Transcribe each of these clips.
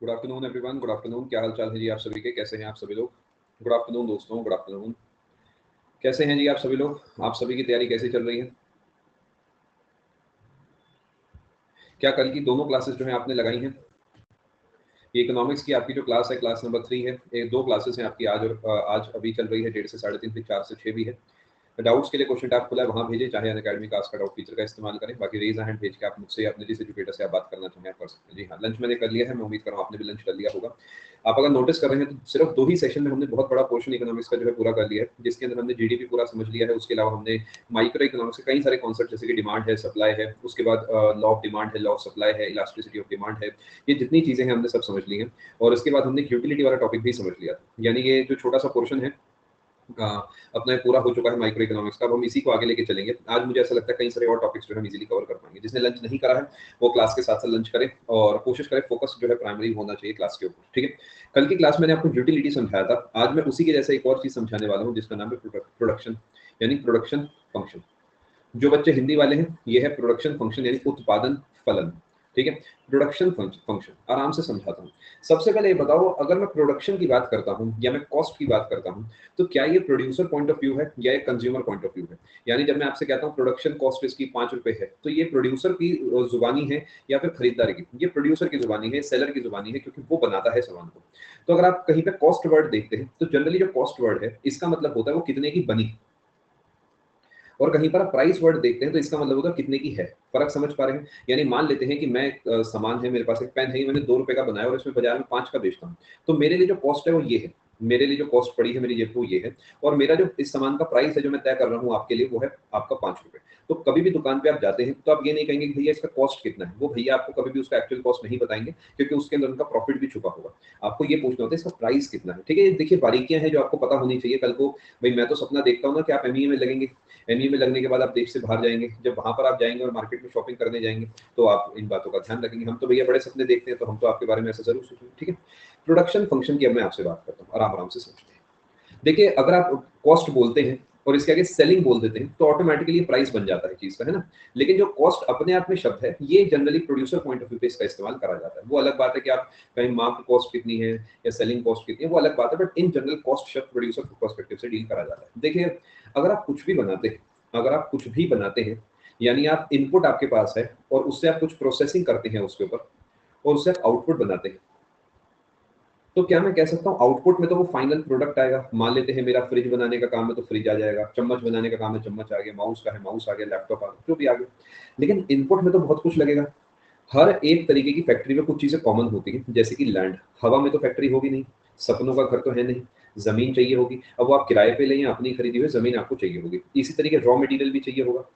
Good afternoon everyone, good afternoon. क्या हाल चाल है जी आप सभी के? कैसे हैं आप सभी लोग? गुड आफ्टरनून दोस्तों, गुड आफ्टरनून। कैसे हैं जी आप सभी लोग? आप सभी की तैयारी कैसी चल रही है? क्या कल की दोनों क्लासेस जो है आपने लगाई हैं? ये इकोनॉमिक्स की आपकी जो क्लास है, क्लास नंबर 3 है। ये दो क्लासेस हैं आपकी आज और आज अभी चल रही है 1:30 से 3:30, फिर 4 से 6 भी है। डाउट्स के लिए क्वेश्चन टैब खुला है, वहाँ भेजें, चाहे अनअकैडमी का आस्क डाउट फीचर का इस्तेमाल करें। बाकी रेज हैंड भेज के आप मुझसे अपने जिस एजुकेटर से आप बात करना चाहें आप कर सकते हैं। जी हाँ, लंच मैंने कर लिया है, मैं उम्मीद कर रहा हूँ आपने भी लंच कर लिया होगा। आप अगर नोटिस कर रहे हैं तो सिर्फ 2 ही सेशन में हमने बहुत बड़ा पोर्शन इकोनॉमिक्स का जो है पूरा कर लिया है, जिसके अंदर हमने जीडीपी पूरा समझ लिया है। उसके अलावा हमने माइक्रो इकोनॉमिक्स के कई सारे कॉन्सेप्ट जैसे कि डिमांड है, सप्लाई है, उसके बाद लॉ ऑफ डिमांड है, लॉ ऑफ सप्लाई है, इलास्टिसिटी ऑफ डिमांड है, ये जितनी चीजें हैं हमने सब समझ ली हैं। और उसके बाद हमने यूटिलिटी वाला टॉपिक भी समझ लिया। यानी ये जो छोटा सा पोर्शन है अपना पूरा हो चुका है माइक्रो इकोनॉमिक्स का। अब हम इसी को आगे लेके चलेंगे। आज मुझे ऐसा लगता है कई सारे और टॉपिक्स जो हम इजीली कवर कर पाएंगे। जिसने लंच नहीं करा है वो क्लास के साथ साथ लंच करे और कोशिश करे फोकस जो है प्राइमरी होना चाहिए क्लास के ऊपर, ठीक है। कल की क्लास मैंने आपको यूटिलिटी समझाया था, आज मैं उसी के जैसा एक और चीज समझाने वाला हूँ जिसका नाम है प्रोडक्शन, यानी प्रोडक्शन फंक्शन। जो बच्चे हिंदी वाले हैं ये है प्रोडक्शन फंक्शन यानी उत्पादन फलन, ठीक है। प्रोडक्शन फंक्शन आराम से समझाता हूँ। सबसे पहले ये बताओ, अगर मैं प्रोडक्शन की बात करता हूँ या मैं कॉस्ट की बात करता हूँ तो क्या ये प्रोड्यूसर पॉइंट ऑफ व्यू है या एक कंज्यूमर पॉइंट ऑफ व्यू है? यानी जब मैं आपसे कहता हूँ प्रोडक्शन कॉस्ट इसकी 5 रुपए है तो ये प्रोड्यूसर की जुबानी है या फिर खरीदार की? ये प्रोड्यूसर की जुबानी है, सेलर की जुबानी है, क्योंकि वो बनाता है सामान को। तो अगर आप कहीं पे कॉस्ट वर्ड देखते हैं तो जनरली जो कॉस्ट वर्ड है इसका मतलब होता है वो कितने की बनी, और कहीं पर आप प्राइस वर्ड देखते हैं तो इसका मतलब होता है कितने की है। फर्क समझ पा रहे हैं? यानी मान लेते हैं कि मैं सामान है, मेरे पास एक पेन है, ये मैंने 2 रुपए का बनाया और इसमें बाजार में 5 का बेचता हूँ, तो मेरे लिए जो कॉस्ट है वो ये है। मेरे लिए जो कॉस्ट पड़ी है मेरी जेब को ये है, और मेरा जो इस सामान का प्राइस है जो मैं तय कर रहा हूँ आपके लिए वो है आपका 5 रुपए। तो कभी भी दुकान पे आप जाते हैं तो आप ये नहीं कहेंगे कि भैया इसका कॉस्ट कितना है, वो भैया आपको कभी भी उसका एक्चुअल कॉस्ट नहीं बताएंगे, क्योंकि उसके अंदर उनका प्रॉफिट भी छुपा होगा। आपको ये पूछना होता है इसका प्राइस कितना है, ठीक है। ये देखिए बारीकियां हैं जो आपको पता होनी चाहिए कल को। भाई मैं तो सपना देखता हूँ ना कि आप एमईए में लगेंगे, एमईए में लगने के बाद आप देश से बाहर जाएंगे, जब वहां पर आप जाएंगे और मार्केट में शॉपिंग करने जाएंगे तो आप इन बातों का ध्यान रखेंगे। हम तो भैया बड़े सपने देखते हैं तो हम तो आपके बारे में ऐसा जरूर सोचेंगे, ठीक है। प्रोडक्शन फंक्शन की अब मैं आपसे बात करता हूँ, आराम आराम से समझते हैं। देखिए अगर आप कॉस्ट बोलते हैं और इसके आगे सेलिंग बोल देते हैं तो ऑटोमेटिकली प्राइस बन जाता है चीज का, है ना। लेकिन जो कॉस्ट अपने आप में शब्द है ये generally producer point of view पे इसका इस्तेमाल करा जाता है। वो अलग बात है कि आप कहीं मार्क कॉस्ट कितनी है या सेलिंग कॉस्ट कितनी है, वो अलग बात है, बट इन जनरल कॉस्ट शब्द प्रोड्यूसर पर्सपेक्टिव से डील करा जाता है। देखिए अगर आप कुछ भी बनाते हैं, अगर आप कुछ भी बनाते हैं यानी आप इनपुट आपके पास है और उससे आप कुछ प्रोसेसिंग करते हैं उसके ऊपर और उससे आप आउटपुट बनाते हैं, तो क्या मैं कह सकता हूँ आउटपुट में तो वो फाइनल प्रोडक्ट आएगा। मान लेते हैं मेरा फ्रिज बनाने का काम है तो फ्रिज आ जाएगा, चम्मच बनाने का काम है चम्मच आ गया, माउस का है माउस आ गया, लैपटॉप आ गया, जो भी आ गया। लेकिन इनपुट में तो बहुत कुछ लगेगा। हर एक तरीके की फैक्ट्री में कुछ चीजें कॉमन होती है, जैसे कि लैंड, हवा में तो फैक्ट्री होगी नहीं, सपनों का घर तो है नहीं, जमीन चाहिए होगी। अब वो आप किराए पे लें या अपनी खरीदी हुई जमीन आपको चाहिए होगी। इसी तरीके रॉ मटेरियल भी चाहिए होगा,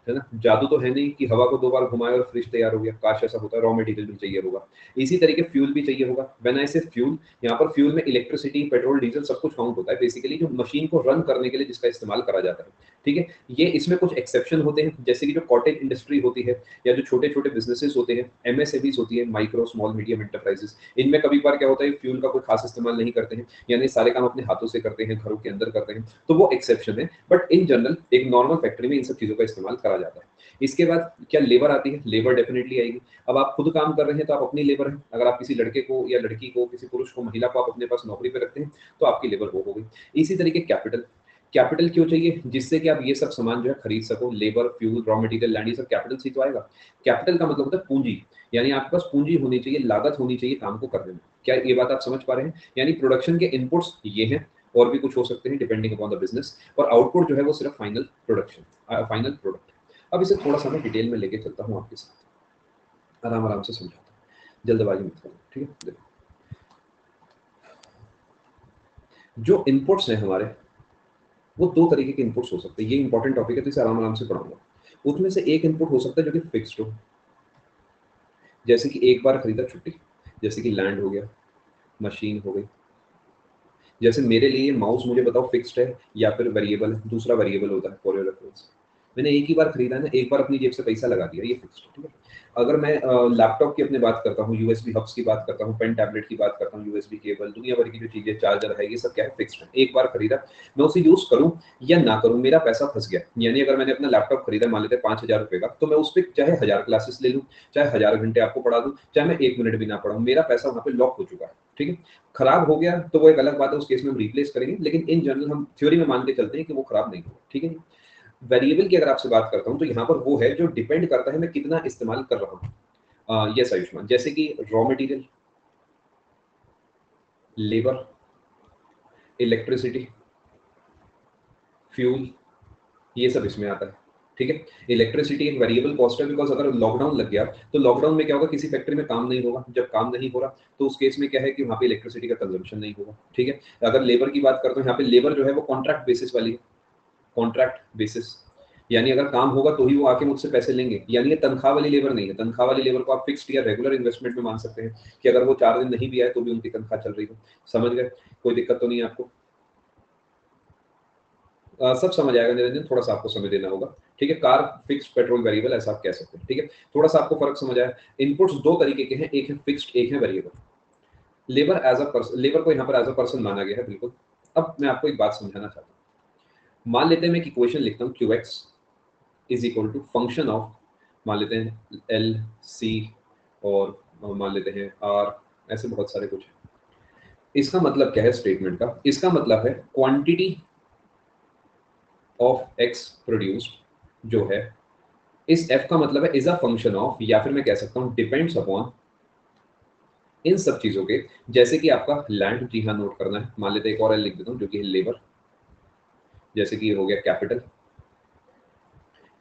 है ना। जादू तो है नहीं कि हवा को 2 बार घुमाए और फ्रिज तैयार हो गया, काश ऐसा होता। रॉ मटेरियल भी चाहिए होगा, इसी तरीके फ्यूल भी चाहिए होगा। व्हेन आई से फ्यूल, यहाँ पर फ्यूल में इलेक्ट्रिसिटी, पेट्रोल, डीजल सब कुछ काउंट होता है। बेसिकली जो मशीन को रन करने के लिए जिसका इस्तेमाल करा जाता है, ठीक है। ये इसमें कुछ एक्सेप्शन होते हैं, जैसे कि जो कॉटेज इंडस्ट्री होती है या जो छोटे छोटे बिजनेसेस होते हैं, एमएसएमईज होती है, माइक्रो स्मॉल मीडियम एंटरप्राइजेस, इनमें कभी बार क्या होता है फ्यूल का कोई खास इस्तेमाल नहीं करते हैं, यानी सारे काम अपने हाथों से करते हैं, घरों के अंदर करते हैं, तो वो एक्सेप्शन है। बट इन जनरल एक नॉर्मल फैक्ट्री में इन सब चीजों का इस्तेमाल करा जाता है। इसके बाद क्या लेबर आती है? लेबर डेफिनेटली आएगी। अब आप खुद काम कर रहे हैं तो आप अपनी लेबर है। अगर आप किसी लड़के को या लड़की को, किसी पुरुष को, महिला को आप अपने पास नौकरी पे रखते हैं तो आपकी लेबर वो हो गई। इसी तरीके कैपिटल, कैपिटल क्यों चाहिए? जिससे कि आप ये सब सामान जो है खरीद सको, labour, fuel, raw material, land, ये सब कैपिटल से ही तो आएगा। कैपिटल का मतलब होता है पूंजी, यानी आपके पास पूंजी होनी चाहिए, लागत होनी चाहिए काम को करने में। क्या ये बात आप समझ पा रहे हैं? यानी प्रोडक्शन के इनपुट्स ये हैं, और भी कुछ हो सकते हैं डिपेंडिंग अपॉन द बिजनेस, और आउटपुट जो है वो सिर्फ फाइनल प्रोडक्शन, फाइनल प्रोडक्ट। अब इसे थोड़ा सा मैं डिटेल में लेके चलता हूँ आपके साथ, आराम आराम से समझाता हूँ, जल्दबाजी मत करो, ठीक है। देखो जो इनपुट्स हैं हमारे, वो 2 तरीके के इनपुट्स हो सकते हैं। ये इंपॉर्टेंट टॉपिक है तो इसे आराम आराम से पढ़ाऊंगा। उसमें से एक इनपुट हो सकता है जो कि फिक्स्ड हो, जैसे कि एक बार खरीदा छुट्टी, जैसे कि लैंड हो गया, मशीन हो गई। जैसे मेरे लिए माउस मुझे बताओ फिक्स्ड है या फिर वेरिएबल है, दूसरा वेरिएबल होता है फॉर योर रेफरेंस। मैंने एक ही बार खरीदा है ना, एक बार अपनी जेब से पैसा लगा दिया, ये फिक्स्ड है, ठीक है। अगर मैं लैपटॉप की अपनी बात करता हूँ, यूएसबी हब्स की बात करता हूँ, पेन टैबलेट की बात करता हूँ, यूएसबी केबल, दुनिया भर की जो चीजें, चार्जर है, ये सब क्या है, फिक्स्ड है। एक बार खरीदा, मैं उसे यूज करूँ या ना करूँ, मेरा पैसा फंस गया। यानी अगर मैंने अपना लैपटॉप खरीदा मान लेते 5,000 रुपए का, तो मैं उस पर चाहे 1000 क्लासेस ले लूँ, चाहे 1000 घंटे आपको पढ़ा दूं, चाहे मैं 1 मिनट भी ना पढ़ाऊं, मेरा पैसा वहां पे लॉक हो चुका है, ठीक है। खराब हो गया तो वो एक अलग बात है, उस केस में हम रिप्लेस करेंगे, लेकिन इन जनरल हम थ्योरी में मान के चलते हैं कि वो खराब नहीं होगा, ठीक है। वेरिएबल की अगर आपसे बात करता हूं तो यहाँ पर वो है जो डिपेंड करता है मैं कितना इस्तेमाल कर रहा हूँ। यस आयुष्मान, जैसे कि raw material, labour, electricity, fuel, ये सब इसमें आता है, ठीक है। इलेक्ट्रिसिटी एक वेरिएबल कॉस्ट है, बिकॉज अगर लॉकडाउन लग गया तो लॉकडाउन में क्या होगा, किसी फैक्ट्री में काम नहीं होगा, जब काम नहीं हो रहा तो उस केस में क्या है कि वहाँ पे इलेक्ट्रिसिटी का कंजम्पशन नहीं होगा, ठीक है। अगर लेबर की बात करते हैं, यहाँ पे लेबर जो है वो कॉन्ट्रैक्ट बेसिस वाली है, कॉन्ट्रैक्ट बेसिस, यानी अगर काम होगा तो ही वो आके मुझसे पैसे लेंगे, यानी ये तनख्वाह वाली लेबर नहीं है। तनख्वाह वाली लेबर को आप फिक्स्ड या रेगुलर इन्वेस्टमेंट में मान सकते हैं कि अगर वो 4 दिन नहीं भी आए तो भी उनकी तनख्वाह चल रही हो। समझ गए, कोई दिक्कत तो नहीं है आपको? सब समझ आएगा निरंजन, थोड़ा सा आपको समय देना होगा, ठीक है। कार फिक्स्ड, पेट्रोल वेरिएबल, ऐसा आप कह सकते हैं, ठीक है। थोड़ा सा आपको फर्क समझ आया। इनपुट्स दो तरीके के हैं, एक है फिक्स्ड, एक है variable. Labour as a person, labour को यहाँ पर एज अ पर्सन माना गया है, बिल्कुल। अब मैं आपको एक बात समझाना चाहता हूँ। मान लेते हैं मैं एक इक्वेशन लिखता हूँ, q x is equal to function of, मान लेते हैं एल सी, और मान लेते हैं आर, ऐसे बहुत सारे कुछ है। इसका मतलब क्या है स्टेटमेंट का? इसका मतलब है क्वांटिटी ऑफ एक्स प्रोड्यूस्ड जो है, इस f का मतलब है इज अ फंक्शन ऑफ, या फिर मैं कह सकता हूं डिपेंड्स अपॉन इन सब चीजों के। जैसे कि आपका लैंड, जी हाँ नोट करना है, मान लेते हैं एक और L लिख देता हूं जो कि है लेबर, जैसे कि ये हो गया कैपिटल,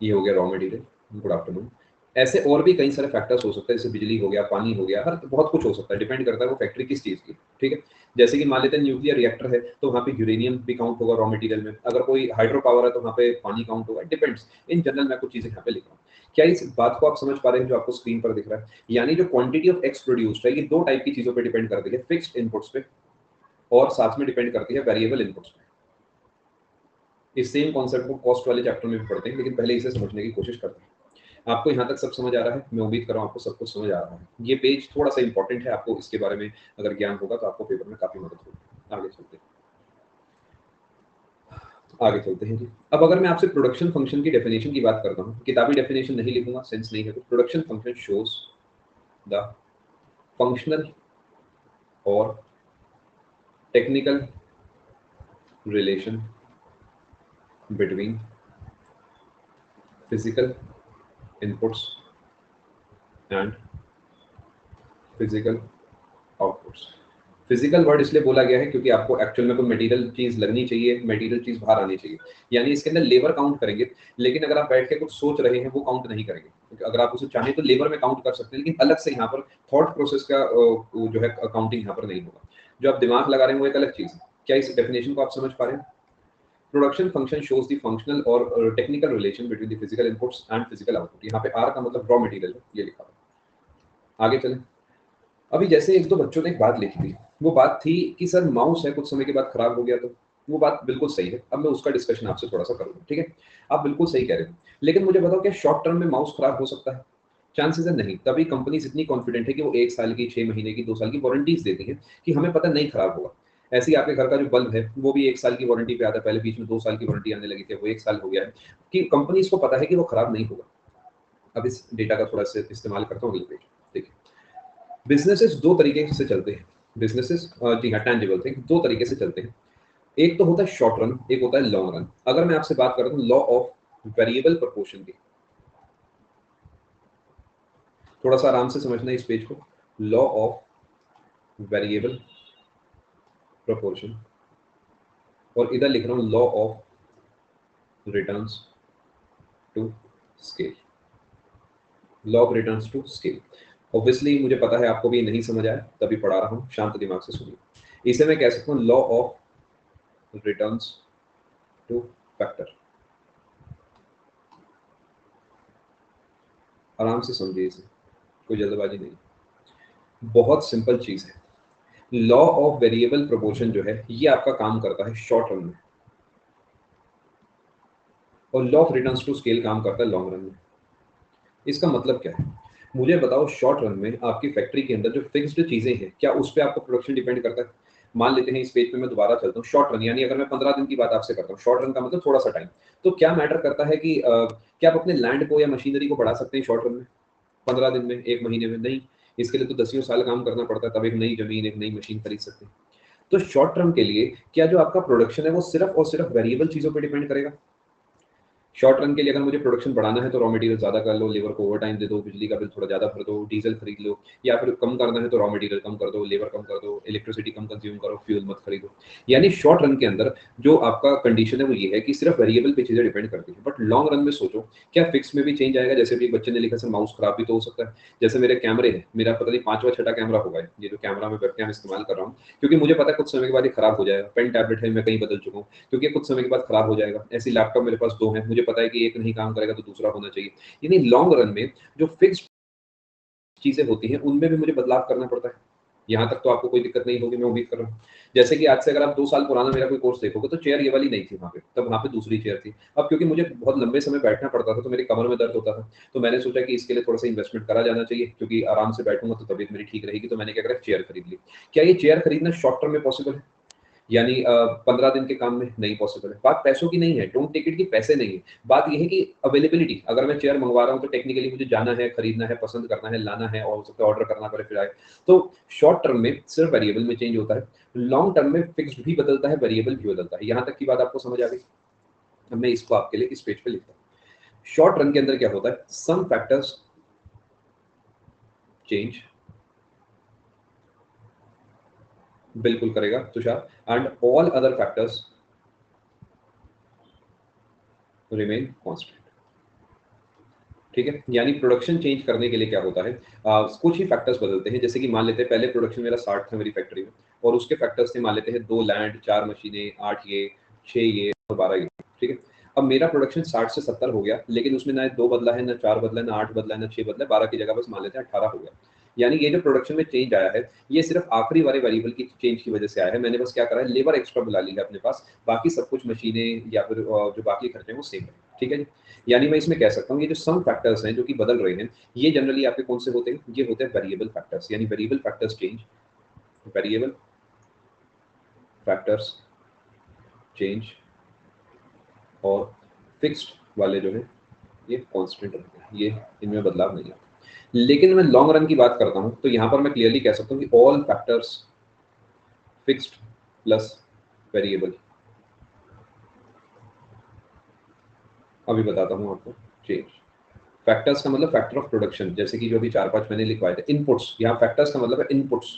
ये हो गया रॉ मटेरियल, गुड आफ्टरनून। ऐसे और भी कई सारे फैक्टर्स हो सकते हैं, जैसे बिजली हो गया, पानी हो गया, हर बहुत कुछ हो सकता है, डिपेंड करता है वो फैक्ट्री किस चीज की, ठीक है। जैसे कि मान लेते हैं न्यूक्लियर रिएक्टर है तो वहाँ पे यूरेनियम भी काउंट होगा रॉ मटेरियल में, अगर कोई हाइड्रो पावर है तो वहाँ पे पानी काउंट होगा, डिपेंड्स। इन जनरल मैं कुछ चीजें यहाँ पे लिख रहा हूँ। क्या इस बात को आप समझ पा रहे हैं जो आपको स्क्रीन पर दिख रहा है? यानी जो क्वांटिटी ऑफ एक्स प्रोड्यूस्ड है, ये दो टाइप की चीजों पर डिपेंड करती है, फिक्स्ड इनपुट्स पे और साथ में डिपेंड करती है वेरिएबल इनपुट्स पे। इस सेम कॉन्सेप्ट को कॉस्ट वाले चैप्टर में भी पढ़ते हैं, लेकिन पहले इसे समझने की कोशिश करते हैं। आपको यहाँ तक सब समझ आ रहा है? मैं उम्मीद कर रहा हूँ आपको सब कुछ समझ आ रहा है। ये पेज थोड़ा सा इंपॉर्टेंट है, आपको इसके बारे में अगर ज्ञान होगा तो आपको पेपर में काफी मदद होगी। आगे चलते हैं जी। अब अगर मैं आपसे प्रोडक्शन फंक्शन की डेफिनेशन की बात करता हूँ, किताबी डेफिनेशन नहीं लिखूंगा, सेंस नहीं है, तो production function shows the functional और technical relation between physical inputs and physical outputs. Physical word इसलिए बोला गया है क्योंकि आपको एक्चुअल में कोई मटेरियल चीज लगनी चाहिए, मटेरियल चीज बाहर आनी चाहिए। यानी इसके अंदर लेबर काउंट करेंगे, लेकिन अगर आप बैठ के कुछ सोच रहे हैं वो काउंट नहीं करेंगे, क्योंकि अगर आप उसे चाहें तो लेबर में काउंट कर सकते हैं, लेकिन अलग से यहाँ पर थॉट प्रोसेस का जो है काउंटिंग यहाँ पर नहीं होगा। जो आप दिमाग लगा रहे हैं वो एक अलग चीज है। क्या इस डेफिनेशन को आप समझ पा रहे हैं? Production function shows the functional और technical relation between the physical inputs and physical output. यहाँ पे आर का मतलब रॉ मटेरियल है, ये लिखा है। आगे चलें। अभी जैसे एक दो बच्चों ने एक बात लिखी थी, वो बात थी कि सर माउस है कुछ समय के बाद खराब हो गया, तो वो बात बिल्कुल सही है। अब मैं उसका डिस्कशन आपसे थोड़ा सा करूंगा, ठीक है। आप बिल्कुल सही कह रहे हो, लेकिन मुझे बताओ क्या शॉर्ट टर्म में माउस खराब हो सकता है? चांसेस है नहीं। तभी कंपनीज इतनी कॉन्फिडेंट है कि वो 1 साल की, 6 महीने की, 2 साल की वारंटीज देती है कि हमें पता नहीं खराब होगा। ऐसे ही आपके घर का जो बल्ब है वो भी 1 साल की वारंटी पे आता है, पहले बीच में 2 साल की वारंटी आने लगी थी, वो 1 साल हो गया है, कि कंपनीज को पता है कि वो खराब नहीं होगा। अब इस डेटा का थोड़ा सा इस्तेमाल करता हूँ अगले पेज, देखिए। बिजनेसेस दो तरीके से चलते हैं। बिजनेसेस, जी हाँ, टैंजिबल थिंग, दो तरीके से चलते हैं। एक तो होता है शॉर्ट रन, एक होता है लॉन्ग रन। अगर मैं आपसे बात करता हूँ लॉ ऑफ वेरिएबल प्रोपोर्शन की, थोड़ा सा आराम से समझना इस पेज को। लॉ ऑफ वेरिएबल प्रोपोर्शन, और इधर लिख रहा हूँ law of returns to scale. Law of returns to scale. Obviously मुझे पता है आपको भी नहीं समझ आया, तभी पढ़ा रहा हूँ, शांत दिमाग से सुनिए। इसे मैं कह सकता हूँ law of returns to factor. आराम से समझिए इसे, कोई जल्दबाजी नहीं, बहुत सिंपल चीज है। लॉ ऑफ वेरिएबल प्रोपोर्शन जो है ये आपका काम करता है शॉर्ट रन में, और law of returns to scale काम करता है लॉन्ग रन में। इसका मतलब क्या है, मुझे बताओ शॉर्ट रन में आपकी फैक्ट्री के अंदर जो फिक्स्ड चीजें हैं, क्या उस पर आपका प्रोडक्शन डिपेंड करता है? मान लेते हैं इस पेज पे मैं दोबारा चलता हूँ, शॉर्ट रन यानी अगर मैं 15 दिन की बात आपसे करता हूँ, शॉर्ट रन का मतलब थोड़ा सा टाइम, तो क्या मैटर करता है कि क्या आप अपने लैंड को या मशीनरी को बढ़ा सकते हैं शॉर्ट रन में 15 दिन में, एक महीने में? नहीं, इसके लिए तो दसियों साल काम करना पड़ता है, तब एक नई जमीन, एक नई मशीन खरीद सकते हैं। तो शॉर्ट टर्म के लिए क्या जो आपका प्रोडक्शन है वो सिर्फ और सिर्फ वेरिएबल चीजों पर डिपेंड करेगा? शॉर्ट रन के लिए अगर मुझे प्रोडक्शन बढ़ाना है तो रॉ मटेरियल ज्यादा कर लो, लेबर को ओवर टाइम दे दो, बिजली का बिल थोड़ा ज्यादा भर दो, डीजल खरीद लो, या फिर कम करना है तो रॉ मटेरियल कम कर दो, लेबर कम कर दो, इलेक्ट्रिसिटी कम कंज्यूम करो, फ्यूल मत खरीदो। यानी शॉर्ट रन के अंदर जो आपका कंडीशन है वो ये है कि सिर्फ वेरिएबल पे चीजें डिपेंड करती है। बट लॉन्ग रन में सोचो, क्या फिक्स में भी चेंज आएगा? जैसे भी एक बच्चे ने लिखा सर माउस खराब भी तो हो सकता है। जैसे मेरे कैमरे है, मेरा पता नहीं 5वां 6ठा कैमरा होगा ये जो कैमरा में वेबकैम इस्तेमाल कर रहा हूँ, क्योंकि मुझे पता है कुछ समय के बाद ये खराब हो जाएगा। पेन टैबलेट है, मैं कहीं बदल चुका हूँ, क्योंकि कुछ समय के बाद खराब हो जाएगा। ऐसी लैपटॉप मेरे पास 2 हैं, मुझे पता है कि एक नहीं काम करेगा तो दूसरा होना चाहिए। यानी लॉन्ग रन में जो फिक्स्ड चीजें होती हैं उनमें भी मुझे बदलाव करना पड़ता है। यहाँ तक तो आपको कोई दिक्कत नहीं होगी, मैं उम्मीद कर रहा हूँ। जैसे कि आज से अगर आप 2 साल पुराना मेरा कोई कोर्स देखोगे तो चेयर ये वाली नहीं थी वहाँ पे, तब वहाँ पे दूसरी चेयर थी। अब क्योंकि मुझे बहुत लंबे समय बैठना पड़ता था तो मेरी कमर में दर्द होता था, तो मैंने सोचा कि इसके लिए थोड़ा सा इन्वेस्टमेंट करा जाना चाहिए, क्योंकि आराम से बैठूंगा तो तबीयत मेरी ठीक रहेगी। तो मैंने क्या करा, चेयर खरीद ली। क्या ये चेयर खरीदना शॉर्ट टर्म में पॉसिबल है? यानी 15 दिन के काम में नहीं पॉसिबल है। बात पैसों की नहीं है, डोंट टेक इट की पैसे नहीं है, बात यह है कि अवेलेबिलिटी। अगर मैं चेयर मंगवा रहा हूँ तो टेक्निकली मुझे जाना है, खरीदना है, पसंद करना है, लाना है, और हो सकता है ऑर्डर करना पड़े फिर आए। तो शॉर्ट टर्म में सिर्फ वेरिएबल में चेंज होता है, लॉन्ग टर्म में फिक्स्ड भी बदलता है, वेरिएबल भी बदलता है। यहाँ तक की बात आपको समझ आ गई? अब मैं इसको आपके लिए इस पेज पे लिखता हूँ। शॉर्ट रन के अंदर क्या होता है, सम फैक्टर्स चेंज, बिल्कुल करेगा Tushar, and all other factors remain constant. ठीक है, यानी प्रोडक्शन चेंज करने के लिए क्या होता है, कुछ ही फैक्टर्स बदलते हैं। जैसे कि मान लेते हैं पहले प्रोडक्शन मेरा 60 था मेरी फैक्ट्री में, और उसके फैक्टर्स थे मान लेते हैं 2 लैंड, 4 मशीनें, 8 ये, 6 ये और 12 ये। ठीक है, अब मेरा प्रोडक्शन 60 से 70 हो गया, लेकिन उसमें ना 2 बदला है, ना 4 बदला है, ना 8 बदला है, ना 6 बदला है, 12 की जगह बस मान लेते हैं 18 हो गया। यानी ये जो प्रोडक्शन में चेंज आया है ये सिर्फ आखिरी वाले वेरिएबल की चेंज की वजह से आया है। मैंने बस क्या करा है, लेबर एक्स्ट्रा बुला ली है अपने पास, बाकी सब कुछ मशीनें या फिर जो बाकी खर्चे हैं वो सेम है। ठीक है जी, यानी मैं इसमें कह सकता हूँ ये जो सम फैक्टर्स हैं जो कि बदल रहे हैं, ये जनरली आपके कौन से होते हैं, ये होते हैं वेरिएबल फैक्टर्स। यानी variable factors change, variable factors change, और फिक्स्ड वाले जो है ये कांस्टेंट रहते हैं, ये इनमें बदलाव नहीं आता। लेकिन मैं लॉन्ग रन की बात करता हूं तो यहां पर मैं क्लियरली कह सकता हूं कि all factors fixed plus variable. अभी बताता हूं आपको चेंज। फैक्टर्स का मतलब फैक्टर ऑफ प्रोडक्शन, जैसे कि जो भी 4-5 मैंने लिखवाए थे। इनपुट्स, यहाँ फैक्टर्स का मतलब है इनपुट्स।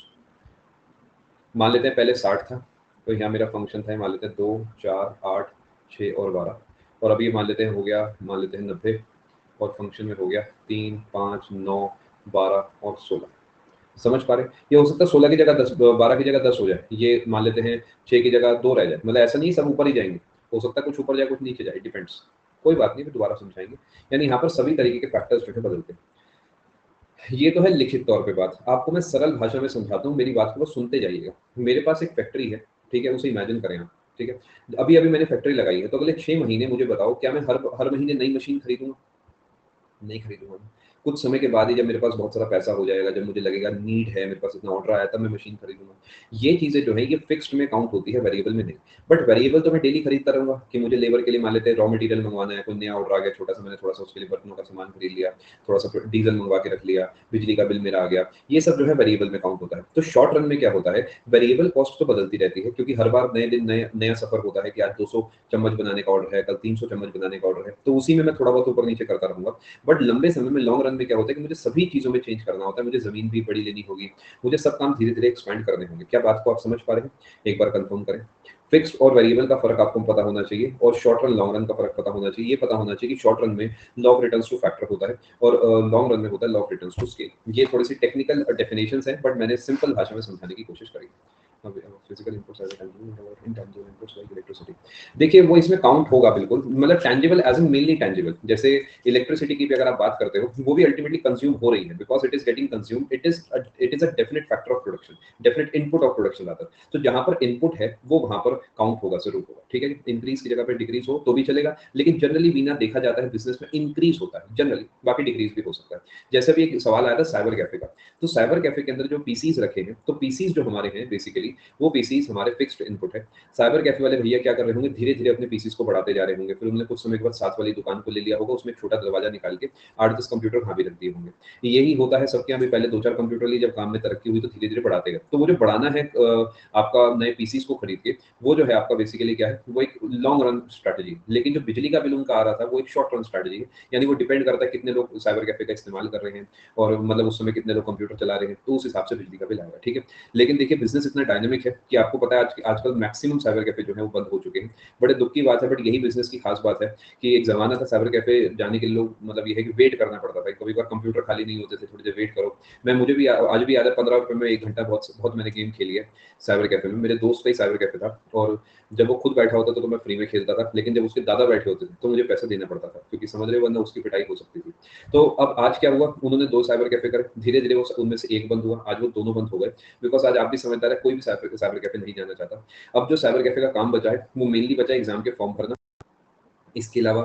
मान लेते हैं पहले 60 था, तो यहाँ मेरा फंक्शन था, मान लेते हैं 2, 4, 8, 6 और 12, और अभी मान लेते हैं हो गया, मान लेते हैं 90, और फंक्शन में हो गया 3, 5, 9, 12 और 16। समझ पा रहे हैं? ये हो सकता है 16 की जगह 10, 12 की जगह 10 हो जाए, ये मान लेते हैं 6 की जगह 2 रह जाए, मतलब ऐसा नहीं सब ऊपर ही जाएंगे, हो सकता है कुछ ऊपर जाए कुछ नीचे जाए, डिपेंड्स। कोई बात नहीं, फिर दोबारा समझाएंगे। यानी यहाँ पर सभी तरीके के फैक्टर्स जो है बदलते हैं। ये तो है लिखित तौर पे बात, आपको मैं सरल भाषा में समझाता हूँ, मेरी बात को बस सुनते जाइएगा। मेरे पास एक फैक्ट्री है, ठीक है, उसे इमेजिन करें आप। ठीक है, अभी अभी मैंने फैक्ट्री लगाई है, तो अगले 6 महीने मुझे बताओ क्या मैं हर हर महीने नई मशीन खरीदूंगा? नहीं खरीदूंगा मैं। कुछ समय के बाद ही जब मेरे पास बहुत सारा पैसा हो जाएगा, जब मुझे लगेगा नीड है, मेरे पास इतना ऑर्डर आया, तब मैं मशीन खरीदूंगा। ये चीजें जो है ये फिक्स्ड में काउंट होती है, वेरिएबल में नहीं। बट वेरिएबल तो मैं डेली खरीदता रहूंगा, कि मुझे लेबर के लिए मान लेते हैं रॉ मटेरियल मंगवाना है, कोई नया ऑर्डर आ गया छोटा सा, मैंने थोड़ा सा उसके लिए बर्तनों का सामान खरीद लिया, थोड़ा सा डीजल मंगवा के रख लिया, बिजली का बिल मेरा आ गया, ये सब जो है वेरिएबल में काउंट होता है। तो शॉर्ट रन में क्या होता है, वेरिएबल कॉस्ट तो बदलती रहती है, क्योंकि हर बार नए दिन नया सफर होता है कि आज 200 चम्मच बनाने का ऑर्डर है, कल 300 चम्मच बनाने का ऑर्डर है, तो उसी में मैं थोड़ा बहुत ऊपर नीचे करता रहूंगा। बट लंबे समय में लॉन्ग रन में क्या होता है कि मुझे सभी चीजों में चेंज करना होता है, मुझे जमीन भी बड़ी लेनी होगी, मुझे सब काम धीरे धीरे एक्सपैंड करने होंगे। क्या बात को आप समझ पा रहे हैं? एक बार कंफर्म करें। फिक्स्ड और वेरिएबल का फर्क आपको पता होना चाहिए, और शॉर्ट रन लॉन्ग रन का फर्क पता होना चाहिए। ये पता होना चाहिए कि शॉर्ट रन में law of returns to factor होता है, और लॉन्ग रन में होता है law of returns to scale. ये थोड़ी सी टेक्निकल डेफिनेशंस हैं, बट मैंने सिंपल भाषा में समझाने की कोशिश करी। Physical inputs as intangible inputs like electricity. देखिए वो इसमें काउंट होगा बिल्कुल, मतलब tangible as in mainly tangible, जैसे इलेक्ट्रिसिटी की भी अगर आप बात करते हो वो भी अल्टीमेटली कंज्यूम हो रही है, because it is getting consume, it is a definite factor of production, definite input of production rather. तो जहां पर इनपुट है वो वहां पर काउंट होगा, जरूर होगा, ठीक है। इंक्रीज की जगह पर डिक्रीज हो तो भी चलेगा, लेकिन जनरली बीना देखा जाता है बिजनेस में इंक्रीज होता है जनरली, बाकी डिक्रीज भी हो सकता है। जैसे भी एक सवाल आया था साइबर कैफे का, तो साइबर कैफे के अंदर जो पीसीज रखे हैं, तो पीसीज जो हमारे हैं बेसिकली वो पीसीज हमारे फिक्स्ड इनपुट है। साइबर कैफे वाले भैया क्या कर रहे होंगे, धीरे धीरे अपने पीसीज को बढ़ाते जा रहे होंगे, फिर उन्होंने कुछ समय के बाद साथ वाली दुकान को ले लिया होगा, उसमें एक छोटा दरवाजा निकाल के 8-10 कंप्यूटर वहां भी रख दिए होंगे। यही होता है सबके यहाँ भी, पहले 2-4 कंप्यूटर लिए, जब काम में तरक्की हुई तो धीरे धीरे बढ़ाते गए। तो वो जो बढ़ाना है आपका नए पीसीज को खरीद के, वो जो है आपका बेसिकली क्या है, वो एक लॉन्ग रन स्ट्रेटजी है। लेकिन जो बिजली का बिल उनका आ रहा था वो एक शॉर्ट रन स्ट्रेटजी है, यानी वो डिपेंड करता है कितने लोग साइबर कैफे का इस्तेमाल कर रहे हैं और मतलब उस समय कितने लोग कंप्यूटर चला रहे हैं, तो उस हिसाब से बिजली का बिल आएगा, ठीक है। लेकिन देखिए बिजनेस इतना डायनामिक है कि आपको पता है आजकल मैक्सिमम साइबर कैफे जो है वो बंद हो चुके हैं। बड़े दुख की बात है, बट यही बिजनेस की खास बात है कि एक जमाना था साइबर कैफे जाने के लिए लोग मतलब ये है कि वेट करना पड़ता था, कभी बार कंप्यूटर खाली नहीं होते थे, थोड़ी देर वेट करो। मुझे भी आज भी याद है, 15 रुपए में 1 घंटा बहुत बहुत मैंने गेम खेली है साइबर कैफे में। मेरे दोस्त का ही साइबर कैफे था, और जब वो खुद बैठा होता था तो मैं फ्री में खेलता था, लेकिन जब उसके दादा बैठे होते थे तो मुझे पैसा देना पड़ता था, क्योंकि समझ रहे हो, वरना उसकी पिटाई हो सकती थी। तो अब आज क्या हुआ, उन्होंने 2 साइबर कैफे करे, धीरे धीरे वो उनमें से एक बंद हुआ, आज वो दोनों बंद हो गए, बिकॉज आज आप भी समझदार है, कोई भी साइबर साइबर कैफे नहीं जाना चाहता। अब जो साइबर कैफे का काम बचा है वो मेनली बचा है एग्जाम के फॉर्म भरना, इसके अलावा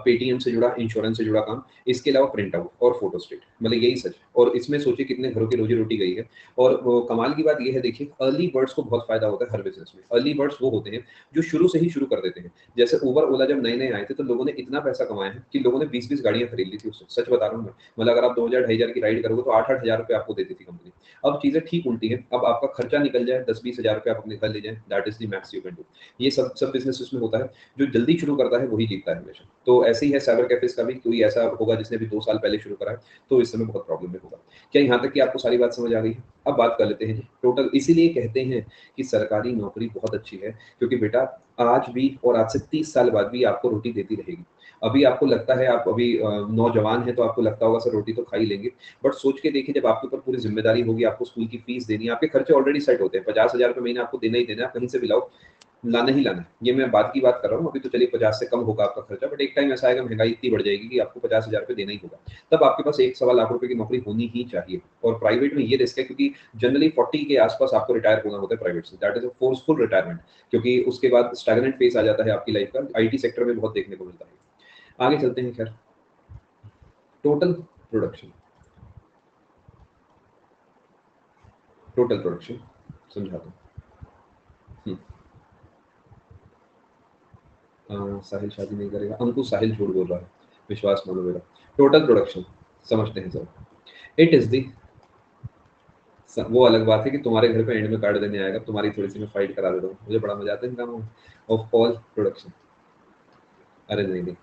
पेटीएम से जुड़ा, इंश्योरेंस से जुड़ा काम, इसके अलावा प्रिंट आउट और फोटो स्टेट, मतलब यही सच है। और इसमें सोचिए कितने घरों की रोजी रोटी गई है। और वो कमाल की बात ये है, देखिए अर्ली बर्ड्स को बहुत फायदा होता है हर बिजनेस में। अर्ली बर्ड्स वो होते हैं जो शुरू से ही शुरू कर देते हैं। जैसे उबर ओला जब नए नए आए थे तो लोगों ने इतना पैसा कमाया है कि लोगों ने 20-20 गाड़ियां खरीद ली थी उससे, सच बता रहा हूँ मैं। मतलब अगर आप 2,000-2,500 की राइड करोगे तो 8-8 हजार रुपये आपको देती थी कंपनी। अब चीजें ठीक उल्टी है, अब आपका खर्चा निकल जाए, 10-20 हजार रुपये आप अपने घर ले जाए, that is the max you can do. ये सब सब बिजनेस में होता है, जो जल्दी शुरू करता है वही जीतता है हमेशा। तो ऐसे ही है साइबर कैफेज का भी, कोई ऐसा होगा जिसने भी 2 साल पहले शुरू करा है तो इस समय बहुत प्रॉब्लम में होगा। क्या यहाँ तक कि आपको सारी बात समझ आ गई है? अब बात कर लेते हैं जी टोटल। इसीलिए कहते हैं कि सरकारी नौकरी बहुत अच्छी है, क्योंकि बेटा आज भी और आज से 30 साल बाद भी आपको रोटी देती रहेगी। अभी आपको लगता है, आप अभी नौजवान है तो आपको लगता होगा सर रोटी तो खा ही लेंगे, बट सोच के देखिए जब आपके ऊपर पूरी जिम्मेदारी होगी, आपको स्कूल की फीस देनी है, आपके खर्चे ऑलरेडी सेट होते हैं, 50,000 रुपये महीना आपको देना ही देना है, आप कहीं से भी लाओ, लाना ही लाना है। ये मैं बात की बात कर रहा हूँ, अभी तो चलिए 50 से कम होगा आपका खर्चा, बट एक टाइम ऐसा आएगा महंगाई इतनी बढ़ जाएगी कि आपको 50,000 रुपये देना ही होगा। तब आपके पास 1-1.25 लाख रुपए की नौकरी होनी ही चाहिए। और प्राइवेट में ये रिस्क है, क्योंकि जनरली 40 के आसपास आपको रिटायर होना होता है प्राइवेट से, that is a forceful retirement, क्योंकि उसके बाद स्टैग्नेंट फेस आ जाता है आपकी लाइफ का, आईटी सेक्टर में बहुत देखने को मिलता है। आगे चलते हैं। खैर, टोटल प्रोडक्शन, टोटल प्रोडक्शन समझाता हूँ। साहिल शादी नहीं करेगा, अंकुश साहिल झूठ बोल रहा है, विश्वास मानो मेरा। टोटल प्रोडक्शन समझते हैं सर। इट इज दी, वो अलग बात है कि तुम्हारे घर पे एंड में कार्ड देने आएगा, तुम्हारी थोड़ी सी मैं फाइट करा देता हूँ, मुझे बड़ा मजा आता है इन कामों में। ऑफ ऑल प्रोडक्शन, अरे नहीं नहीं,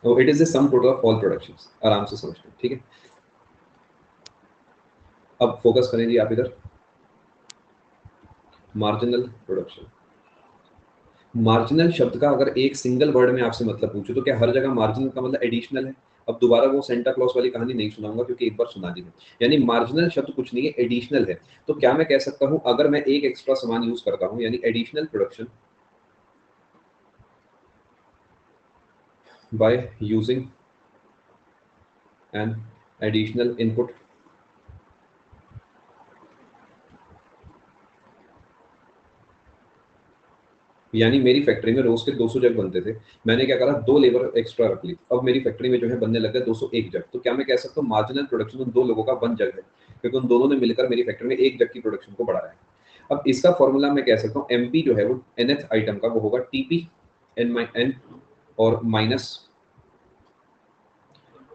तो it is the sum total of all productions, आराम से समझते हैं, ठीक है। अब फोकस करें जी आप इधर, मार्जिनल प्रोडक्शन। मार्जिनल शब्द का अगर एक सिंगल वर्ड में आपसे मतलब पूछूं तो क्या हर जगह मार्जिनल का मतलब एडिशनल है? अब दोबारा वो सेंटा क्लॉज वाली कहानी नहीं सुनाऊंगा, क्योंकि एक बार सुना दी है। यानी मार्जिनल शब्द कुछ नहीं है, एडिशनल है। तो क्या मैं कह सकता हूं, अगर मैं एक एक्स्ट्रा सामान यूज करता हूं, यानी additional production by using an additional input, यानी मेरी फैक्ट्री में रोज के 200 जग बनते थे, मैंने क्या करा, 2 लेबर एक्स्ट्रा रख ली, अब मेरी फैक्ट्री में जो है बनने लग गए 201 जग। तो क्या मैं कह सकता हूँ मार्जिनल प्रोडक्शन उन 2 लोगों का 1 जग है, क्योंकि उन दोनों ने मिलकर मेरी फैक्ट्री में 1 जग की प्रोडक्शन को बढ़ाया है। अब इसका फॉर्मूला मैं कह सकता हूँ, एमपी जो है वो nth आइटम का वो होगा टीपी एन और माइनस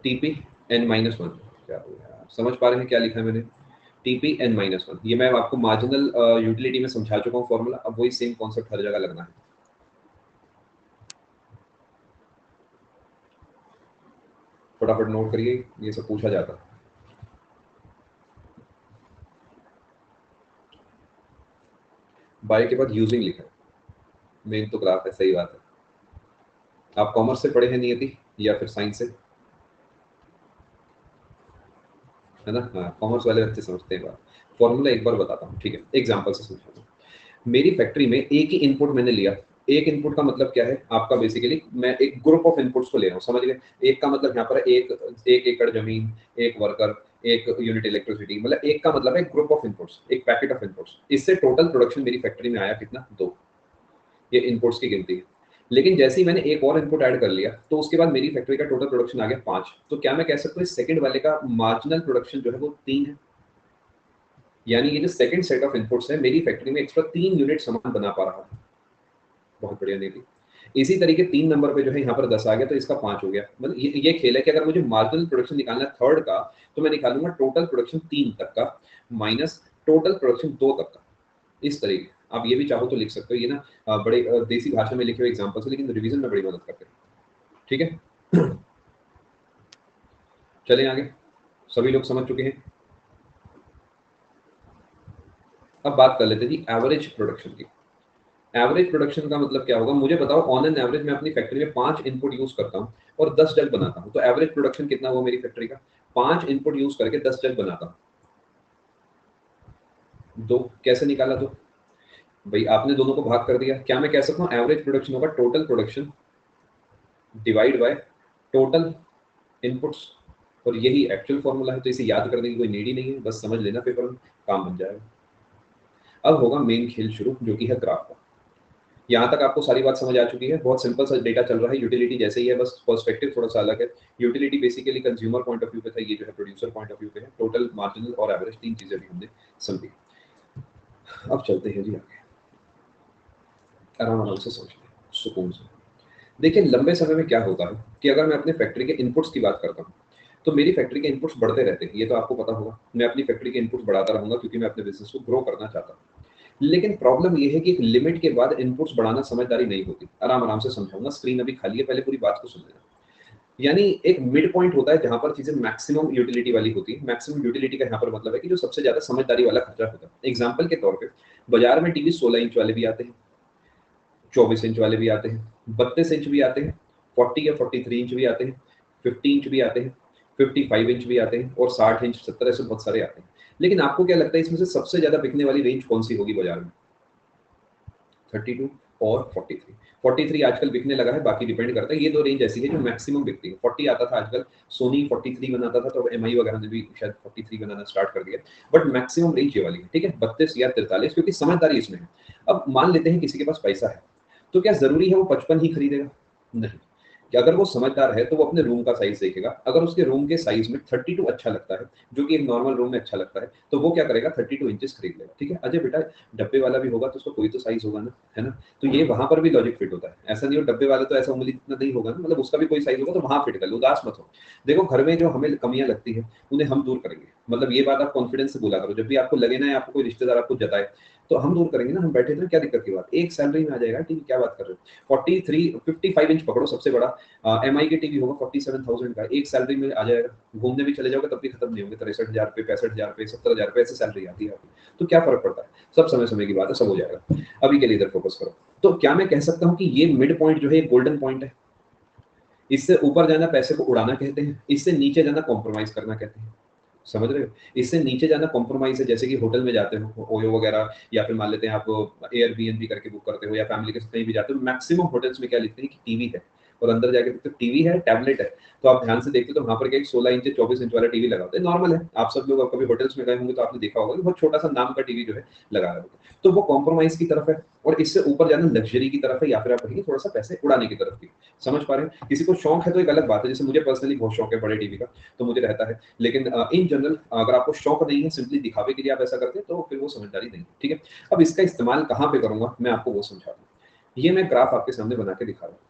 टीपी n-1। क्या हो गया यार? समझ पा रहे हैं क्या लिखा है मैंने? TP n-1। ये मैं आपको मार्जिनल यूटिलिटी में समझा चुका हूँ फॉर्मूला, अब वही सेम कॉन्सेप्ट हर जगह लगना है। फटाफट नोट करिए, ये सब पूछा जाता है। बाय के बाद यूजिंग लिखा है, मेन तो ग्राफ है, सही बात है। आप कॉमर्स से पढ़े हैं नियति, या फिर साइंस से? है ना, हाँ, कॉमर्स वाले बच्चे समझते हैं बात। फॉर्मूला एक बार बताता हूँ, ठीक है, एग्जांपल से समझाता हूँ। मेरी फैक्ट्री में एक ही इनपुट मैंने लिया। एक इनपुट का मतलब क्या है आपका, बेसिकली मैं एक ग्रुप ऑफ इनपुट्स को ले रहा हूँ, समझ गए। एक का मतलब यहाँ पर है एक एकड़ जमीन, एक वर्कर, एक यूनिट इलेक्ट्रिसिटी, मतलब एक का मतलब है ग्रुप ऑफ इनपुट्स, एक पैकेट ऑफ इनपुट्स। इससे टोटल प्रोडक्शन मेरी फैक्ट्री में आया कितना, 2। ये इनपुट्स की गिनती है। लेकिन जैसे ही मैंने एक और इनपुट ऐड कर लिया तो उसके बाद मेरी फैक्ट्री का टोटल प्रोडक्शन आ गया 5। तो क्या मैं कह सकता हूँ इस सेकंड वाले का मार्जिनल प्रोडक्शन जो है वो 3 है। यानी ये जो सेकंड सेट ऑफ इनपुट्स है, मेरी फैक्ट्री में एक्स्ट्रा 3 यूनिट सामान बना पा रहा है। बहुत बढ़िया नीति। इसी तरीके 3 नंबर पे जो है यहाँ पर 10 आ गया, तो इसका 5 हो गया। मतलब ये खेल है कि अगर मुझे मार्जिनल प्रोडक्शन निकालना है थर्ड का, तो मैं निकालूंगा टोटल प्रोडक्शन 3 तक का माइनस टोटल प्रोडक्शन 2 तक का। इस तरीके आप ये भी चाहो तो लिख सकते हो। ये ना बड़े देसी भाषा में लिखे हुए एग्जांपल्स है, लेकिन रिवीजन में बड़ी मदद करते हैं। ठीक है, चलें आगे। सभी लोग समझ चुके हैं। अब बात कर लेते हैं जी एवरेज प्रोडक्शन की। एवरेज प्रोडक्शन का मतलब क्या होगा, मुझे बताओ। ऑन एन एवरेज मैं अपनी फैक्ट्री में 5 इनपुट यूज करता हूँ और 10 जग बनाता हूँ, तो एवरेज प्रोडक्शन कितना हुआ मेरी फैक्ट्री का? 5 इनपुट यूज करके 10 जग बनाता हूँ। 2 कैसे निकाला? तो भाई आपने दोनों को भाग कर दिया। क्या मैं कह सकता हूँ एवरेज प्रोडक्शन होगा total production divide by total inputs, और यही एक्चुअल फॉर्मूला है। तो इसे याद करने की कोई नीड ही नहीं है, बस समझ लेना, पेपर में काम बन जाएगा। अब होगा मेन खेल शुरू, जो कि है ग्राफ का। यहाँ तक आपको सारी बात समझ आ चुकी है। बहुत सिंपल सा डेटा चल रहा है, यूटिलिटी जैसे ही है, बस पर्सपेक्टिव थोड़ा सा अलग है। Utility basically consumer point of view पे था, ये जो है प्रोड्यूसर पॉइंट ऑफ व्यू पे है। टोटल, मार्जिनल और एवरेज, 3 चीजें भी हमने समझी। अब चलते हैं जी आगे, आराम आराम से समझते हैं, सुकून से। देखिए लंबे समय में क्या होता है कि अगर मैं अपने फैक्ट्री के इनपुट्स की बात करता हूँ, तो मेरी फैक्ट्री के इनपुट्स बढ़ते रहते हैं। ये तो आपको पता होगा, मैं अपनी फैक्ट्री के इनपुट्स बढ़ाता रहूंगा क्योंकि मैं अपने बिजनेस को ग्रो करना चाहता हूँ। लेकिन प्रॉब्लम ये है कि एक लिमिट के बाद इनपुट्स बढ़ाना समझदारी नहीं होती। आराम आराम से समझाऊंगा, स्क्रीन अभी खाली है, पहले पूरी बात को सुन लेना। यानी एक मिड पॉइंट होता है जहां पर चीजें मैक्सिमम यूटिलिटी वाली होती है। मैक्सिमम यूटिलिटी का यहाँ पर मतलब है कि जो सबसे ज्यादा समझदारी वाला खर्चा होता है। एग्जाम्पल के तौर पे बाजार में टीवी 16 इंच वाले भी आते हैं, 24 इंच वाले भी आते हैं, 32 इंच भी आते हैं, 40 या 43 इंच भी आते हैं, 50 इंच भी आते हैं, 55 इंच भी आते हैं, और 60 इंच, 70 ऐसे बहुत सारे आते हैं। लेकिन आपको क्या लगता है इसमें से सबसे ज्यादा बिकने वाली रेंज कौन सी होगी बाजार में? 32 और 43। 43 आजकल बिकने लगा है, बाकी डिपेंड करता है। ये दो रेंज ऐसी है जो मैक्सिमम बिकती है। 40 आता था आजकल, सोनी 43 बनाता था, तो एमआई वगैरह ने भी शायद 43 बनाना स्टार्ट कर दिया। बट मैक्सिमम रेंज ये वाली है, ठीक है, 32 या 43, क्योंकि समझदारी इसमें है। अब मान लेते हैं किसी के पास पैसा है, तो क्या जरूरी है वो 55 ही खरीदेगा? नहीं। कि अगर वो समझदार है तो वो अपने रूम का साइज देखेगा। अगर उसके रूम के साइज में 32 अच्छा लगता है, जो कि एक नॉर्मल रूम में अच्छा लगता है, तो वो क्या करेगा, 32 इंचेस खरीद लेगा। ठीक है, अजय बेटा डब्बे वाला भी होगा तो उसका कोई तो साइज होगा ना, है ना? तो ये वहां पर भी लॉजिक फिट होता है। ऐसा नहीं हो डब्बे वाला तो ऐसा उंगली इतना नहीं होगा ना, मतलब उसका भी कोई साइज होगा, तो वहां फिट कर लो, उदास मत हो। देखो घर में जो हमें कमियां लगती है उन्हें हम दूर करेंगे। मतलब ये बात आप कॉन्फिडेंस से बोला करो, जब भी आपको लगे ना, आपको कोई रिश्तेदार आपको जताए, तो हम दूर करेंगे ना। हम बैठे थे, क्या दिक्कत की बात, एक सैलरी में आ जाएगा टीवी, क्या बात कर रहे हो। 43 55 इंच पकड़ो सबसे बड़ा, एमआई के टीवी होगा 47,000 का, एक सैलरी में आ जाएगा। घूमने भी चले जाओगे तब भी खत्म नहीं होंगे, 63,000 रुपये, 65,000 रुपये, 70,000 रुपये, ऐसे सैलरी आती है आपकी। तो क्या फर्क पड़ता है, सब समय समय की बात है, सब हो जाएगा। अभी के लिए इधर फोकस करो। तो क्या मैं कह सकता हूँ कि ये मिड पॉइंट जो है गोल्डन पॉइंट है। इससे ऊपर जाना पैसे को उड़ाना कहते हैं, इससे नीचे जाना कॉम्प्रोमाइज करना कहते हैं। समझ रहे हो? इससे नीचे जाना कॉम्प्रोमाइज है, जैसे कि होटल में जाते हो, ओयो वगैरह, या फिर मान लेते हैं आप एयरबीएनबी करके बुक करते हो, या फैमिली के साथ कहीं भी जाते हो। मैक्सिमम होटल्स में क्या लिखते हैं कि टीवी है, और अंदर जाके देखते हो टीवी है, टैबलेट है। तो आप ध्यान से देखते हो तो वहां पर क्या 16 इंच 24 इंच वाला टीवी लगा होता है, नॉर्मल है। आप सब लोग कभी होटल्स में गए होंगे तो आपने देखा होगा कि बहुत छोटा सा नाम का टीवी जो है लगा रहा होता है। तो वो कॉम्प्रोमाइज की तरफ है, और इससे ऊपर जाना लग्जरी की तरफ है, या फिर आप कहेंगे थोड़ा सा पैसे उड़ाने की तरफ भी। समझ पा रहे हैं? किसी को शौक है तो एक अलग बात है, जैसे मुझे पर्सनली बहुत शौक है बड़े टीवी का, तो मुझे रहता है। लेकिन इन जनरल अगर आपको शौक नहीं है, सिंपली दिखावे के लिए आप ऐसा करते हैं, तो फिर वो समझदारी नहीं है। ठीक है, अब इसका इस्तेमाल कहाँ पे करूंगा मैं आपको वो समझा दूं। ये मैं ग्राफ आपके सामने बना के दिखा रहा हूँ।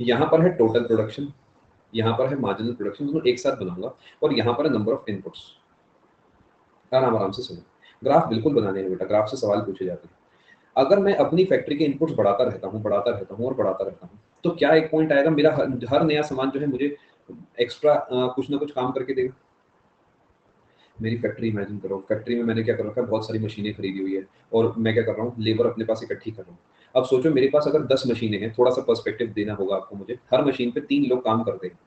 यहाँ पर है टोटल प्रोडक्शन, यहाँ पर है मार्जिनल प्रोडक्शन, दोनों एक साथ बनाऊंगा, और यहाँ पर है नंबर ऑफ इनपुट्स। आराम आराम से सुनो, ग्राफ बिल्कुल बनाने हैं बेटा, ग्राफ से सवाल पूछे जाते हैं। अगर मैं अपनी फैक्ट्री के इनपुट्स बढ़ाता रहता हूँ, बढ़ाता रहता हूँ और बढ़ाता रहता हूँ, तो क्या एक पॉइंट आएगा मेरा हर नया सामान जो है मुझे एक्स्ट्रा कुछ ना कुछ काम करके देगा। मेरी फैक्ट्री इमेजिन करो, फैक्ट्री में मैंने क्या कर रखा है, बहुत सारी मशीनें खरीदी हुई है, और मैं क्या कर रहा हूँ, लेबर अपने पास इकट्ठी कर रहा हूँ। अब सोचो मेरे पास अगर 10 मशीनें हैं, थोड़ा सा पर्सपेक्टिव देना होगा आपको मुझे, हर मशीन पे 3 लोग काम करते हैं,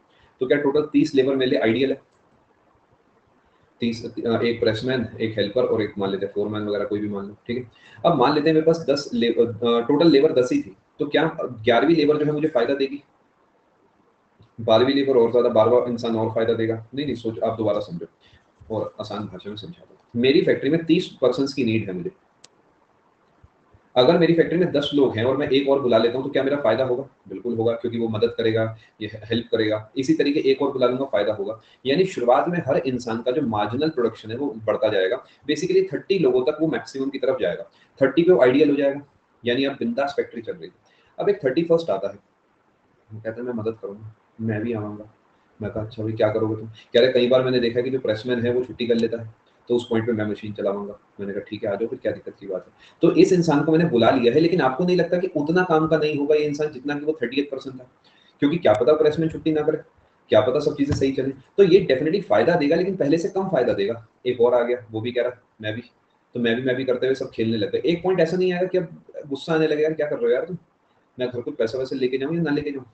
तो क्या टोटल 30 लेबर मेरे लिए आइडियल है? एक प्रेसमैन, एक हेल्पर और एक मान लेते हैं फोरमैन वगैरह कोई भी मान लो, ठीक है। अब मान लेते हैं मेरे पास 10 टोटल लेबर 10 ही थी, तो क्या 11वीं लेबर जो है मुझे फायदा देगी? 12वीं लेबर और ज्यादा, 12वां इंसान और फायदा देगा? नहीं, सोच आप दोबारा समझो और आसान भाषा में समझा दो। मेरी फैक्ट्री में 30 पर्सन की नीड है मुझे। अगर मेरी फैक्ट्री में 10 लोग हैं और मैं एक और बुला लेता हूँ तो क्या मेरा फायदा होगा? बिल्कुल होगा, क्योंकि वो मदद करेगा, ये हेल्प करेगा। इसी तरीके एक और बुला लूंगा, फायदा होगा। यानी शुरुआत में हर इंसान का जो मार्जिनल प्रोडक्शन है वो बढ़ता जाएगा। बेसिकली 30 लोगों तक वो मैक्सिमम की तरफ जाएगा, 30 पे वो आइडियल हो जाएगा, यानी अब बिंदास फैक्ट्री चल रही है। अब एक 31st आता है, वो कहता है मैं मदद करूंगा, मैं भी आऊंगा। मैं कहा अच्छा भाई क्या करोगे तुम? कह रहे कई बार मैंने देखा है कि जो प्रेसमैन है वो छुट्टी कर लेता है, तो उस पॉइंट पे मैं मशीन चलाऊंगा। मैंने कहा ठीक है आ जाओ, फिर क्या दिक्कत की बात है। तो इस इंसान को मैंने बुला लिया है, लेकिन आपको नहीं लगता कि उतना काम का नहीं होगा ये इंसान जितना कि वो 38% था? क्योंकि क्या पता प्रेसमैन छुट्टी ना करे, क्या पता सब चीजें सही चले, तो ये डेफिनेटली फायदा देगा, लेकिन पहले से कम फायदा देगा। एक और आ गया, वो भी कह रहा मैं भी, तो मैं भी करते हुए सब खेलने लगते। एक पॉइंट ऐसा नहीं आएगा कि अब गुस्सा आने लगेगा क्या कर रहे हो यार तुम, मैं घर को पैसा वैसे लेके जाऊँ या ना लेके जाऊँ।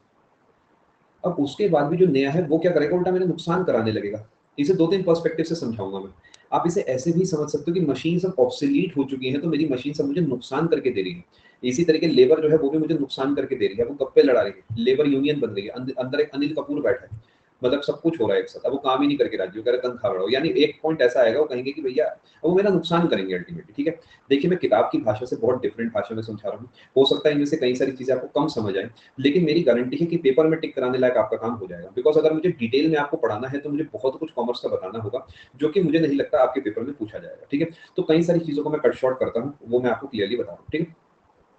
अब उसके बाद भी जो नया है वो क्या करेगा, उल्टा मेरा नुकसान कराने लगेगा। इसे 2-3 पर्सपेक्टिव से समझाऊंगा मैं। आप इसे ऐसे भी समझ सकते हो कि मशीन सब ऑब्सोलीट हो चुकी हैं, तो मेरी मशीन सब मुझे नुकसान करके दे रही है। इसी तरीके लेबर जो है वो भी मुझे नुकसान करके दे रही है, वो गप्पे लड़ा रही है, लेबर यूनियन बन रही है, अंदर एक अनिल कपूर बैठा है, मतलब सब कुछ हो रहा है एक साथ। अब वो काम ही नहीं करके राजी, वो कह रहे तनख्वाह बढ़ाओ। यानी एक पॉइंट ऐसा आएगा, वो कहेंगे कि भैया, वो मेरा नुकसान करेंगे अल्टीमेटली, ठीक है। देखिए मैं किताब की भाषा से बहुत डिफरेंट भाषा में समझा रहा हूँ, हो सकता है इनमें से कई सारी चीजें आपको कम समझ आए, लेकिन मेरी गारंटी है कि पेपर में टिक कराने लायक आपका काम हो जाएगा। बिकॉज अगर मुझे डिटेल में आपको पढ़ाना है तो मुझे बहुत कुछ कॉमर्स का बताना होगा, जो कि मुझे नहीं लगता आपके पेपर में पूछा जाएगा, ठीक है। तो कई सारी चीजों को मैं कट शॉर्ट करता हूँ, वो मैं आपको क्लियरली बता रहा हूँ, ठीक है।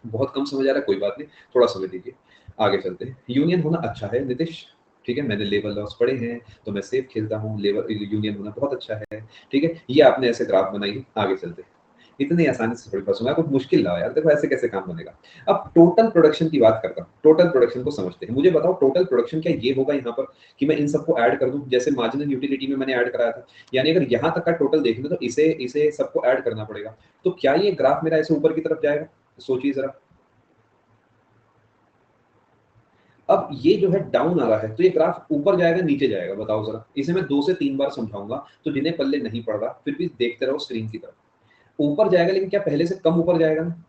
बहुत कम समझ आ रहा है, कोई बात नहीं, थोड़ा समय दीजिए, आगे चलते हैं। यूनियन होना अच्छा है नितिश, ठीक है, मैंने लेबर लॉस पढ़े हैं तो मैं सेफ खेलता हूँ, लेबर यूनियन होना बहुत अच्छा है, ठीक है। ये आपने ऐसे ग्राफ बनाई है, आगे चलते हैं। इतनी आसानी से थोड़ी फंसूंगा, कुछ मुश्किल ना हो यार, देखो ऐसे कैसे काम बनेगा। अब टोटल प्रोडक्शन की बात करता हूँ, टोटल प्रोडक्शन को समझते हैं। मुझे बताओ टोटल प्रोडक्शन क्या ये होगा यहाँ पर कि मैं इन सबको ऐड कर दूं, जैसे मार्जिनल यूटिलिटी में मैंने ऐड कराया था। यानी अगर यहाँ तक का टोटल देख लें तो इसे इसे सबको ऐड करना पड़ेगा। तो क्या ये ग्राफ मेरा ऐसे ऊपर की तरफ जाएगा? सोचिए जरा। अब ये जो है डाउन आ रहा है, तो ये ग्राफ ऊपर जाएगा नीचे जाएगा? बताओ जरा। इसे मैं 2 से 3 बार समझाऊंगा, तो जिन्हें पल्ले नहीं पड़ रहा फिर भी देखते रहो स्क्रीन की तरफ। ऊपर जाएगा, लेकिन क्या पहले से कम ऊपर जाएगा ना?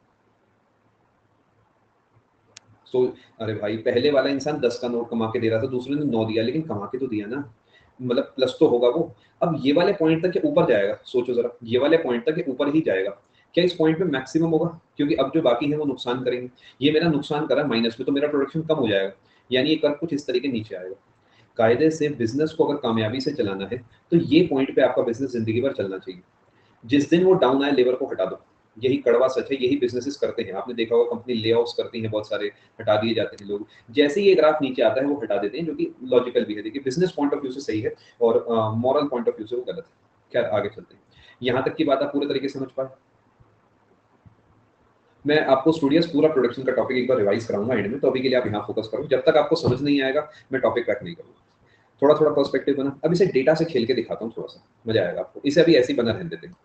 सो अरे भाई, पहले वाला इंसान 10 का नोट कमा के दे रहा था, दूसरे ने 9 दिया, लेकिन कमा के तो दिया ना, मतलब प्लस तो होगा वो। अब ये वाले पॉइंट तक के ऊपर जाएगा, सोचो जरा, ये वाले पॉइंट तक के ऊपर ही जाएगा। क्या इस पॉइंट पे मैक्सिमम होगा? क्योंकि अब जो बाकी है वो नुकसान करेंगे। ये मेरा नुकसान करा माइनस में, तो मेरा प्रोडक्शन कम हो जाएगा, यानी ये कर कुछ इस तरीके नीचे आएगा। कायदे से बिजनेस को अगर कामयाबी से चलाना है तो ये पॉइंट पे आपका बिजनेस जिंदगी भर चलना चाहिए। जिस दिन वो डाउन आए, लेबर को हटा दो। यही कड़वा सच है, यही बिजनेसेस करते हैं। आपने देखा होगा कंपनी ले ऑफ्स करती है, बहुत सारे हटा दिए जाते हैं लोग। जैसे ही ये ग्राफ नीचे आता है वो हटा देते हैं, जो कि लॉजिकल भी है। देखिए बिजनेस पॉइंट ऑफ व्यू से सही है और मॉरल पॉइंट ऑफ व्यू से वो गलत है। खैर आगे चलते हैं। यहाँ तक की बात आप पूरे तरीके से समझ पाए? मैं आपको स्टूडियोज पूरा प्रोडक्शन का टॉपिक एक बार रिवाइज कराऊंगा एंड में, तो अभी के लिए आप यहाँ फोकस करो। जब तक आपको समझ नहीं आएगा मैं टॉपिक क्रैक नहीं करूंगा। थोड़ा थोड़ा पर्सपेक्टिव बना। अब इसे डेटा से खेल के दिखाता हूँ, थोड़ा सा मजा आएगा आपको। इसे अभी ऐसे ही बना रहने देते हैं।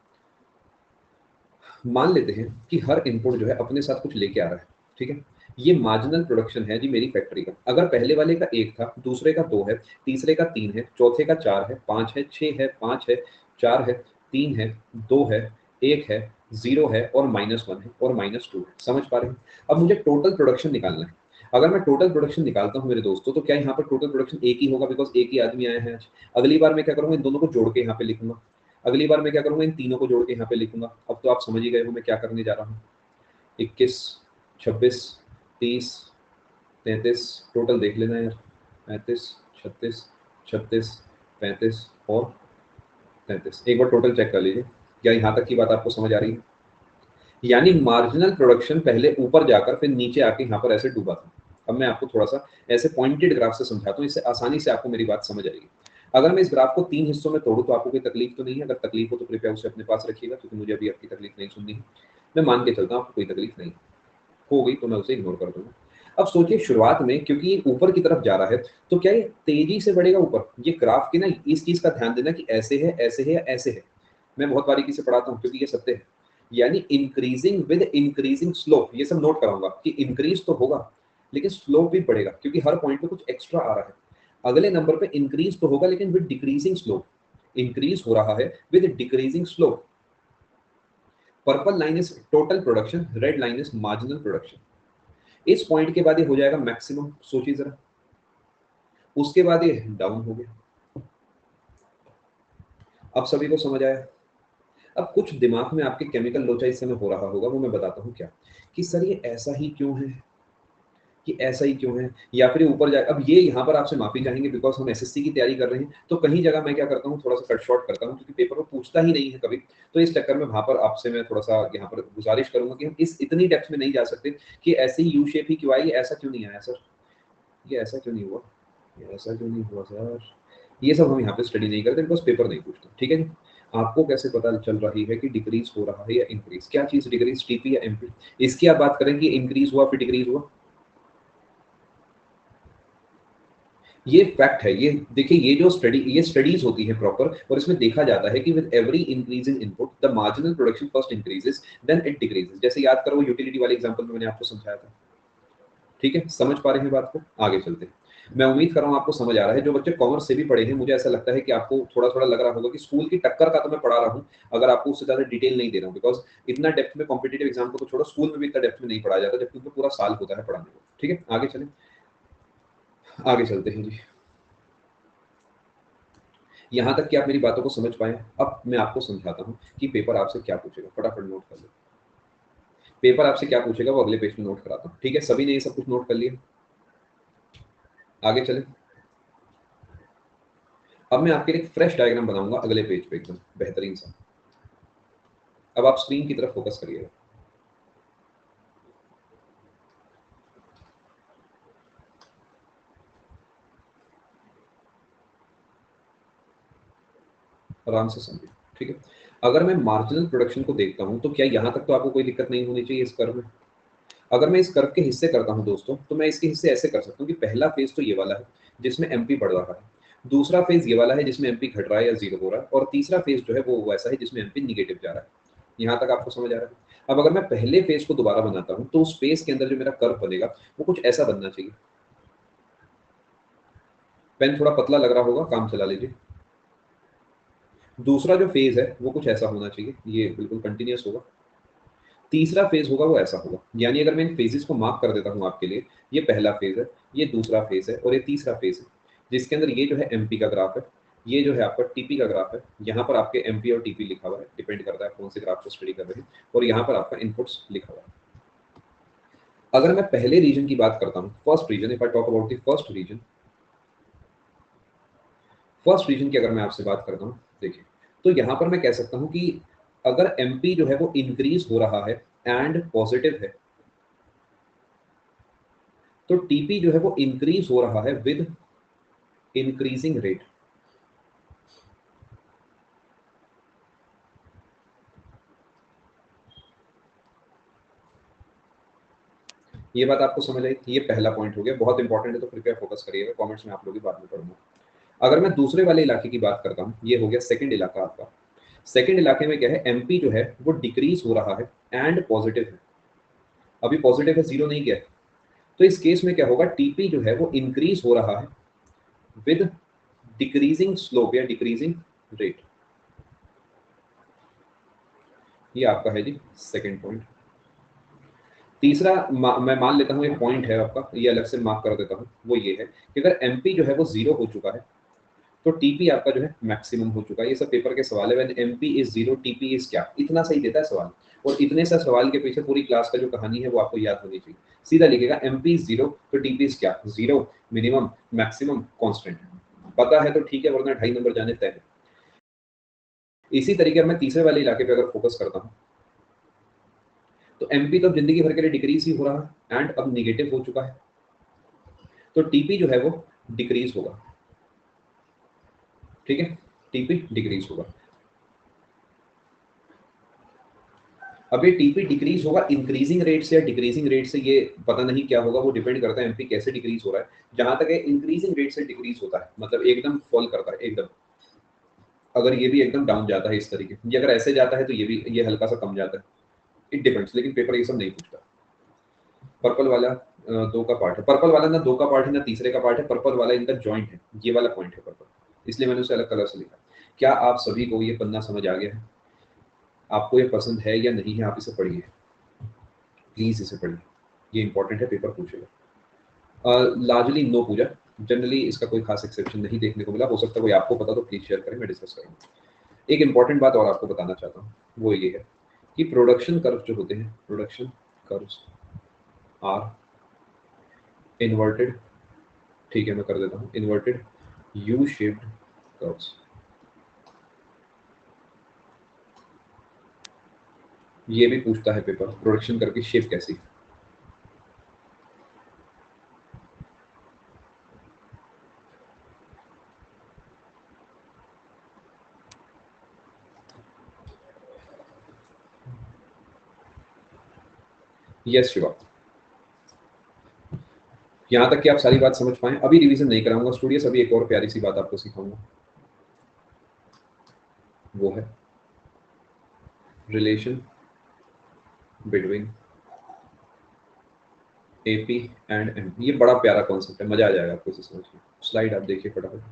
मान लेते हैं कि हर इनपुट जो है अपने साथ कुछ लेके आ रहा है, ठीक है। ये मार्जिनल प्रोडक्शन है जी मेरी फैक्ट्री का। अगर पहले वाले का 1 था, दूसरे का 2 है, तीसरे का 3 है, चौथे का 4 है, 5 है, 6 है, 5 है, 4 है, 3 है, 2 है, 1 है, 0 है और -1 है और -2 है। समझ पा रहे हैं? अब मुझे टोटल प्रोडक्शन निकालना है। अगर मैं टोटल प्रोडक्शन निकालता हूँ मेरे दोस्तों, तो क्या यहाँ पर टोटल प्रोडक्शन एक ही होगा? बिकॉज एक ही आदमी आया है आज। अगली बार मैं क्या करूंगा, इन दोनों को जोड़ के यहाँ पे लिखूंगा। अगली बार मैं क्या करूंगा, इन तीनों को जोड़ के यहाँ पे लिखूंगा। अब तो आप समझ ही गए हो मैं क्या करने जा रहा हूँ। 21, 26, 30, 33, टोटल देख लेना यार। 35, 36, 36, 35 और 33। एक बार टोटल चेक कर लीजिए, क्या यहाँ तक की बात आपको समझ आ रही है? यानी मार्जिनल प्रोडक्शन पहले ऊपर जाकर फिर नीचे आके यहाँ पर ऐसे डूबा था। अब मैं आपको थोड़ा सा ऐसे पॉइंटेड ग्राफ से समझाता हूँ, इससे आसानी से आपको मेरी बात समझ आएगी। अगर मैं इस ग्राफ को 3 हिस्सों में तोड़ूं तो आपको कोई तकलीफ तो नहीं है? अगर तकलीफ हो तो कृपया उसे अपने पास रखिएगा, क्योंकि मुझे अभी आपकी तकलीफ नहीं सुननी है। मैं मान के चलता हूँ आपको कोई तकलीफ नहीं हो गई तो मैं उसे इग्नोर कर दूंगा। अब सोचिए शुरुआत में, क्योंकि ये ऊपर की तरफ जा रहा है, तो क्या ये तेजी से बढ़ेगा ऊपर? ये ग्राफ की ना इस चीज का ध्यान देना कि ऐसे है, ऐसे है या ऐसे है। मैं बहुत बारीकी से पढ़ाता हूँ क्योंकि ये सत्य है। यानी इंक्रीजिंग विद इंक्रीजिंग स्लोप, ये सब नोट कराऊंगा कि इंक्रीज तो होगा लेकिन स्लोप भी बढ़ेगा, क्योंकि हर पॉइंट पे कुछ एक्स्ट्रा आ रहा है। अगले नंबर पे इंक्रीज तो होगा लेकिन विद डिक्रीजिंग स्लोप। इंक्रीज हो रहा है with decreasing slope. Purple line is total production, red line is marginal production. इस पॉइंट के बाद ये हो जाएगा मैक्सिमम, सोचिए जरा, उसके बाद ये डाउन हो गया। अब सभी को समझ आया? अब कुछ दिमाग में आपके केमिकल लोचा इस समय हो रहा होगा, वो मैं बताता हूँ क्या, कि सर ये ऐसा ही क्यों है, कि ऐसा ही क्यों है, या फिर ऊपर जाए। अब ये यहाँ पर आपसे माफी चाहेंगे बिकॉज हम एसएससी की तैयारी कर रहे हैं, तो कहीं जगह मैं क्या करता हूँ, थोड़ा सा कट शॉर्ट करता हूँ, क्योंकि पेपर में पूछता ही नहीं है कभी। तो इस चक्कर में वहां पर आपसे मैं थोड़ा सा यहाँ पर गुजारिश करूंगा कि हम इस इतनी डेप्थ में नहीं जा सकते कि ऐसे ही यू शेप ही क्यों आई, ऐसा क्यों नहीं आया सर, ये ऐसा क्यों नहीं हुआ, ये ऐसा क्यों नहीं हुआ सर, ये सब हम यहाँ पे स्टडी नहीं करते बिकॉज पेपर नहीं पूछते। ठीक है जी। आपको कैसे पता चल रही है कि डिक्रीज हो रहा है या इंक्रीज, क्या चीज डिक्रीज, टीपी या एमपी? इसकी आप बात करें कि इंक्रीज हुआ फिर डिक्रीज हुआ, ये फैक्ट है। ये देखिए, ये जो स्टडी, ये स्टडीज होती है प्रॉपर, और इसमें देखा जाता है कि with every increase in input the marginal production first increases then it decreases. जैसे याद करो यूटिलिटी वाले एग्जांपल में मैंने आपको समझाया था। ठीक है, समझ पा रहे हैं बात को? आगे चलते हैं। मैं उम्मीद कर रहा हूँ आपको समझ आ रहा है। जो बच्चे कॉमर्स से भी पढ़े हैं, मुझे ऐसा लगता है कि आपको थोड़ा थोड़ा लग रहा होगा कि स्कूल की टक्कर का तो मैं पढ़ा रहा हूँ, अगर आपको उससे ज्यादा डिटेल नहीं दे रहा हूँ, बिकॉज इतना डेप्थ में कॉम्पिटेटिव एग्जाम को तो छोड़ो, स्कूल में भी इतना डेप्थ में नहीं पढ़ाया जाता, जबकि उनको पूरा साल होता है पढ़ाने को। ठीक है, आगे चले, आगे चलते हैं जी। यहाँ तक कि आप मेरी बातों को समझ पाए। अब मैं आपको समझाता हूँ कि पेपर आपसे क्या पूछेगा, फटाफट नोट कर लो। पेपर आपसे क्या पूछेगा वो अगले पेज में नोट कराता हूँ। ठीक है, सभी ने ये सब कुछ नोट कर लिया? आगे चले। अब मैं आपके लिए एक फ्रेश डायग्राम बनाऊंगा अगले पेज पे, एकदम बेहतरीन सा। अब आप स्क्रीन की तरफ फोकस करिएगा। आराम से समझिए। ठीक है, अगर मैं मार्जिनल प्रोडक्शन को देखता हूं तो क्या यहां तक तो आपको कोई दिक्कत नहीं होनी चाहिए इस कर्व में? अगर मैं इस कर्व के हिस्से करता हूं दोस्तों, तो मैं इसके हिस्से ऐसे कर सकता हूं कि पहला फेज तो ये वाला है जिसमें एमपी बढ़ रहा है, दूसरा फेज ये वाला है जिसमें एमपी घट रहा है या जीरो हो रहा है, और तीसरा फेज जो है वो वैसा है जिसमें एमपी निगेटिव जा रहा है। यहाँ तक आपको समझ आ रहा है? अब अगर मैं पहले फेज को दोबारा बनाता हूँ, तो उस फेज के अंदर जो मेरा कर्व बनेगा वो कुछ ऐसा बनना चाहिए। पेन थोड़ा पतला लग रहा होगा, काम चला लीजिए। दूसरा जो फेज है वो कुछ ऐसा होना चाहिए, ये बिल्कुल कंटिन्यूअस होगा। तीसरा फेज होगा वो ऐसा होगा। यानी अगर मैं इन फेजेस को मार्क कर देता हूँ आपके लिए, ये पहला फेज है, ये दूसरा फेज है, और ये तीसरा फेज है, जिसके अंदर ये जो है एमपी का ग्राफ है, ये जो है आपका टीपी का ग्राफ है। यहाँ पर आपके एमपी और टीपी लिखा हुआ है, डिपेंड करता है कौन से ग्राफ को स्टडी कर रहे हैं, और यहाँ पर आपका इनपुट्स लिखा हुआ है। अगर मैं पहले रीजन की बात करता हूँ, first reason, if I talk about the first reason, first reason की अगर मैं आपसे बात करता हूँ, देखिए, तो यहाँ पर मैं कह सकता हूँ कि अगर एमपी जो है वो इंक्रीज हो रहा है एंड पॉजिटिव है, तो टीपी जो है वो इंक्रीज हो रहा है विद इंक्रीजिंग रेट। ये बात आपको समझ आई? ये पहला पॉइंट हो गया, बहुत इंपॉर्टेंट है, तो कृपया फोकस करिएगा, कमेंट्स में आप लोग बाद में पढ़ूंगा। अगर मैं दूसरे वाले इलाके की बात करता हूँ, ये हो गया सेकंड इलाका आपका। सेकंड इलाके में क्या है, एमपी जो है वो डिक्रीज हो रहा है एंड पॉजिटिव है। अभी पॉजिटिव है, जीरो नहीं गया है। तो इस केस में क्या होगा, टीपी जो है वो इंक्रीज हो रहा है विद डिक्रीजिंग स्लोप या डिक्रीजिंग रेट। ये आपका है जी सेकंड पॉइंट। तीसरा मैं मान लेता हूँ एक पॉइंट है आपका, ये अलग से मार्क कर देता हूँ, वो ये है कि अगर एमपी जो है वो जीरो हो चुका है, तो टीपी आपका जो है मैक्सिमम हो चुका है। ये सब पेपर के सवाल है, when MP is zero TP is क्या, इतना सही देता है सवाल। और इतने सा सवाल के पीछे पूरी क्लास का जो कहानी है वो आपको याद होनी चाहिए। सीधा लिखेगा एमपी इज जीरो, तो टीपी इज क्या, जीरो, मिनिमम, मैक्सिमम, कांस्टेंट। पता है तो ठीक है, वरना 2.5 नंबर जाने तय है। इसी तरीके मैं तीसरे वाले इलाके पे अगर फोकस करता हूँ, तो एमपी तो जिंदगी भर के लिए डिक्रीज ही हो रहा है एंड अब निगेटिव हो चुका है, तो टीपी जो है वो डिक्रीज होगा। ठीक है, टीपी डिक्रीज होगा। अब ये टीपी डिक्रीज होगा इंक्रीजिंग रेट से या डिक्रीजिंग रेट से, ये पता नहीं क्या होगा, वो डिपेंड करता है एमपी कैसे डिक्रीज हो रहा है। जहां तक है इंक्रीजिंग रेट से डिक्रीज होता है, मतलब एकदम फॉल करता है एकदम। अगर ये भी एकदम डाउन जाता है इस तरीके, ये अगर ऐसे जाता है तो ये भी, ये हल्का सा कम जाता है। इट डिपेंड्स, लेकिन पेपर ये सब नहीं पूछता। पर्पल वाला दो का पार्ट है, पर्पल वाला ना दो का पार्ट है ना तीसरे का पार्ट है, पर्पल वाला इनका जॉइंट है, ये वाला पॉइंट है पर्पल, इसलिए मैंने उसे अलग कलर से लिखा। क्या आप सभी को ये पन्ना समझ आ गया है? आपको ये पसंद है या नहीं है? आप इसे पढ़िए, प्लीज इसे पढ़िए, ये इंपॉर्टेंट है, पेपर पूछेगा। लार्जली नो पूजा, जनरली इसका कोई खास एक्सेप्शन नहीं देखने को मिला, हो सकता है कोई आपको पता तो प्लीज शेयर करें, मैं डिस्कस करूँगा। एक इंपॉर्टेंट बात और आपको बताना चाहता हूँ, वो ये है कि प्रोडक्शन कर्व जो होते हैं, प्रोडक्शन कर्व्स आर इन्वर्टेड, ठीक है मैं कर देता हूँ, इन्वर्टेड यू शेप्ड कर्व्स। ये भी पूछता है पेपर, प्रोडक्शन कर्व की शेप कैसी। यस शिवा, यहाँ तक कि आप सारी बात समझ पाए। अभी रिवीजन नहीं कराऊंगा स्टूडियोस, अभी एक और प्यारी सी बात आपको सिखाऊंगा, वो है relation between AP and M. ये बड़ा प्यारा कॉन्सेप्ट है, मजा आ जाएगा आपको इसे समझ में। स्लाइड आप देखिए फटाफट,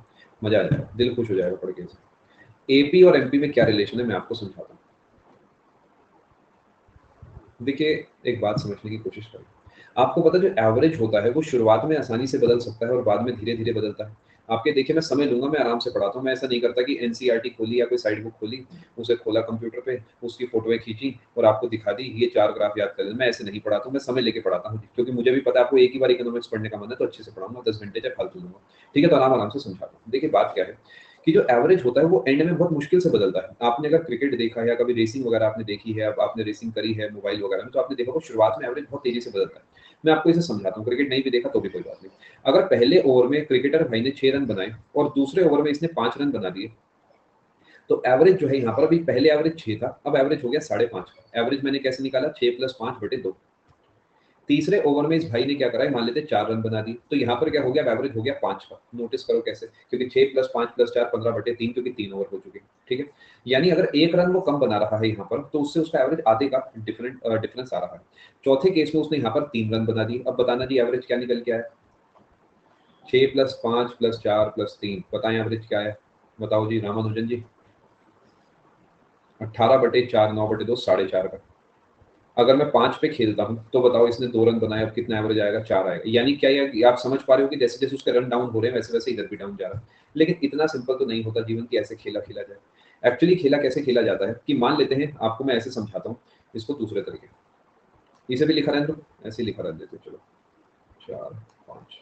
मजा आ जाएगा, दिल खुश हो जाएगा पढ़ के इसे। एपी और एमपी में क्या रिलेशन है मैं आपको समझाता हूँ। देखिए एक बात समझने की कोशिश करें, आपको पता है जो एवरेज होता है वो शुरुआत में आसानी से बदल सकता है और बाद में धीरे धीरे बदलता है। आपके देखिए मैं समय लूंगा, मैं आराम से पढ़ाता हूँ, मैं ऐसा नहीं करता कि एनसीईआरटी खोली या कोई साइड बुक खोली, उसे खोला कंप्यूटर पे, उसकी फोटोएं खींची और आपको दिखा दी ये 4 ग्राफ याद कर लें। मैं ऐसे नहीं पढ़ाता हूँ, मैं समय लेके पढ़ाता हूँ, क्योंकि मुझे भी पता है आपको एक ही बार इकोनॉमिक्स पढ़ने का मन है तो अच्छे से पढ़ाऊंगा, 10 घंटे चाहे फालतू लूंगा, ठीक है। तो आराम आराम से समझाता हूँ। देखिए बात क्या है कि जो एवरेज होता है वो एंड में बहुत मुश्किल से बदलता है। आपने अगर क्रिकेट देखा है या कभी रेसिंग वगैरह आपने देखी है, अब आपने रेसिंग करी है मोबाइल वगैरह में, तो आपने देखा होगा शुरुआत में एवरेज बहुत तेजी से बदलता है। मैं आपको इसे समझाता हूँ, क्रिकेट नहीं भी देखा तो भी कोई बात नहीं। अगर पहले ओवर में क्रिकेटर भाई ने 6 रन बनाए और दूसरे ओवर में इसने 5 रन बना दिए, तो एवरेज जो है यहाँ पर, अभी पहले एवरेज 6 था, अब एवरेज हो गया 5.5। एवरेज मैंने कैसे निकाला, 6 + 5/2। तीसरे ओवर में इस भाई ने क्या करा है, मान लेते 4 रन बना दिए, तो यहाँ पर क्या हो गया, एवरेज हो गया 5 का। नोटिस करो कैसे, क्योंकि 6 + 5 + 4 15/3, क्योंकि 3 ओवर हो चुके हैं, ठीक है। यानी अगर 1 रन वो कम बना रहा है यहाँ पर, तो उससे उसका एवरेज आधे का डिफरेंस आ रहा है। चौथे केस में उसने यहाँ पर 3 रन बना दिए। अब बताना जी एवरेज क्या निकल के आया, 6 + 5 + 4 + 3, बताएं एवरेज क्या है, बताओ जी रामानुजन जी। 18/4, 9/2, 4.5 का। अगर मैं 5 पे खेलता हूँ तो बताओ इसने 2 रन बनाए, अब कितना एवरेज आएगा, 4 आएगा। यानी क्या ये आप समझ पा रहे हो कि जैसे जैसे उसके रन डाउन हो रहे हैं वैसे वैसे इधर भी डाउन जा रहा है। लेकिन इतना सिंपल तो नहीं होता जीवन की ऐसे खेला खेला जाए। एक्चुअली खेला कैसे खेला जाता है कि मान लेते हैं, आपको मैं ऐसे समझाता हूँ इसको दूसरे तरीके, इसे भी लिखा रहने दो, ऐसे लिखा रहने देते, चलो 4 5।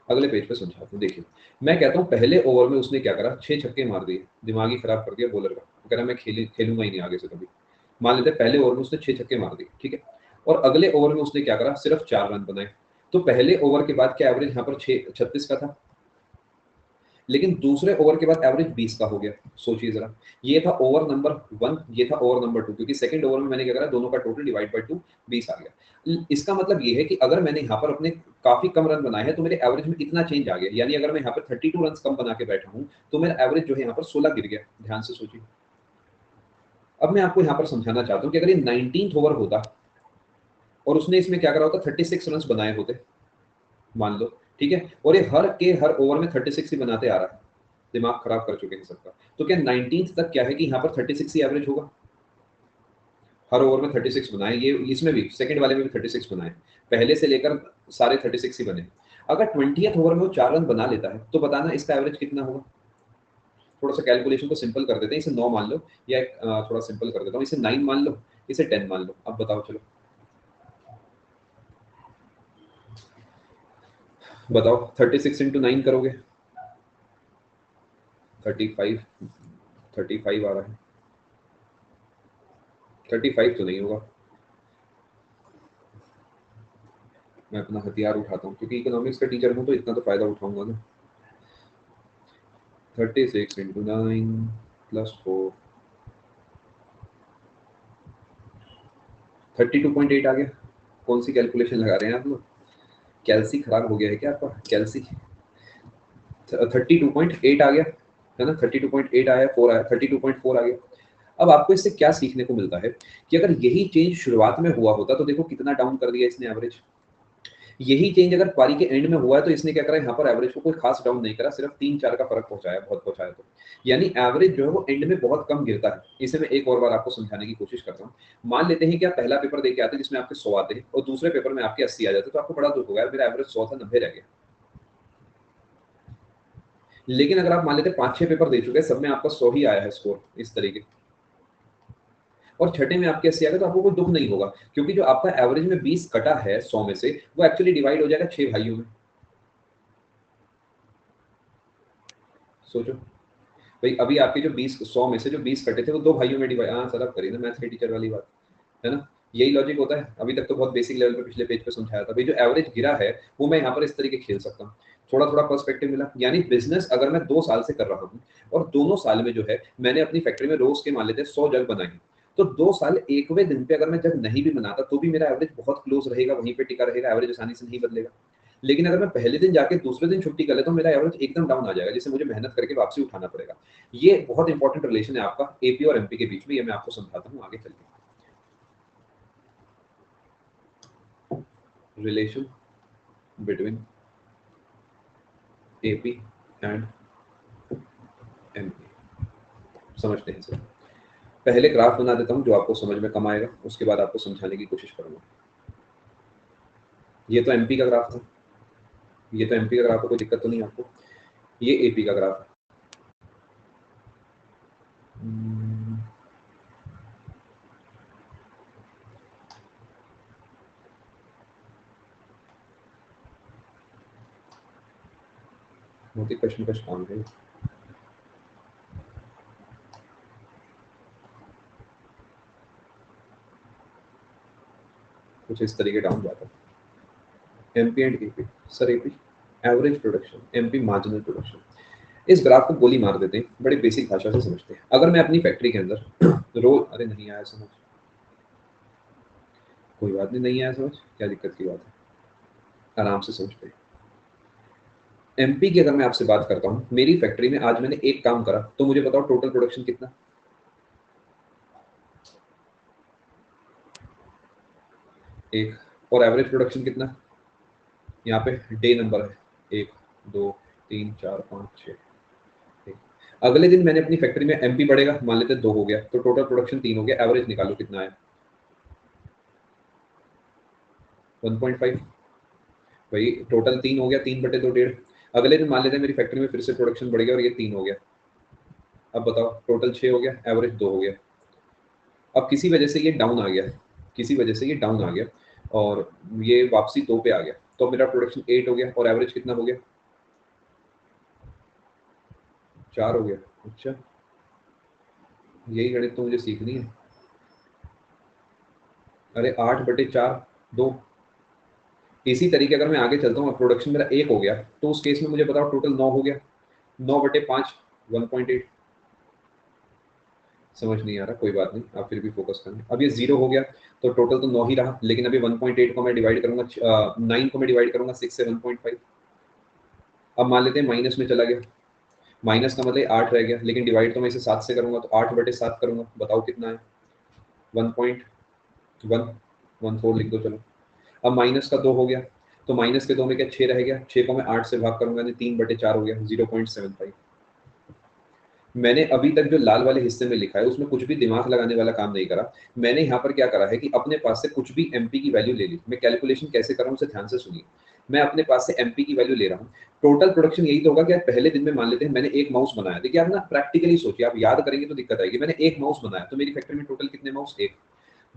अगले पेज पे समझाता हूँ, देखिए मैं कहता हूँ पहले ओवर में उसने क्या करा, 6 छक्के मार दिए, दिमाग ही खराब कर दिया बॉलर का, कह रहा मैं खेलूंगा ही नहीं आगे से कभी। मान लेते हैं पहले ओवर में उसने 6 छक्के मार दिए, ठीक है, और अगले ओवर में उसने क्या करा, सिर्फ 4 रन बनाए। तो पहले ओवर के बाद क्या एवरेज यहाँ पर 36 का था, लेकिन दूसरे ओवर के बाद एवरेज 20 का हो गया। सोचिए जरा, ये था ओवर नंबर 1, ये था ओवर नंबर 2, क्योंकि सेकंड ओवर में मैंने क्या करा, दोनों का टोटल डिवाइड बाय 2, 20 आ गया। इसका मतलब ये है कि अगर मैंने यहाँ पर अपने काफी कम रन बनाए हैं तो मेरे एवरेज में इतना चेंज आ गया। यानी अगर मैं यहाँ पर 32 रन कम बना के बैठा हूँ तो मेरा एवरेज जो है यहाँ पर 16 गिर गया। ध्यान से सोचिए। अब मैं आपको यहाँ पर समझाना चाहता हूँ कि अगर ये 19th ओवर होता और उसने इसमें क्या करा होता, 36 रन बनाए होते मान लो, ठीक है, और ये हर ओवर में 36 ही बनाते आ रहा है, दिमाग खराब कर चुके हैं सबका। तो क्या 19th तक क्या है कि यहाँ पर 36 ही एवरेज होगा, हर ओवर में 36 बनाए, ये इसमें भी सेकंड वाले में भी 36 बनाए, पहले से लेकर सारे 36 ही बने। अगर 20th ओवर में वो 4 रन बना लेता है तो बताना इसका एवरेज कितना होगा। थोड़ा सा कैलकुलेशन को सिंपल कर देते हैं, इसे 9 मान लो, या थोड़ा सिंपल कर देता हूँ, इसे 9 मान लो, इसे 10 मान लो। अब बताओ, चलो बताओ, 36 × 9 करोगे, 35, 35 आ रहा है, 35 तो नहीं होगा। मैं अपना हथियार उठाता हूँ, क्योंकि इकोनॉमिक्स का टीचर हूँ तो इतना तो फायदा उठाऊंगा ना। 36 × 9 + 4, 32.8 आ गया। कौन सी कैलकुलेशन लगा रहे हैं आप लोग, कैल्सी खराब हो गया है क्या आपका, कैल्सी। 32.8 आ गया है ना, 32.8 आया, 4 आया, 32.4 आ गया। अब आपको इससे क्या सीखने को मिलता है कि अगर यही चेंज शुरुआत में हुआ होता तो देखो कितना डाउन कर दिया इसने एवरेज। यही चेंज अगर पारी के एंड में हुआ है तो इसने क्या करा, यहाँ पर एवरेज को कोई खास डाउन नहीं करा, सिर्फ 3-4 का फर्क पहुंचाया, बहुत पहुंचाया। तो यानी एवरेज जो है वो एंड में बहुत कम गिरता है। इसे मैं एक और बार आपको समझाने की कोशिश करता हूँ। मान लेते हैं कि आप पहला पेपर देके आते हैं जिसमें आपके 100 आते हैं और दूसरे पेपर में आपके 80 आ जाते हैं, तो आपको बड़ा दुख होगा, मेरा एवरेज 100 था 90 रह गया। लेकिन अगर आप मान लेते 5-6 पेपर दे चुके हैं, सब में आपका 100 ही आया है स्कोर इस तरीके, और छठे में आपके 80 आ गए, तो आपको कोई दुख नहीं होगा, क्योंकि जो आपका एवरेज में 20 कटा है 100 में से, वो एक्चुअली डिवाइड हो जाएगा 6 भाइयों में। सोचो भाई, अभी आपके जो 20 100 में से जो 20 कटे थे वो 2 भाइयों में डिवाइड, हाँ सर आप करिए ना मैथ्स के टीचर वाली बात, है ना, यही लॉजिक होता है। अभी तक तो बहुत बेसिक लेवल पे पिछले पेज पे समझाया था। भाई जो एवरेज गिरा है वो मैं यहाँ पर इस तरीके खेल सकता हूँ, थोड़ा थोड़ा पर्सपेक्टिव मिला। यानी बिजनेस अगर मैं 2 साल से कर रहा हूँ और दोनों साल में जो है मैंने अपनी फैक्ट्री में रोज के मान लेते 100 जग बनाए, तो 2 साल 1वें दिन पे अगर मैं जग नहीं भी बनाता तो भी मेरा एवरेज बहुत क्लोज रहेगा, वहीं पे टिका रहेगा, एवरेज आसानी से नहीं बदलेगा। लेकिन अगर मैं पहले दिन जाके दूसरे दिन छुट्टी कर लेता हूँ, मेरा एवरेज एकदम डाउन आ जाएगा, जिसे मुझे मेहनत करके वापसी उठाना पड़ेगा। ये बहुत इंपॉर्टेंट रिलेशन है आपका एपी और एमपी के बीच में, ये मैं आपको समझाता हूँ आगे चल के। Relation between AP and MP समझते हैं सर। पहले ग्राफ बना देता हूँ जो आपको समझ में कम आएगा, उसके बाद आपको समझाने की कोशिश करूंगा। ये तो एमपी का ग्राफ था, ये तो एमपी का ग्राफ है, कोई दिक्कत तो नहीं आपको। ये एपी का ग्राफ है। बहुत ही कश्मकश काम है। कुछ इस तरीके डाउन जाता है। MP and AP, sir AP average production, MP marginal production. इस ग्राफ को गोली मार देते हैं, बड़े बेसिक भाषा से समझते हैं। अगर मैं अपनी फैक्ट्री के अंदर रोज, अरे नहीं आया समझ, कोई बात नहीं, नहीं आया समझ, क्या दिक्कत की बात है, आराम से समझते हैं। एमपी की अगर मैं आपसे बात करता हूँ, मेरी फैक्ट्री में आज मैंने एक काम करा, तो मुझे बताओ टोटल प्रोडक्शन कितना, एक, और एवरेज प्रोडक्शन कितना, यहाँ पे डे नंबर है 1 2 3 4 5 6। अगले दिन मैंने अपनी फैक्ट्री में एमपी बढ़ेगा, मान लेते 2 हो गया, तो टोटल प्रोडक्शन 3 हो गया, एवरेज निकालो कितना है, 1.5। भाई टोटल 3 हो गया, 3/2 1.5। अगले दिन मान लेते हैं मेरी फैक्ट्री में फिर से प्रोडक्शन बढ़ गया और ये 3 हो गया, अब बताओ टोटल 6 हो गया, एवरेज 2 हो गया। अब किसी वजह से ये डाउन आ गया, किसी वजह से ये डाउन आ गया और ये वापसी 2 पे आ गया, तो मेरा प्रोडक्शन 8 हो गया और एवरेज कितना हो गया, 4 हो गया। अच्छा, यही गणित तो मुझे सीखनी है। अरे 8/4 2। इसी तरीके अगर मैं आगे चलता हूँ, प्रोडक्शन मेरा 1 हो गया, तो उस केस में मुझे बताओ टोटल 9 हो गया, 9/5 1.8। समझ नहीं आ रहा, कोई बात नहीं, आप फिर भी फोकस करें। अब ये 0 हो गया, तो टोटल तो 9 ही रहा, लेकिन अभी 1.8 को मैं डिवाइड करूंगा 9 को मैं डिवाइड करूंगा 6 से 1.5। अब मान लेते हैं माइनस में चला गया, माइनस का मतलब 8 रह गया, लेकिन डिवाइड तो मैं इसे 7 से करूंगा, तो 8/7 करूंगा, बताओ कितना है, 1.114 लिख दो चलो। अब माइनस का 2 हो गया, तो माइनस के 2 में क्या 6 रह गया, 6 को मैं 8 से भाग करूंगा, 3/4 हो गया, 0.75। मैंने अभी तक जो लाल वाले हिस्से में लिखा है उसमें कुछ भी दिमाग लगाने वाला काम नहीं करा। मैंने यहाँ पर क्या करा है कि अपने पास से कुछ भी एमपी की वैल्यू ले ली। मैं कैलकुलेशन कैसे कर रहा हूँ उसे ध्यान से सुनिए। मैं अपने पास से एमपी की वैल्यू ले रहा हूँ। टोटल प्रोडक्शन यही तो होगा कि आप पहले दिन में मान लेते हैं मैंने एक माउस बनाया। देखिए आप ना प्रैक्टिकली सोचिए, आप याद करेंगे तो दिक्कत आएगी। मैंने एक माउस बनाया, तो मेरी फैक्ट्री में टोटल कितने माउस, एक,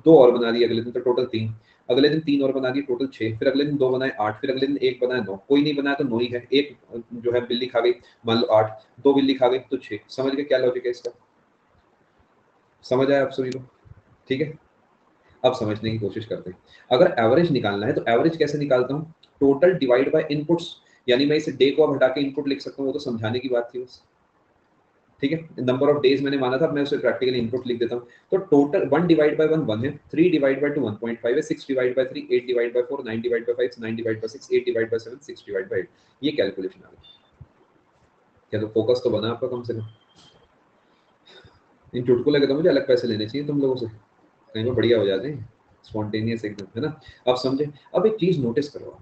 2 और बना दिए अगले दिन, तो टोटल 3। अगले दिन 3 और बना दिए, टोटल 6। फिर अगले दिन 2 बनाए, 8। फिर अगले दिन 1 बनाया, 9। कोई नहीं बनाया तो 9 ही है। एक जो है बिल्ली खा गई, मान लो 8, 2 बिल्ली खा गई तो 6। समझ गए क्या लॉजिक है इसका? समझ आया आप सभी को? ठीक है, अब समझने की कोशिश करते हैं। अगर एवरेज निकालना है तो एवरेज कैसे निकालता हूँ, टोटल डिवाइड बाय इनपुट्स। यानी मैं इसे डे को अब हटा के इनपुट लिख सकता हूँ, वो तो समझाने की बात थी बस। ठीक है, नंबर ऑफ डेज मैंने माना था, मैं उसे प्रैक्टिकली इनपुट लिख देता हूँ। तो टोटल 1 डिवाइड बाय 1 1 है, 3 डिवाइड बाय 2 1.5 है, 6 divide by 3 8 divide by 4 9 divide by 5 9 divide by 6 8 divide by 7 6 divide by 8। ये कैलकुलेशन आ गई। क्या तो फोकस तो बना आपका कम से कम। इन चुटकुले के तो मुझे अलग पैसे लेने चाहिए तुम लोगों से, कहीं वो बढ़िया हो जाते हैं, स्पॉन्टेनियस एकदम, है ना। अब समझे। अब एक चीज नोटिस करो,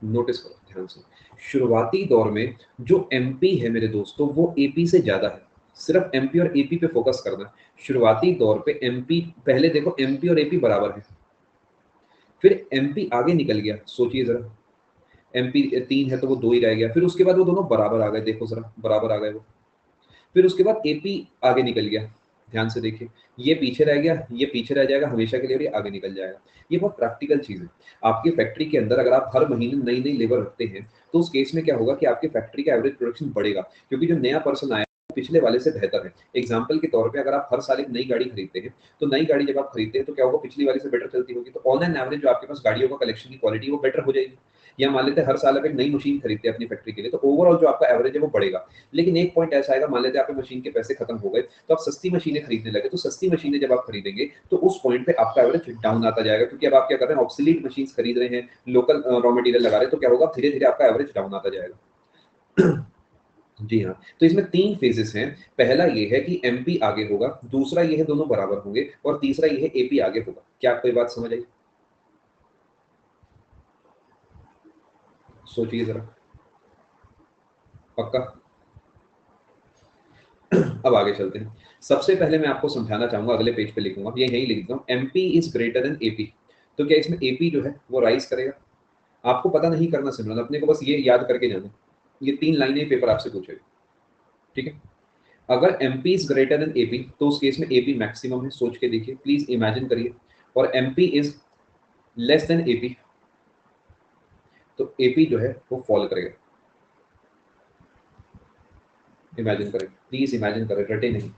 नोटिस करो ध्यान से, शुरुआती दौर में जो एमपी है मेरे दोस्तों वो एपी से ज्यादा है। सिर्फ एमपी और एपी पे फोकस करना है। शुरुआती दौर पे एमपी, पहले देखो एमपी और एपी बराबर है, फिर एमपी आगे निकल गया, सोचिए जरा, एमपी 3 है तो वो 2 ही रह गया, फिर उसके बाद वो दोनों बराबर आ गए, देखो जरा बराबर आ गए वो, फिर उसके बाद एपी आगे निकल गया, ध्यान से देखिए, ये पीछे रह गया, ये पीछे रह जाएगा हमेशा के लिए और ये आगे निकल जाएगा। ये बहुत प्रैक्टिकल चीज है। आपकी फैक्ट्री के अंदर अगर आप हर महीने नई नई लेबर रखते हैं तो उस केस में क्या होगा कि आपकी फैक्ट्री का एवरेज प्रोडक्शन बढ़ेगा, क्योंकि जो नया पर्सन आया वो पिछले वाले से बेहतर है। एग्जाम्पल के तौर पे अगर आप हर साल एक नई गाड़ी खरीदते हैं तो नई गाड़ी जब आप खरीदते हैं तो क्या होगा, पिछली वाले से बेटर चलती होगी, तो ऑन एन एवरेज जो आपके पास गाड़ियों का कलेक्शन की क्वालिटी वो बेटर हो जाएगी। या मान लेते हैं हर साल आप एक नई मशीन खरीदते हैं अपनी फैक्ट्री के लिए, तो ओवरऑल जो आपका एवरेज है वो बढ़ेगा। लेकिन एक पॉइंट ऐसा आएगा, मान लेते हैं आपके मशीन के पैसे खत्म हो गए तो आप सस्ती मशीनें खरीदने लगे, तो सस्ती मशीनें जब आप खरीदेंगे तो उस पॉइंट पे आपका एवरेज डाउन आता जाएगा, क्योंकि अब आप क्या कर रहे हैं, ऑब्सोलीट मशीन खरीद रहे हैं, लोकल रॉ मटेरियल लगा रहे हैं, तो क्या होगा, धीरे धीरे आपका एवरेज डाउन आता जाएगा। जी हाँ, तो इसमें 3 फेजेस हैं। पहला ये है कि एमपी आगे होगा, दूसरा ये है दोनों बराबर होंगे, और तीसरा ये है एपी आगे होगा। क्या आपको ये बात समझ आई? सोचिए जरा, पक्का? अब आगे चलते हैं। सबसे पहले मैं आपको समझाना चाहूंगा, अगले पेज पे लिखूंगा, ये यही लिख दूं, MP is greater then AP. तो क्या इसमें एपी जो है वो राइज करेगा? आपको पता नहीं करना सिमरन, अपने को बस ये याद करके जाना, ये 3 लाइनें पेपर आपसे पूछेगा, ठीक है? अगर MP is greater then AP तो उस केस में एपी मैक्सिमम है, सोच के देखिए प्लीज, इमेजिन करिए। और MP is less then AP तो एपी जो है वो फॉल करेगा। इमेजिन करें, प्लीज इमेजिन करें, रटे नहीं,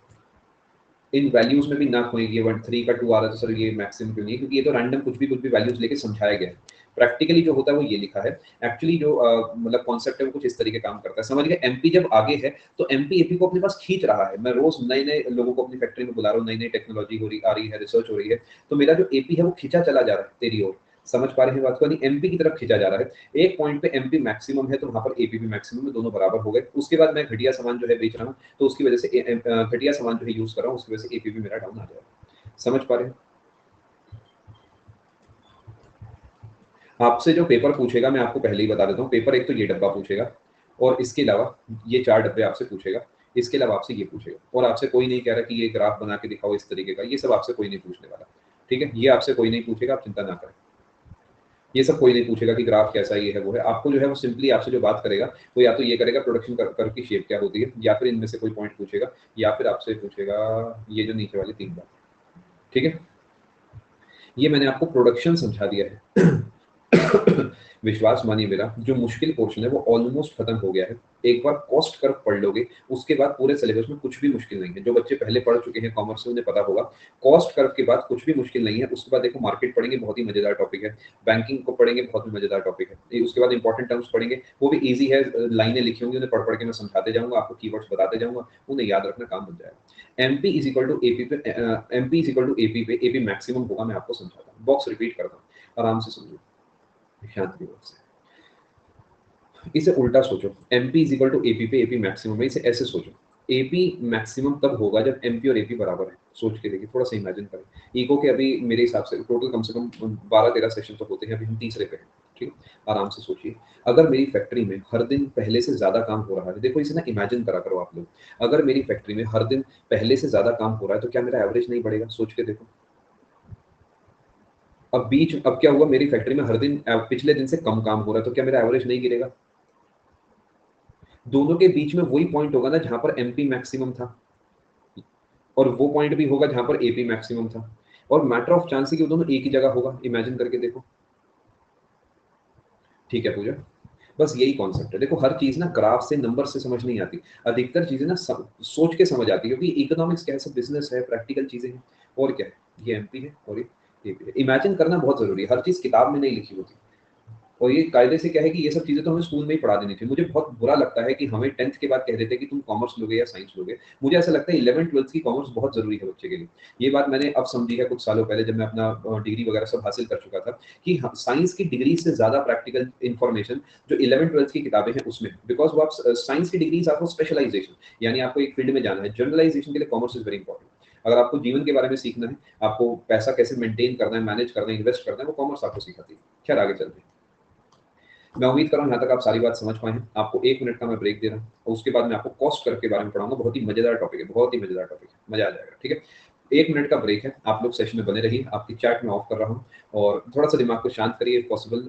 इन वैल्यूज में भी ना खोएंगे। 1 3 का 2 आ रहा है तो सर ये मैक्सिमम क्यों नहीं है? क्योंकि ये तो रैंडम कुछ भी वैल्यूज लेके समझाया गया है। प्रैक्टिकली जो होता है वो ये लिखा है। एक्चुअली जो मतलब कॉन्सेप्ट है वो कुछ इस तरीके काम करता है, समझ गए? एमपी जब आगे है तो एमपी एपी को अपने पास खींच रहा है। मैं रोज नए नए लोगों को अपनी फैक्ट्री में बुला रहा हूँ, नई नई टेक्नोलॉजी हो रही आ रही है, रिसर्च हो रही है, तो मेरा जो एपी है वो खींचा चला जा रहा है तेरी ओर। समझ पा रहे हैं बात को? नहीं, एमपी की तरफ खींचा जा रहा है। एक पॉइंट पे एमपी मैक्सिमम है तो वहां पर एपी भी मैक्सिमम है, दोनों बराबर हो गए। उसके बाद मैं घटिया सामान जो है बेच रहा हूँ तो उसकी वजह से घटिया सामान जो है यूज कर रहा हूँ, उसकी वजह से एपी भी मेरा डाउन आ जाएगा। समझ पा रहे हैं? आपसे जो पेपर पूछेगा मैं आपको पहले ही बता देता हूँ, पेपर एक तो ये डब्बा पूछेगा और इसके अलावा ये 4 डब्बे आपसे पूछेगा, इसके अलावा आपसे ये पूछेगा, और आपसे कोई नहीं कह रहा कि ये ग्राफ बना के दिखाओ इस तरीके का, ये सब आपसे कोई नहीं पूछने वाला, ठीक है? ये आपसे कोई नहीं पूछेगा, आप चिंता ना करें। ये सब कोई नहीं पूछेगा कि ग्राफ कैसा ये है वो है। आपको जो है वो सिंपली आपसे जो बात करेगा वो या तो ये करेगा प्रोडक्शन कर्व की शेप क्या होती है, या फिर इनमें से कोई पॉइंट पूछेगा, या फिर आपसे पूछेगा ये जो नीचे वाली 3 बात, ठीक है? ये मैंने आपको प्रोडक्शन समझा दिया है। विश्वास मानिए मेरा, जो मुश्किल पोर्शन है वो ऑलमोस्ट खत्म हो गया है। एक बार कॉस्ट कर्व पढ़ लोगे उसके बाद पूरे सिलेबस में कुछ भी मुश्किल नहीं है। जो बच्चे पहले पढ़ चुके हैं कॉमर्स से उन्हें पता होगा, कॉस्ट कर्व के बाद कुछ भी मुश्किल नहीं है। उसके बाद देखो मार्केट पढ़ेंगे, बहुत ही मजेदार टॉपिक है। बैंकिंग को पढ़ेंगे, बहुत ही मजेदार टॉपिक है। उसके बाद इंपॉर्टेंट टर्म्स पढ़ेंगे, वो भी ईजी है, लाइनें लिखी होंगी, उन्हें पढ़ पढ़ के मैं समझाते जाऊंगा, आपको कीवर्ड्स बताते जाऊंगा, उन्हें याद रखना काम बन जाएगा। MP is equal to AP पे, MP is equal to AP पे एपी मैक्सिमम होगा। मैं आपको समझाता हूँ, बॉक्स रिपीट करता हूँ, आराम से समझो, शांति से। इसे उल्टा सोचो, MP is equal to AP पे एपी मैक्सिमम है, इसे ऐसे सोचो, एपी मैक्सिमम तब होगा जब एमपी और एपी बराबर है। सोच के देखिए, थोड़ा सा इमेजिन करें। इको के अभी मेरे हिसाब से टोटल कम से कम 12 13 सेशन तो होते हैं, अभी हम तीसरे पे हैं, ठीक है? आराम से सोचिए, अगर मेरी फैक्ट्री में हर दिन पहले से ज्यादा काम हो रहा है, देखो इसे ना इमेजिन करा करो आप लोग, अगर मेरी फैक्ट्री में हर दिन पहले से ज्यादा काम हो रहा है तो क्या मेरा एवरेज नहीं बढ़ेगा? सोच के देखो। अब क्या हुआ, मेरी फैक्ट्री में हर दिन पिछले दिन से कम काम हो रहा है तो क्या मेरा एवरेज नहीं गिरेगा? दोनों के बीच में वही पॉइंट होगा ना जहां पर एमपी मैक्सिमम था, और वो पॉइंट भी होगा जहां पर एपी मैक्सिमम था, और मैटर ऑफ चांस है कि वो दोनों एक ही जगह होगा। इमेजिन करके देखो, ठीक है पूजा? बस यही कॉन्सेप्ट है। देखो हर चीज ना ग्राफ से नंबर से समझ नहीं आती, अधिकतर चीजें ना सोच के समझ आती है, क्योंकि इकोनॉमिक्स क्या है, सब बिजनेस है, प्रैक्टिकल चीजें हैं। और क्या है, ये एमपी है और ये एपी है। इमेजिन करना बहुत जरूरी है, हर चीज किताब में नहीं लिखी होती। और ये कायदे से क्या है कि ये सब चीजें तो हमें स्कूल में ही पढ़ा देनी थी। मुझे बहुत बुरा लगता है कि हमें 10th के बाद कह देते हैं कि तुम कॉमर्स लोगे या साइंस लोगे। मुझे ऐसा लगता है 11th 12th की कॉमर्स बहुत जरूरी है बच्चे के लिए। ये बात मैंने अब समझी है कुछ सालों पहले, जब मैं अपना डिग्री वगैरह सब हासिल कर चुका था, कि साइंस की डिग्री से ज्यादा प्रैक्टिकल इन्फॉर्मेशन जो 11th 12th की किताबें हैं उसमें, बिकॉज वो आप साइंस की डिग्री आपको स्पेशलाइजेशन, यानी आपको एक फील्ड में जाना है, जनरलाइजेशन के लिए कॉमर्स इज वेरी इंपॉर्टेंट। अगर आपको जीवन के बारे में सीखना है, आपको पैसा कैसे मेंटेन करना है, मैनेज करना है, इन्वेस्ट करना है, वो कॉमर्स आपको सिखाती है। खैर आगे चलते हैं। मैं उम्मीद कर रहा हूँ यहाँ तक आप सारी बात समझ पाए हैं। आपको 1 मिनट का मैं ब्रेक दे रहा हूँ और उसके बाद मैं आपको कॉस्ट कर्व के बारे में पढ़ाऊंगा। बहुत ही मजेदार टॉपिक है, बहुत ही मजेदार टॉपिक है, मजा आ जाएगा। ठीक है, 1 मिनट का ब्रेक है, आप लोग सेशन में बने रहिए। आपकी चैट में ऑफ कर रहा हूँ और थोड़ा सा दिमाग को शांत करिए, पॉसिबल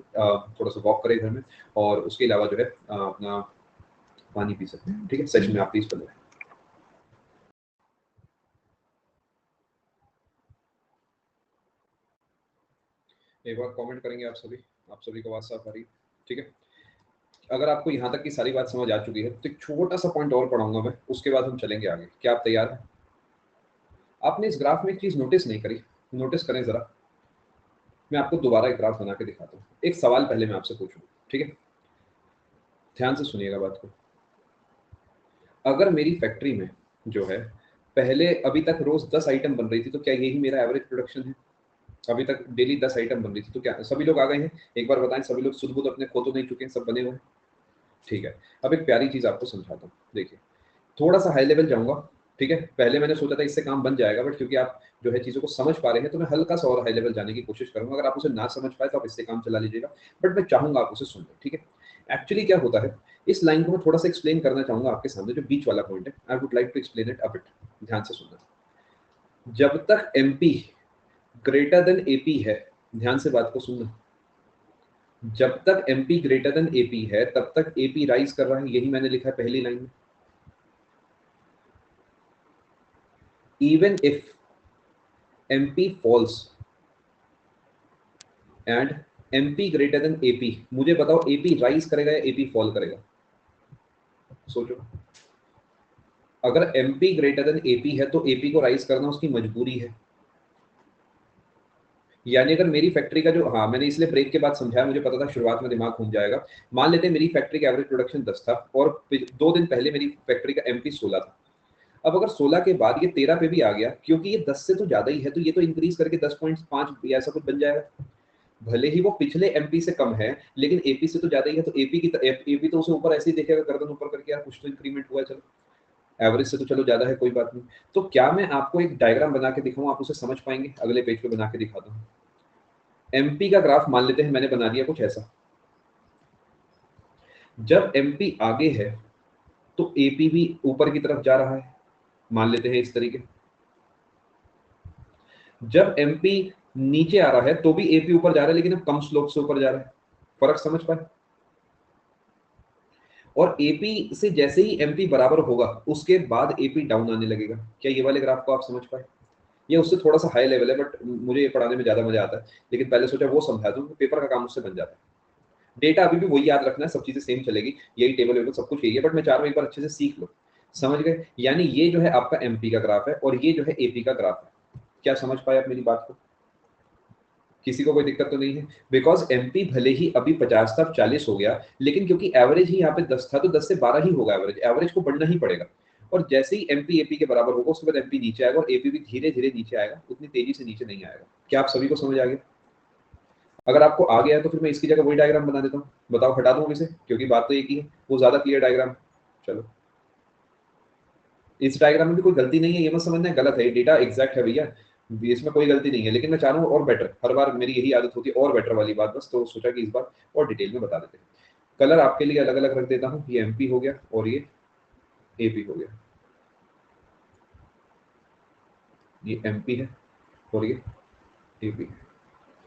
थोड़ा सा वॉक करिए घर में, और उसके अलावा जो है अपना पानी पी सकते हैं। ठीक है, सेशन में आप प्लीज बने रहें। एक बार कमेंट करेंगे आप सभी को आवाज साफ आ रही है? ठीक है, अगर आपको यहाँ तक की सारी बात समझ आ चुकी है तो एक छोटा सा पॉइंट और पढ़ाऊंगा मैं, उसके बाद हम चलेंगे आगे। क्या आप तैयार हैं? आपने इस ग्राफ में एक चीज नोटिस नहीं करी, नोटिस करें जरा। मैं आपको दोबारा एक ग्राफ बना के दिखाता हूँ। एक सवाल पहले मैं आपसे पूछूं, ठीक है, ध्यान से सुनिएगा बात को। अगर मेरी फैक्ट्री में जो है पहले अभी तक रोज 10 आइटम बन रही थी, तो क्या यही मेरा एवरेज प्रोडक्शन है? अभी तक डेली 10 आइटम बन रही थी, तो क्या सभी लोग आ गए हैं? एक बार बताएं, सभी लोग सुध बुध अपने खो तो नहीं चुके हैं? सब बने हुए हैं? ठीक है, अब एक प्यारी चीज आपको समझाता हूँ। देखिए, थोड़ा सा हाई लेवल जाऊंगा। ठीक है, पहले मैंने सोचा था इससे काम बन जाएगा, बट क्योंकि आप जो है चीजों को समझ पा रहे हैं तो मैं हल्का सा और हाई लेवल जाने की कोशिश करूंगा। अगर आप उसे ना समझ पाए तो आप इससे काम चला लीजिएगा, बट मैं चाहूंगा आप उसे सुन लें। ठीक है, एक्चुअली क्या होता है, इस लाइन को मैं थोड़ा सा एक्सप्लेन करना चाहूंगा आपके सामने। जो बीच वाला पॉइंट है, I would like to explain it a bit. ध्यान से सुनना। जब तक एमपी ग्रेटर देन एपी है, ध्यान से बात को सुनना, जब तक एमपी ग्रेटर देन एपी है तब तक एपी राइज कर रहा है। यही मैंने लिखा है पहली लाइन में। even if MP falls and MP greater than AP, मुझे बताओ AP राइज करेगा या AP फॉल करेगा? सोचो। अगर MP ग्रेटर देन AP है तो AP को राइज करना उसकी मजबूरी है। यानी अगर मेरी फैक्ट्री का जो, हाँ मैंने इसलिए ब्रेक के बाद समझाया, मुझे पता था शुरुआत में दिमाग घूम जाएगा। मान लेते हैं मेरी फैक्ट्री का एवरेज प्रोडक्शन 10 था और 2 दिन पहले मेरी फैक्ट्री का MP 16 था। अब अगर 16 के बाद ये 13 पे भी आ गया, क्योंकि ये 10 से तो ज्यादा ही है, तो ये तो इंक्रीज करके 10.5 या ऐसा कुछ बन जाएगा। भले ही वो पिछले एमपी से कम है, लेकिन एपी से तो ज्यादा ही है, तो एपी तो उसे ऊपर ऐसे ही देखेगा, गर्दन ऊपर करके, यार कुछ तो इंक्रीमेंट हुआ है, चलो एवरेज से तो चलो ज्यादा है, कोई बात नहीं। तो क्या मैं आपको एक डायग्राम बना के दिखाऊं, आप उसे समझ पाएंगे? अगले पेज पे बना के दिखाता हूं। एमपी का ग्राफ मान लेते हैं मैंने बना दिया कुछ ऐसा। जब एमपी आगे है तो एपी भी ऊपर की तरफ जा रहा है, मान लेते हैं इस तरीके। जब एमपी नीचे आ रहा है तो भी एपी ऊपर जा रहा है, लेकिन अब कम स्लोप से ऊपर जा रहा है। फर्क समझ पाए? और एपी से जैसे ही एमपी बराबर होगा उसके बाद एपी डाउन आने लगेगा। क्या ये वाले ग्राफ को आप समझ पाए? ये उससे थोड़ा सा हाई लेवल है, बट मुझे ये पढ़ाने में ज्यादा मजा आता है, लेकिन पहले सोचा वो समझा दूं, पेपर का काम उससे बन जाता है। डेटा अभी भी वही याद रखना है, सब चीजें सेम चलेगी, यही टेबल वेबल सब कुछ यही है, बट मैं चाह रहा हूं एक बार अच्छे से सीख लो। समझ गए? यानी ये जो है आपका एमपी का ग्राफ है और ये जो है एपी का ग्राफ है। क्या समझ पाए आप मेरी बात को? किसी को कोई दिक्कत तो नहीं है? बिकॉज एमपी भले ही अभी 50 था, 40 हो गया, लेकिन क्योंकि एवरेज ही यहाँ पे 10 था तो 10 से 12 ही होगा एवरेज। एवरेज को बढ़ना ही पड़ेगा, और जैसे ही एमपी एपी के बराबर होगा उसके बाद एमपी नीचे आएगा और एपी भी धीरे धीरे नीचे आएगा, उतनी तेजी से नीचे नहीं आएगा। क्या आप सभी को समझ आ गया? अगर आपको आ गया है तो फिर मैं इसकी जगह वही डायग्राम बना देता हूँ। बताओ, हटा दूँ इसे? क्योंकि बात तो एक ही है, वो ज्यादा क्लियर डायग्राम। चलो, इस डायग्राम में भी कोई गलती नहीं है, ये मत समझना है गलत है, ये डेटा एग्जैक्ट है भैया, इसमें कोई गलती नहीं है, लेकिन मैं चाह रहा हूँ और बेटर। हर बार मेरी यही आदत होती है, और बेटर वाली बात, बस तो सोचा कि इस बार और डिटेल में बता देते हैं। कलर आपके लिए अलग अलग रख देता हूँ, ये एमपी हो गया और ये एपी हो गया। ये एमपी है और ये एपी है।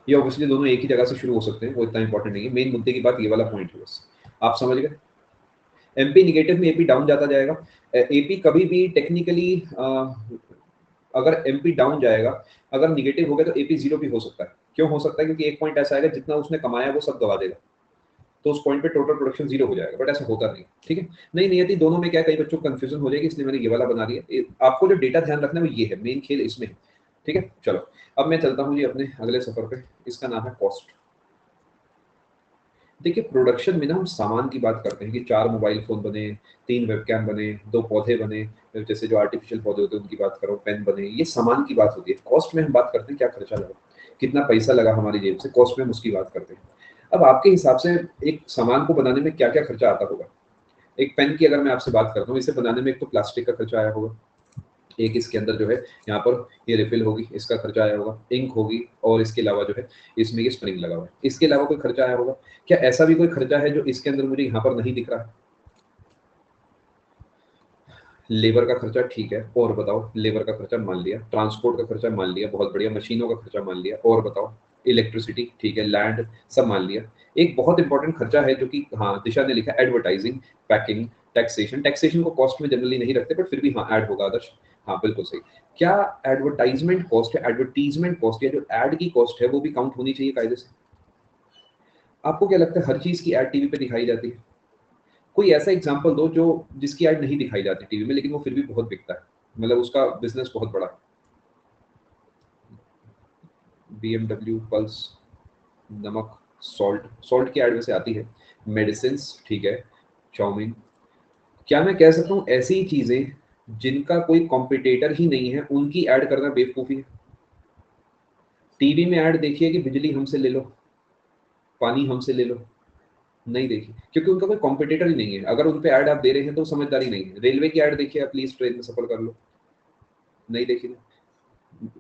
ये ऑब्वियसली दोनों एक ही जगह से शुरू हो सकते हैं, वो इतना इंपॉर्टेंट नहीं है। मेन मुद्दे की बात ये वाला पॉइंट है, बस आप समझ गए। एमपी निगेटिव में एपी डाउन जाता जाएगा। एपी कभी भी टेक्निकली अगर एमपी डाउन जाएगा, अगर निगेटिव हो गया तो एपी जीरो भी हो सकता है। क्यों हो सकता है? क्योंकि एक पॉइंट ऐसा आएगा जितना उसने कमाया वो सब गवा देगा, तो उस पॉइंट पे टोटल प्रोडक्शन जीरो हो जाएगा, बट ऐसा होता नहीं। ठीक है, नहीं नियति दोनों में क्या, कई बच्चों को कंफ्यूजन हो जाएगी, इसलिए मैंने ये वाला बना दिया। आपको जो डेटा ध्यान रखना है वो ये है, मेन खेल इसमें है। ठीक है, चलो अब मैं चलता हूँ जी अपने अगले सफर पे। इसका नाम है कॉस्ट। देखिए, प्रोडक्शन में ना हम सामान की बात करते हैं कि 4 मोबाइल फोन बने, 3 वेबकैम बने, 2 पौधे बने, जैसे जो आर्टिफिशियल पौधे होते हैं उनकी बात करो, पेन बने, ये सामान की बात होती है। कॉस्ट में हम बात करते हैं क्या खर्चा लगा, कितना पैसा लगा हमारी जेब से, कॉस्ट में हम उसकी बात करते हैं। अब आपके हिसाब से एक सामान को बनाने में क्या क्या खर्चा आता होगा? एक पेन की अगर मैं आपसे बात करता हूँ, इसे बनाने में एक तो प्लास्टिक का खर्चा आया होगा, एक इसके अंदर जो है यहाँ पर ये रिफिल होगी, इसका खर्चा आया होगा, इंक होगी, और इसके अलावा जो है इसमें ये स्प्रिंग लगा हुआ है। इसके अलावा कोई खर्चा आया होगा क्या? ऐसा भी कोई खर्चा है जो इसके अंदर मुझे यहाँ पर नहीं दिख रहा है? लेबर का खर्चा ठीक है, और बताओ, लेबर का खर्चा मान लिया, ट्रांसपोर्ट का खर्चा मान लिया, बहुत बढ़िया, मशीनों का खर्चा मान लिया, और बताओ, इलेक्ट्रिसिटी ठीक है, लैंड सब मान लिया। एक बहुत इंपॉर्टेंट खर्चा है जो कि हाँ दिशा ने लिखा, एडवर्टाइजिंग, पैकिंग, टैक्सेशन। टैक्सेशन को कॉस्ट में जनरली नहीं रखते, बट फिर भी हाँ ऐड होगा आदर्श। हाँ बिल्कुल सही। क्या एडवर्टाइजमेंट कॉस्ट है, एडवर्टीजमेंट कॉस्ट या जो एड की कॉस्ट है वो भी काउंट होनी चाहिए कायदे से? आपको क्या लगता है हर चीज की एड टीवी पे दिखाई जाती है? कोई ऐसा एग्जांपल दो जो जिसकी ऐड नहीं दिखाई जाती टीवी में लेकिन वो फिर भी बहुत बिकता है, मतलब उसका बिजनेस बहुत बड़ा है। BMW, पल्स, नमक, सॉल्ट, सॉल्ट की ऐड वैसे आती है, मेडिसिन ठीक है, चाउमीन। क्या मैं कह सकता हूँ ऐसी चीजें जिनका कोई कॉम्पिटिटर ही नहीं है उनकी ऐड करना बेवकूफी है? टीवी में ऐड देखिए कि बिजली हमसे ले लो, पानी हमसे ले लो, नहीं देखी, क्योंकि उनका कोई कॉम्पिटिटर ही नहीं है। अगर उन पे ऐड आप दे रहे हैं तो समझदारी नहीं है। रेलवे की ऐड देखिए, आप प्लीज ट्रेन में सफर कर लो, नहीं देखी ना।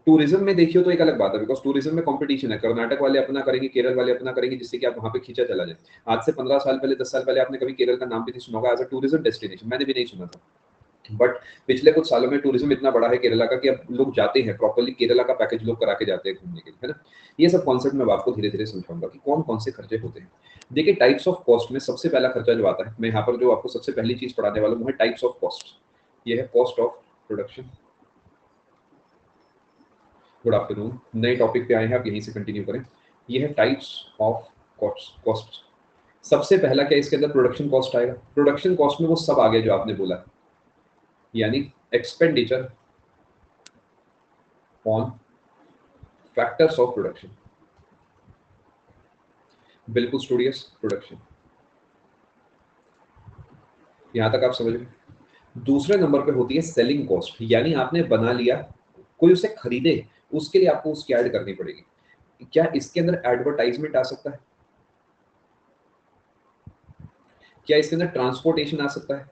टूरिज्म में देखियो तो एक अलग बात है, बिकॉज टूरिज्म में कंपटीशन है, कर्नाटक वाले अपना करेंगे, केरल वाले अपना करेंगे, जिससे कि आप वहां पे खींचा चला जाए। आज से 15 साल पहले, 10 साल पहले आपने कभी केरल का नाम भी नहीं सुना होगा एज अ टूरिज्म डेस्टिनेशन, मैंने भी नहीं सुना था। बट पिछले कुछ सालों में टूरिज्म इतना बड़ा है केरला का कि अब लोग जाते हैं, प्रॉपर्ली केरला का पैकेज लोग करा के जाते हैं घूमने के लिए, है ना। ये सब कॉन्सेप्ट मैं आपको धीरे धीरे समझाऊंगा कि कौन कौन से खर्चे होते हैं। देखिए, टाइप्स ऑफ कॉस्ट में सबसे पहला खर्चा जो आता है, मैं यहाँ पर जो आपको सबसे पहली चीज पढ़ाने वाला हूँ वो है टाइप्स ऑफ कॉस्ट। ये है cost of production. Good afternoon, नए टॉपिक पे आए हैं, आप यहीं से कंटिन्यू करें। ये है टाइप्स ऑफ कॉस्ट। कॉस्ट सबसे पहला क्या इसके अंदर प्रोडक्शन कॉस्ट आएगा। प्रोडक्शन कॉस्ट में वो सब आ गया जो आपने बोला, यानी expenditure on factors of production. बिल्कुल स्टूडियस प्रोडक्शन, यहां तक आप समझ गए। दूसरे नंबर पे होती है सेलिंग कॉस्ट, यानी आपने बना लिया, कोई उसे खरीदे, उसके लिए आपको उसकी ऐड करनी पड़ेगी। क्या इसके अंदर एडवर्टाइजमेंट आ सकता है? क्या इसके अंदर ट्रांसपोर्टेशन आ सकता है?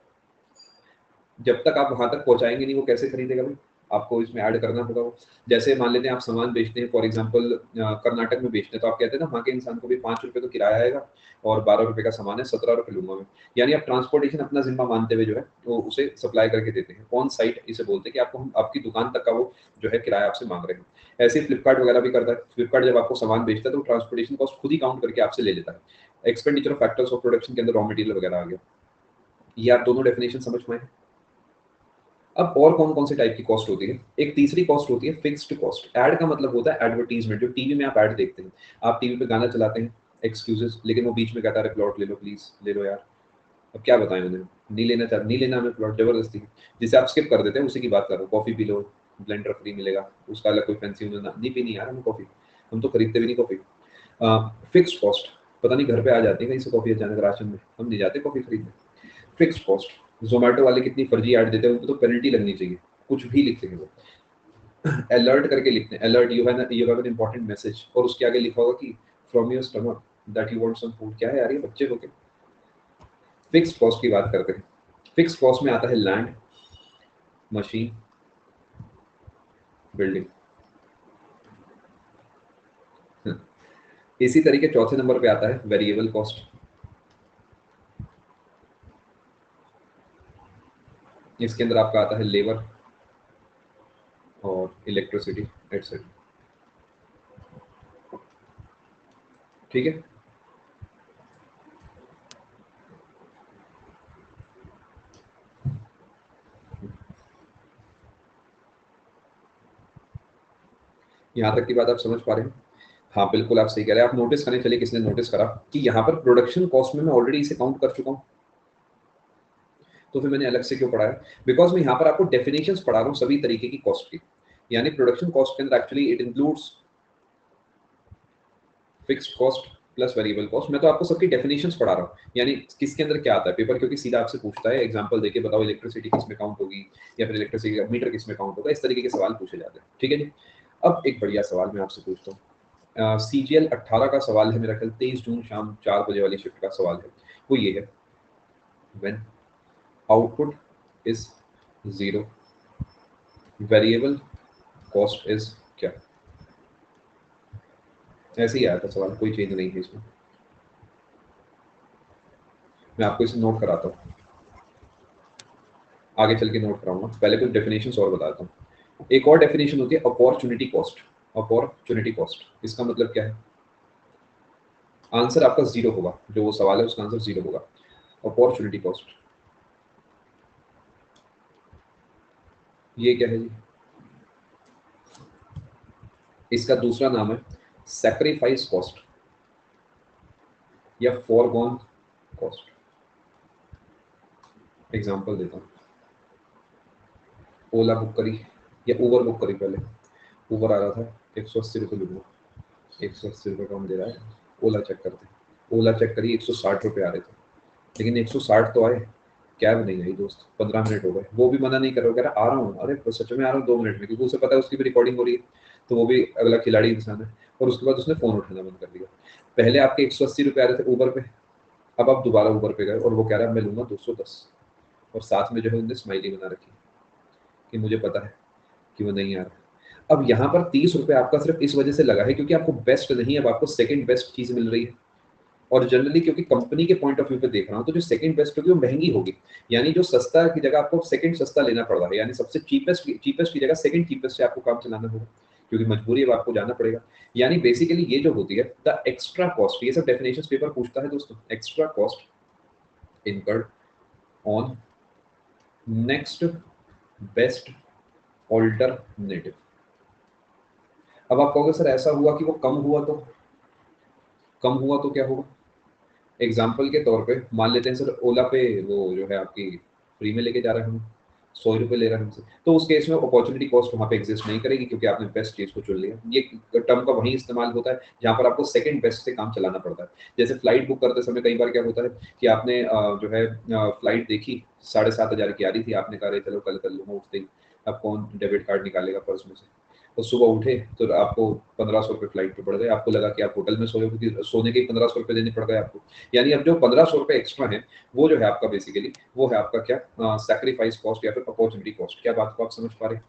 जब तक आप वहां तक पहुंचाएंगे नहीं वो कैसे खरीदेगा भाई? आपको इसमें ऐड करना होगा वो। जैसे मान लेते हैं आप सामान बेचते हैं, फॉर एग्जांपल कर्नाटक में बेचते हैं, तो आप कहते हैं ना वहाँ के इंसान को भी 5 रुपए तो किराया आएगा और 12 रुपए का सामान है, 17 रुपए लूंगा मैं। यानी आप ट्रांसपोर्टेशन अपना जिम्मा मानते हुए जो है वो उसे सप्लाई करके देते हैं। ऑन साइट इसे बोलते हैं कि आपको हम आपकी दुकान तक का वो जो है किराया आपसे मांग रहे हैं। ऐसे फ्लिपकार्ट वगैरह भी करता है। फ्लिपकार्ट जब आपको सामान बेचता है तो ट्रांसपोर्टेशन कॉस्ट खुद ही काउंट करके आपसे ले लेता है। Expenditure of factors of production के अंदर रॉ मटेरियल वगैरह आ गया। ये आप दोनों डेफिनेशन समझ पाए। अब और कौन कौन से टाइप की कॉस्ट होती है? एक तीसरी कॉस्ट होती है फिक्स्ड कॉस्ट। ऐड का मतलब होता है एडवर्टीजमेंट, जो टीवी में आप ऐड देखते हैं। आप टीवी पे गाना चलाते हैं, एक्सक्यूजेस, लेकिन वो बीच में कहता है प्लॉट ले लो प्लीज, ले लो यार। अब क्या बताएं उन्हें, नहीं लेना चाहते, नहीं लेना हमें प्लॉट, जबरदस्ती। जिसे आप स्किप कर देते हैं उसी की बात कर रहा हूँ। Coffee P low, blender free मिलेगा, उसका अलग कोई फैंसी उन्हें नहीं पीनी यार हमें कॉफी, हम तो खरीदते भी नहीं कॉफी। फिक्स्ड कॉस्ट, पता नहीं घर पे आ जाती है कहीं से कॉफी अचानक राशन में, हम नहीं जाते कॉफी खरीदने। फिक्स्ड कॉस्ट, जोमेटो वाले कितनी फर्जी ऐड देते हैं, उनको तो पेनल्टी लगनी चाहिए, कुछ भी लिखते हैं वो, अलर्ट करके लिखते हैं, alert you have an important message, और उसके आगे लिखा होगा कि from your stomach that you want some food. क्या है यार ये बच्चे हो के। फिक्स्ड कॉस्ट की बात करते हैं। फिक्स्ड कॉस्ट में आता है लैंड, मशीन, बिल्डिंग। इसी तरीके चौथे नंबर पे आता है वेरिएबल कॉस्ट। इसके अंदर आपका आता है लेबर और इलेक्ट्रिसिटी एटसेट्रा। ठीक है, यहाँ तक की बात आप समझ पा रहे हैं? हाँ बिल्कुल आप सही कह रहे हैं। आप नोटिस करें, चलिए किसने नोटिस करा कि यहाँ पर प्रोडक्शन कॉस्ट में मैं ऑलरेडी इसे काउंट कर चुका हूँ, तो फिर मैंने अलग से क्यों पढ़ा है? बिकॉज मैं यहाँ पर आपको डेफिनेशंस पढ़ा रहा हूँ सभी तरीके की कॉस्ट की। यानी प्रोडक्शन कॉस्ट के अंदर actually it includes fixed cost plus variable cost. मैं तो आपको सबकी डेफिनेशंस पढ़ा रहा हूँ, यानी किसके अंदर क्या आता है। पेपर क्योंकि सीधा आपसे पूछता है एग्जांपल देके बताओ इलेक्ट्रिसिटी किस में काउंट होगी, या फिर इलेक्ट्रिसिटी का मीटर किस में काउंट होगा, इस तरीके के सवाल पूछे जाते हैं। ठीक है जी। अब एक बढ़िया सवाल मैं आपसे पूछता हूँ, CGL 18 का सवाल है, मेरा ख्याल 23 जून शाम 4 बजे वाली शिफ्ट का सवाल है। वो ये है, when output is 0 variable cost is क्या? ऐसे ही आया था सवाल, कोई चेंज नहीं है इसमें। मैं आपको इसे नोट कराता हूँ, आगे चल के नोट कराऊंगा, पहले कुछ डेफिनेशंस और बताता हूँ। एक और डेफिनेशन होती है अपॉर्चुनिटी कॉस्ट। अपॉर्चुनिटी कॉस्ट, इसका मतलब क्या है? आंसर आपका जीरो होगा, जो वो सवाल है उसका आंसर जीरो होगा। अपॉर्चुनिटी कॉस्ट ये क्या है जी? इसका दूसरा नाम है सैक्रिफाइस कॉस्ट या फॉरगॉन कॉस्ट। एग्जांपल देता हूँ, ओला बुक करी या उबर बुक करी, पहले उबर आ रहा था 180 रुपये लूंगा, 180 रुपये कम दे रहा है। ओला चेक करते, ओला चेक करी 160 रुपये आ रहे थे, लेकिन 160 तो आए, कैब नहीं आई दोस्त, 15 मिनट हो गए। वो भी मना नहीं कर रहा, कह रहा आ रहा हूँ, अरे तो सच में आ रहा हूँ 2 मिनट में, क्योंकि उसे पता है उसकी भी रिकॉर्डिंग हो रही है, तो वो भी अगला खिलाड़ी इंसान है। और उसके बाद उसने फोन उठाना बंद कर दिया। पहले आपके 180 रुपये आ रहे थे उबर पे, अब आप दोबारा उबर पे गए और वो कह रहा है मैं लूंगा 210, और साथ में जो है उनने स्माइली बना रखी कि मुझे पता है कि वो नहीं आ रहा। अब यहाँ पर 30 रुपये आपका सिर्फ इस वजह से लगा है क्योंकि आपको बेस्ट नहीं, अब आपको सेकंड बेस्ट चीज मिल रही है। और जनरली क्योंकि कंपनी के पॉइंट ऑफ व्यू पे देख रहा हूँ, तो जो सेकंड बेस्ट होगी वो महंगी होगी, यानी जो सस्ता की जगह आपको सेकंड सस्ता लेना पड़ रहा है, यानी सबसे चीपेस्ट की जगह सेकंड चीपेस्ट से आपको काम चलाना होगा, क्योंकि मजबूरी है, आपको जाना पड़ेगा। यानी बेसिकली ये जो होती है द एक्स्ट्रा कॉस्ट, ये सब डेफिनेशंस पेपर पूछता है दोस्तों। Extra cost incurred on next best alternative. अब आप कहोगे सर ऐसा हुआ कि वो कम हुआ, तो कम हुआ तो क्या होगा? एग्जाम्पल के तौर पे मान लेते हैं सर, ओला पे वो जो है आपकी फ्री में लेके जा रहे हैं, हम 100 रुपये ले रहे हैं हमसे, तो उस केस में अपॉर्चुनिटी कॉस्ट वहाँ पे एग्जिस्ट नहीं करेगी, क्योंकि आपने बेस्ट चीज को चुन लिया। ये टर्म का वहीं इस्तेमाल होता है जहाँ पर आपको सेकंड बेस्ट से काम चलाना पड़ता है। जैसे फ्लाइट बुक करते समय कई बार क्या होता है कि आपने जो है फ्लाइट देखी 7,500 की आ रही थी, आपने कहा चलो कल कर लूंगा, उठते ही अब कौन डेबिट कार्ड निकालेगा पर्स में से, तो सुबह उठे तो आपको 1,500 रुपये फ्लाइट पे पड़ गए, आपको लगा कि आप होटल में सोए, क्योंकि सोने के 1,500 रुपये देने पड़ गए आपको। यानी अब जो 1,500 रुपये एक्स्ट्रा है वो जो है आपका बेसिकली वो है आपका क्या, सैक्रिफाइस कॉस्ट या फिर अपॉर्चुनिटी कॉस्ट। क्या बात को आप समझ पा रहे हैं?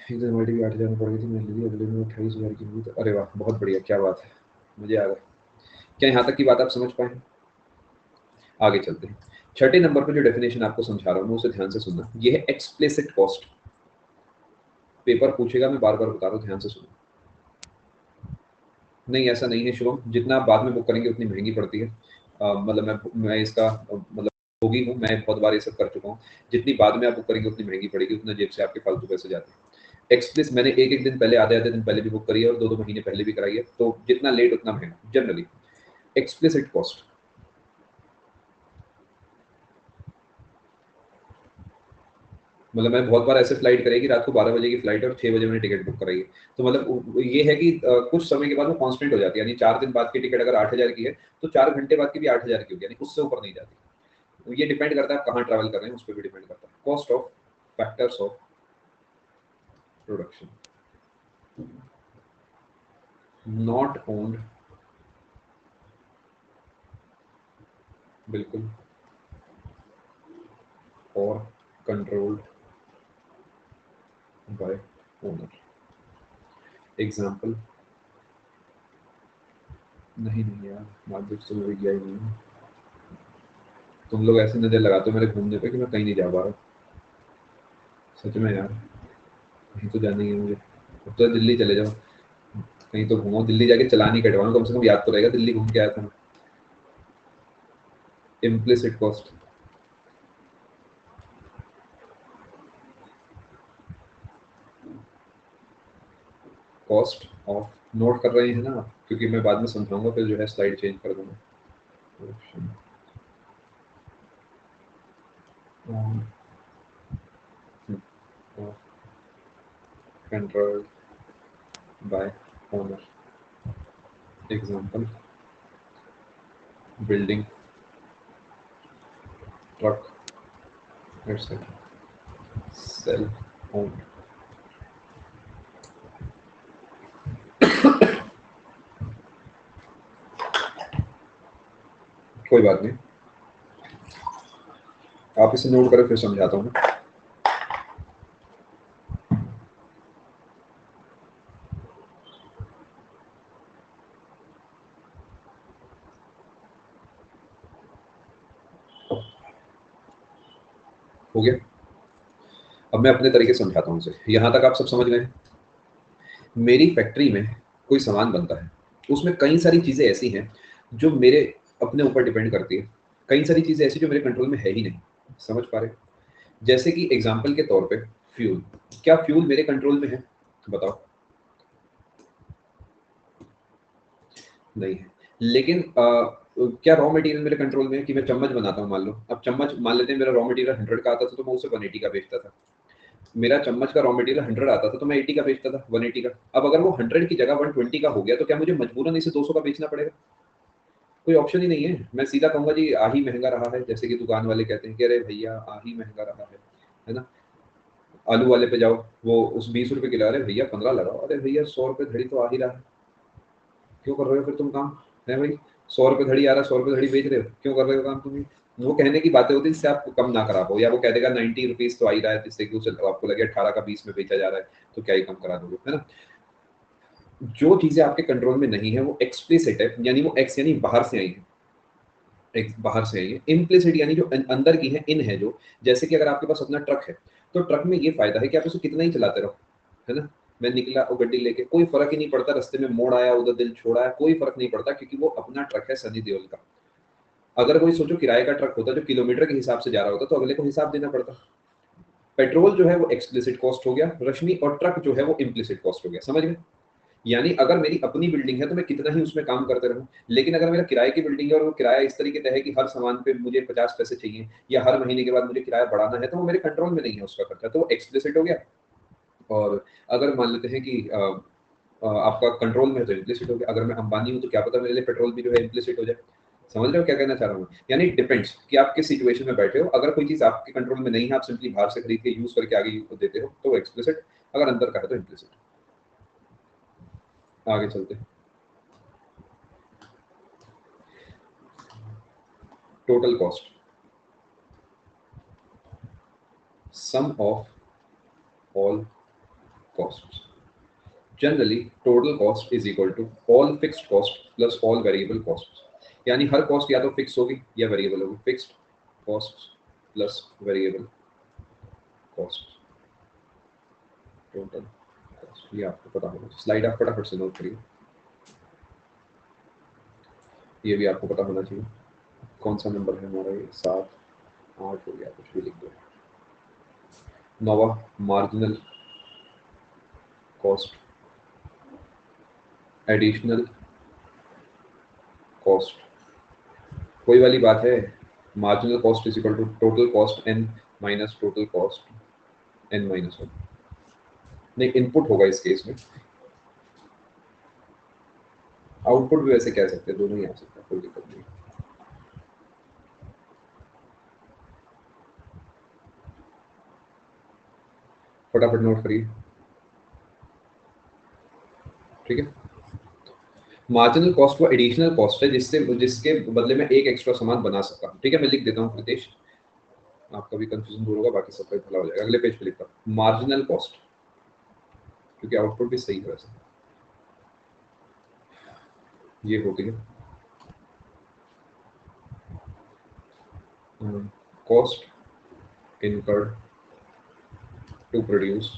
इधर हमारी भी 8,000 में पड़ गई थी, मैंने ली, अगले में 28,000 की हुई, तो अरे वाह बहुत बढ़िया, क्या बात है, मुझे आ गया। क्या यहाँ तक की बात आप समझ पाए? आगे चलते हैं। छठे नंबर पर जो डेफिनेशन आपको समझा रहा हूँ उसे ध्यान से सुनना, ये है एक्सप्लिसिट कॉस्ट। पेपर पूछेगा, मैं बार बार बता रहा हूँ, ध्यान से सुनो। नहीं ऐसा नहीं है शुभम, जितना आप बाद में बुक करेंगे उतनी महंगी पड़ती है। मतलब मैं इसका मतलब होगी हूँ, मैं बहुत बार ये सब कर चुका हूँ। जितनी बाद में आप बुक करेंगे उतनी महंगी पड़ेगी, उतना जेब से आपके फालतू पैसे जाते हैं। एक्सप्रेस मैंने एक एक दिन पहले, आधे आधे दिन पहले भी बुक करी है, और 2-2 महीने पहले भी कराई है, तो जितना लेट उतना महंगा जनरली। एक्सप्लिसिट कॉस्ट मतलब मैं बहुत बार ऐसे फ्लाइट करेगी, रात को 12 बजे की फ्लाइट है और 6 बजे मैंने टिकट बुक कराई है, तो मतलब ये है कि कुछ समय के बाद वो कांस्टेंट हो जाती है, यानी 4 दिन बाद की टिकट अगर 8,000 की है तो 4 घंटे बाद की भी 8,000 की होगी, यानी उससे ऊपर नहीं जाती। तो ये डिपेंड करता है आप कहाँ ट्रैवल कर रहे हैं, उस पर भी डिपेंड करता है। Cost of factors of production not owned, बिल्कुल, और कंट्रोल्ड बाय ओनर। एग्जाम्पल, नहीं नहीं यार, मार्केट से मैं गया ही नहीं हूँ। तुम लोग ऐसे नजर लगाते हो मेरे घूमने पे कि मैं कहीं नहीं जा पा रहा, सच में यार, कहीं तो जाना ही है मुझे। अब तो दिल्ली चले जाओ, कहीं तो घूमो, दिल्ली जाके चालान ही कटवाओ, कम से कम याद तो रहेगा दिल्ली घूम के आया था। Implicit cost, cost of, note कर रहे हैं ना आप, क्योंकि मैं बाद में समझाऊंगा, फिर जो है स्लाइड चेंज कर दूंगा। Control by owner. Example, building, truck, etcetera, sell own. कोई बात नहीं, आप इसे नोट करें, फिर समझाता हूँ। हो गया? अब मैं अपने तरीके से समझाता हूँ इसे। यहाँ तक आप सब समझ गए? मेरी फैक्ट्री में कोई सामान बनता है, उसमें कई सारी चीज़ें ऐसी हैं जो मेरे अपने ऊपर डिपेंड करती है, कई सारी चीज़ें ऐसी जो मेरे कंट्रोल में है ही नहीं। समझ पा रहे हैं? जैसे कि एग्जाम्पल के तौर पे फ्यूल। क्या फ्यूल मेरे कंट्रोल में है? बताओ। नहीं है। लेकिन क्या रॉ मटेरियल मेरे कंट्रोल में है कि मैं चम्मच बनाता हूँ? मान लो, अब चम्मच मान लेते हैं मेरा रॉ मटेरियल 100 का आता था तो मैं उसे 180 का बेचता था। मेरा चम्मच का रॉ मटेरियल 100 आता था तो मैं 80 का बेचता था, 180 का। अब अगर वो 100 की जगह 120 का हो गया तो क्या मुझे मजबूरन इसे 200 का बेचना पड़ेगा? कोई ऑप्शन ही नहीं है। मैं सीधा कहूंगा जी आही महंगा रहा है, जैसे कि दुकान वाले कहते हैं कि अरे भैया आही महंगा रहा है ना। आलू वाले पे जाओ, वो उस 20 रुपए किलो, अरे भैया 15 लगाओ, अरे भैया 100 रुपए धड़ी तो आ ही रहा है, क्यों कर रहे हो फिर तुम काम? है भाई, 100 रुपए धड़ी आ रहा है, 100 रुपए धड़ी बेच रहे हो, क्यों कर रहे हो काम तुम ही? वो कहने की बातें होती है जिससे आप कम ना करा पाओ, या वो कह देगा 90 रुपीज तो आ ही रहा है, जिससे कि उसे आपको लगे 18 का 20 में बेचा जा रहा है, तो क्या ही कम करा दोगे, है ना। जो चीजें आपके कंट्रोल में नहीं है वो एक्सप्लिसिट है, यानी वो एक्स यानी बाहर से आई है, एक बाहर से आई है। इम्प्लिसिट यानी जो अंदर की है, इन है जो, जैसे कि अगर आपके पास अपना ट्रक है तो ट्रक में ये फायदा है कि आप उसे कितना ही चलाते रहो, है ना। मैं निकला वो गड्डी लेके, कोई फर्क ही नहीं पड़ता, रास्ते में मोड़ आया, उधर दिल छोड़ा है, कोई फर्क नहीं पड़ता, क्योंकि वो अपना ट्रक है सनी देओल का। अगर कोई सोचो किराए का ट्रक होता जो किलोमीटर के हिसाब से जा रहा होता तो अगले को हिसाब देना पड़ता। पेट्रोल जो है वो एक्सप्लिसिट कॉस्ट हो गया रश्मि, और ट्रक जो है वो इम्प्लिसिट कॉस्ट हो गया। समझ गए? यानी अगर मेरी अपनी बिल्डिंग है तो मैं कितना ही उसमें काम करते रहूं, लेकिन अगर मेरा किराए की बिल्डिंग है और वो किराया इस तरीके का है कि हर सामान पे मुझे 50 पैसे चाहिए, या हर महीने के बाद मुझे किराया बढ़ाना है, तो वो मेरे कंट्रोल में नहीं है उसका खर्चा, तो वो एक्सप्लिसिट हो गया। और अगर मान लेते हैं कि आपका कंट्रोल में है तो इम्प्लिसिट हो गया। अगर मैं अंबानी हूँ तो क्या पता मेरे लिए पेट्रोल भी जो है इम्प्लिसिट हो जाए। समझ रहे हो क्या कहना चाह रहा हूँ? यानी डिपेंड्स कि आप किस सिचुएशन में बैठे हो। अगर कोई चीज आपके कंट्रोल में नहीं है, आप सिंपली बाहर से खरीद के यूज करके आगे देते हो, तो एक्सप्लिसिट। अगर अंदर का है तो इम्प्लिसिट। आगे चलते हैं। Total cost, sum of all costs. Generally, total cost is equal to all fixed cost plus all variable costs. यानी हर कॉस्ट या तो फिक्स होगी या वेरिएबल होगी। Fixed cost plus variable cost, total cost. ये आपको पता होगा। स्लाइड आप फटाफट से नोट करिए। ये भी आपको पता होना चाहिए। कौन सा नंबर है हमारा? ये 7 8 हो गया, कुछ भी लिख दो। नवा मार्जिनल कॉस्ट, एडिशनल कॉस्ट। कोई वाली बात है? Marginal cost is equal to total cost n minus total cost n minus 1। नहीं, इनपुट होगा इस केस में। आउटपुट भी वैसे कह सकते हैं, दोनों ही आ सकता है, कोई दिक्कत नहीं। फटाफट नोट करिए, ठीक है। मार्जिनल कॉस्ट वो एडिशनल कॉस्ट है जिससे जिसके बदले में एक एक्स्ट्रा सामान बना सकता हूँ, ठीक है। मैं लिख देता हूँ प्रीतेश, आपका भी कंफ्यूजन दूर होगा, बाकी सबका भला हो जाएगा। अगले पेज पे लिखता हूँ मार्जिनल कॉस्ट, क्योंकि आउटपुट भी सही है वैसे। ये होती है cost incurred to produce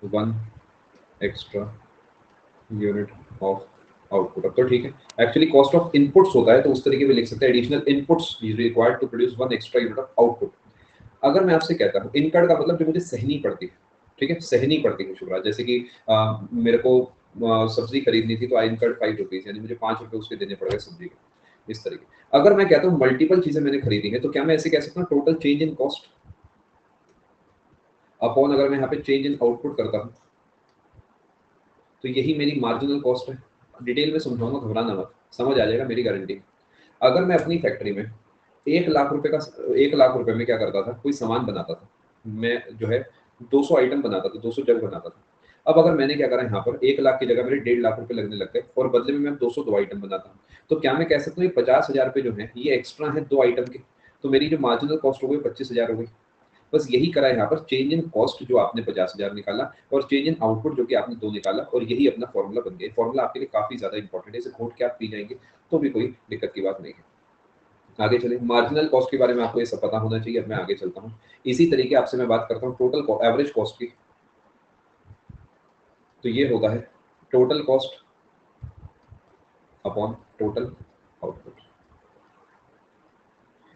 one extra unit of output. अब तो ठीक है, एक्चुअली कॉस्ट ऑफ इनपुट्स होता है तो उस तरीके में लिख सकते हैं, additional inputs required to produce one extra unit of output. अगर मैं आपसे कहता हूँ इनकर्ड का मतलब जो मुझे सहनी पड़ती है, ठीक है, सहनी पड़ती है शुभ्रा। जैसे कि मेरे को सब्जी खरीदनी थी तो आई इनकर्ड 5 रुपीज, यानी मुझे 5 रुपए उसके देने पड़ गए सब्जी के, इस तरीके। अगर मैं कहता हूँ मल्टीपल चीजें मैंने खरीदी है तो क्या मैं ऐसे कह सकता हूँ total change in cost upon, अगर मैं यहाँ पे चेंज इन आउटपुट करता हूँ तो यही मेरी मार्जिनल कॉस्ट है। डिटेल में समझाऊंगा, घबराना मत, समझ आ जाएगा मेरी गारंटी। अगर मैं अपनी फैक्ट्री में 1 लाख रुपए का 1 लाख रुपए में क्या करता था, कोई सामान बनाता था, मैं जो है 200 आइटम बनाता था, 200 जग बनाता था। अब अगर मैंने क्या करा, यहाँ पर 1 लाख की जगह मेरे 1.5 लाख रुपए लगने लग गए, और बदले में मैं 202 आइटम बनाता हूँ, तो क्या मैं कह सकता हूँ ये 50,000 रुपए जो है ये एक्स्ट्रा है 2 आइटम के। तो मेरी जो मार्जिनल कॉस्ट हो गई 25,000 हो गई। बस यही करा है यहाँ पर, चेंज इन कॉस्ट जो आपने 50,000 निकाला और चेंज इन आउटपुट जो कि आपने 2 निकाला, और यही अपना फॉर्मूला बन गया। फॉर्मूला आपके लिए काफी ज्यादा इंपॉर्टेंट है, इसे खोट के आप पी जाएंगे तो भी कोई दिक्कत की बात नहीं है। आगे चले, मार्जिनल कॉस्ट के बारे में आपको ये सब पता होना चाहिए। अब मैं आगे चलता हूँ। इसी तरीके आपसे मैं बात करता हूँ टोटल एवरेज कॉस्ट की। तो ये होता है total cost upon total output.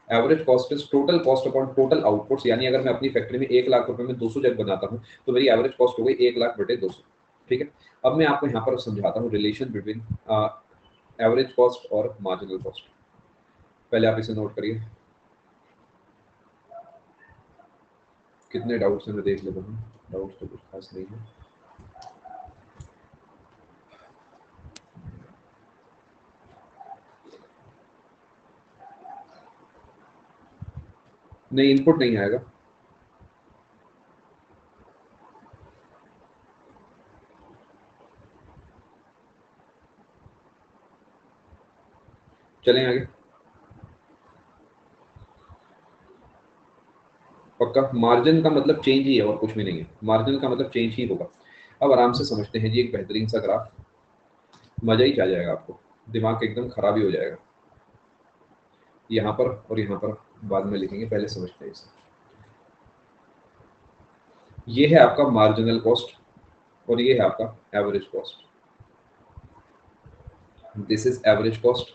Average cost is total cost upon total outputs. यानी अगर मैं अपनी फैक्ट्री में 1,00,000 रुपए में 200 जग बनाता हूँ तो मेरी एवरेज कॉस्ट हो गई 1,00,000 बटे 200। ठीक है, अब मैं आपको यहाँ पर समझाता हूँ रिलेशन बिटवीन एवरेज कॉस्ट और मार्जिनल कॉस्ट। पहले आप इसे नोट करिए। कितने डाउट्स हैं मैं देख लेता हूँ। डाउट्स तो कुछ खास नहीं है। नहीं, इनपुट नहीं आएगा। चलें आगे। पक्का, मार्जिन का मतलब चेंज ही है और कुछ भी नहीं है। मार्जिन का मतलब चेंज ही होगा। अब आराम से समझते हैं जी, एक बेहतरीन सा ग्राफ, मजा ही आ जाएगा आपको, दिमाग एकदम खराब ही हो जाएगा। यहाँ पर और यहाँ पर बाद में लिखेंगे, पहले समझते हैं इसे। ये है आपका मार्जिनल कॉस्ट और ये है आपका average cost. This is average cost,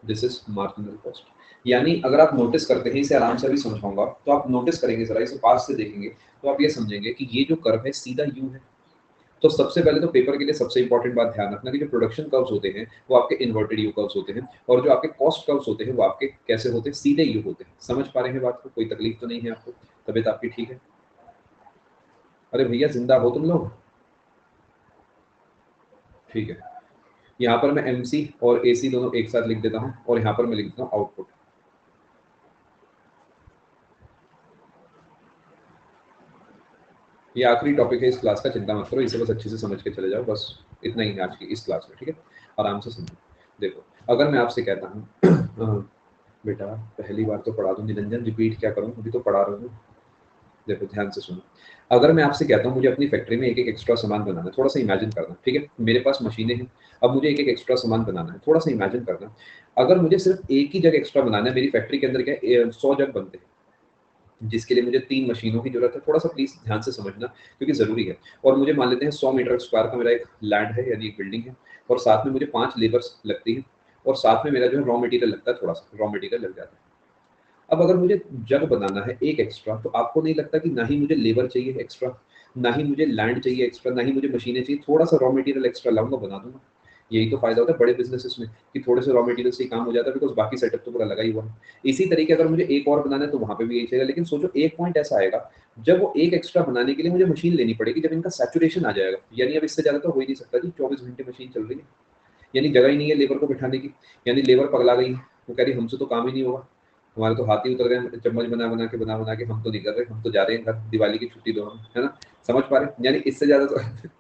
this is marginal cost. यानी अगर आप नोटिस करते हैं, इसे आराम से भी समझाऊंगा, तो आप नोटिस करेंगे, जरा इसे पास से देखेंगे तो आप ये समझेंगे कि ये जो कर्व है सीधा यू है। तो सबसे पहले तो पेपर के लिए सबसे इंपॉर्टेंट बात ध्यान रखना कि जो प्रोडक्शन कर्व्स होते हैं वो आपके इन्वर्टेड यू कर्व्स होते हैं, और जो आपके कॉस्ट कर्व्स होते हैं वो आपके कैसे होते हैं, सीधे यू होते हैं। समझ पा रहे हैं बात को? कोई तकलीफ तो नहीं है आपको? तबीयत आपकी ठीक है? अरे भैया जिंदा हो तुम लोग? ठीक है, यहाँ पर मैं एमसी और एसी दोनों एक साथ लिख देता हूँ और यहाँ पर मैं लिख देता हूँ आउटपुट। ये आखिरी टॉपिक है इस क्लास का, चिंता मत करो, इसे बस अच्छे से समझ के चले जाओ। बस इतना ही है आज की इस क्लास में। ठीक है, आराम से समझो। देखो, अगर मैं आपसे कहता हूँ बेटा पहली बार तो पढ़ा दूँ निरंजन, रिपीट क्या करूँ, अभी तो पढ़ा रहा हूँ। देखो ध्यान से सुनो। अगर मैं आपसे कहता हूँ मुझे अपनी फैक्ट्री में एक एक एक्स्ट्रा सामान बनाना है, थोड़ा सा इमेजिन करना। ठीक है, मेरे पास मशीनें हैं, अब मुझे एक एक एक्स्ट्रा सामान बनाना है, थोड़ा सा इमेजिन करना। अगर मुझे सिर्फ एक ही जग एक्स्ट्रा बनाना है, मेरी फैक्ट्री के अंदर क्या 100 जग बनते हैं, जिसके लिए मुझे 3 मशीनों की जरूरत है। थोड़ा सा प्लीज ध्यान से समझना क्योंकि जरूरी है। और मुझे मान लेते हैं 100 मीटर स्क्वायर का मेरा एक लैंड है, यानी एक बिल्डिंग है, और साथ में मुझे 5 लेबर्स लगती है, और साथ में मेरा जो है रॉ मटेरियल लगता है, थोड़ा सा रॉ मटेरियल लग जाता है। अब अगर मुझे जग बनाना है एक एक्स्ट्रा, तो आपको नहीं लगता कि ना ही मुझे लेबर चाहिए एक्स्ट्रा, ना ही मुझे लैंड चाहिए एक्स्ट्रा, ना ही मुझे मशीनें चाहिए, थोड़ा सा रॉ मटेरियल एक्स्ट्रा लाऊंगा, बना दूंगा। यही तो फायदा होता है बड़े बिजनेसेस में कि थोड़े से रॉ मटेरियल से ही काम हो जाता है, बिकॉज बाकी सेटअप तो पूरा लगा ही हुआ है। इसी तरीके अगर मुझे एक और बनाना है तो वहां पे भी यही चाहिए। लेकिन सोचो एक पॉइंट ऐसा आएगा जब वो एक एक्स्ट्रा बनाने के लिए मुझे मशीन लेनी पड़ेगी, जब इनका सैचुरेशन आ जाएगा, यानी अब इससे ज्यादा तो हो ही नहीं सकता जी, 24 घंटे मशीन चल रही है, यानी जगह ही नहीं है लेबर को बिठाने की, यानी लेबर पगला गई, वो कह रही हमसे तो काम ही नहीं होगा, हमारे तो हाथ ही उतर गए, चम्मच बना बना के हम तो नहीं कर रहे, हम तो जा रहे हैं घर, दिवाली की छुट्टी दो हम, है ना? समझ पा रहे हैं? यानी इससे ज्यादा तो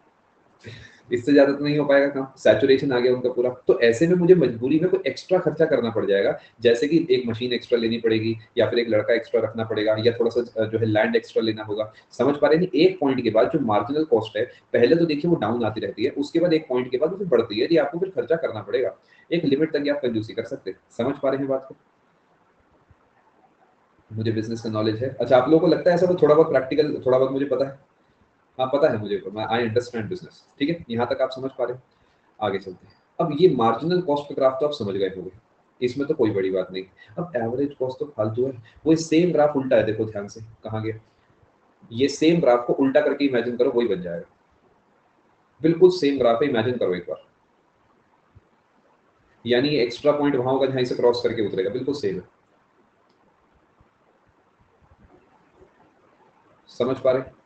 इससे ज्यादा तो नहीं हो पाएगा काम, सैचुरेशन आ गया उनका पूरा। तो ऐसे में मुझे मजबूरी में कोई एक्स्ट्रा खर्चा करना पड़ जाएगा, जैसे कि एक मशीन एक्स्ट्रा लेनी पड़ेगी, या फिर एक लड़का एक्स्ट्रा रखना पड़ेगा, या थोड़ा सा जो है लैंड एक्स्ट्रा लेना होगा। समझ पा रहे हैं? एक पॉइंट के बाद जो मार्जिनल कॉस्ट है, पहले तो देखिए वो डाउन आती रहती है, उसके बाद एक पॉइंट के बाद वो फिर बढ़ती है, ये आपको फिर खर्चा करना पड़ेगा। एक लिमिट तक ही आप कंजूसी कर सकते हैं। समझ पा रहे हैं बात को? मुझे बिजनेस का नॉलेज है। अच्छा, आप लोगों को लगता है ऐसा? तो थोड़ा बहुत प्रैक्टिकल, थोड़ा बहुत मुझे पता है। हाँ पता है मुझे, मैं आई अंडरस्टैंड बिजनेस। ठीक है, यहाँ तक आप समझ पा रहे हैं? आगे चलते हैं। अब ये मार्जिनल कॉस्ट का ग्राफ तो आप समझ गए होंगे, इसमें तो कोई बड़ी बात नहीं। अब एवरेज कॉस्ट तो फालतू है, वो सेम ग्राफ उल्टा है, देखो ध्यान से, कहाँ गया? ये सेम ग्राफ को उल्टा करके इमेजिन करो, वही बन जाएगा। बिल्कुल सेम ग्राफ है, इमेजिन करो एक बार। यानी एक्स्ट्रा पॉइंट वहां होगा जहां से क्रॉस करके उतरेगा, बिल्कुल सेम है। समझ पा रहे?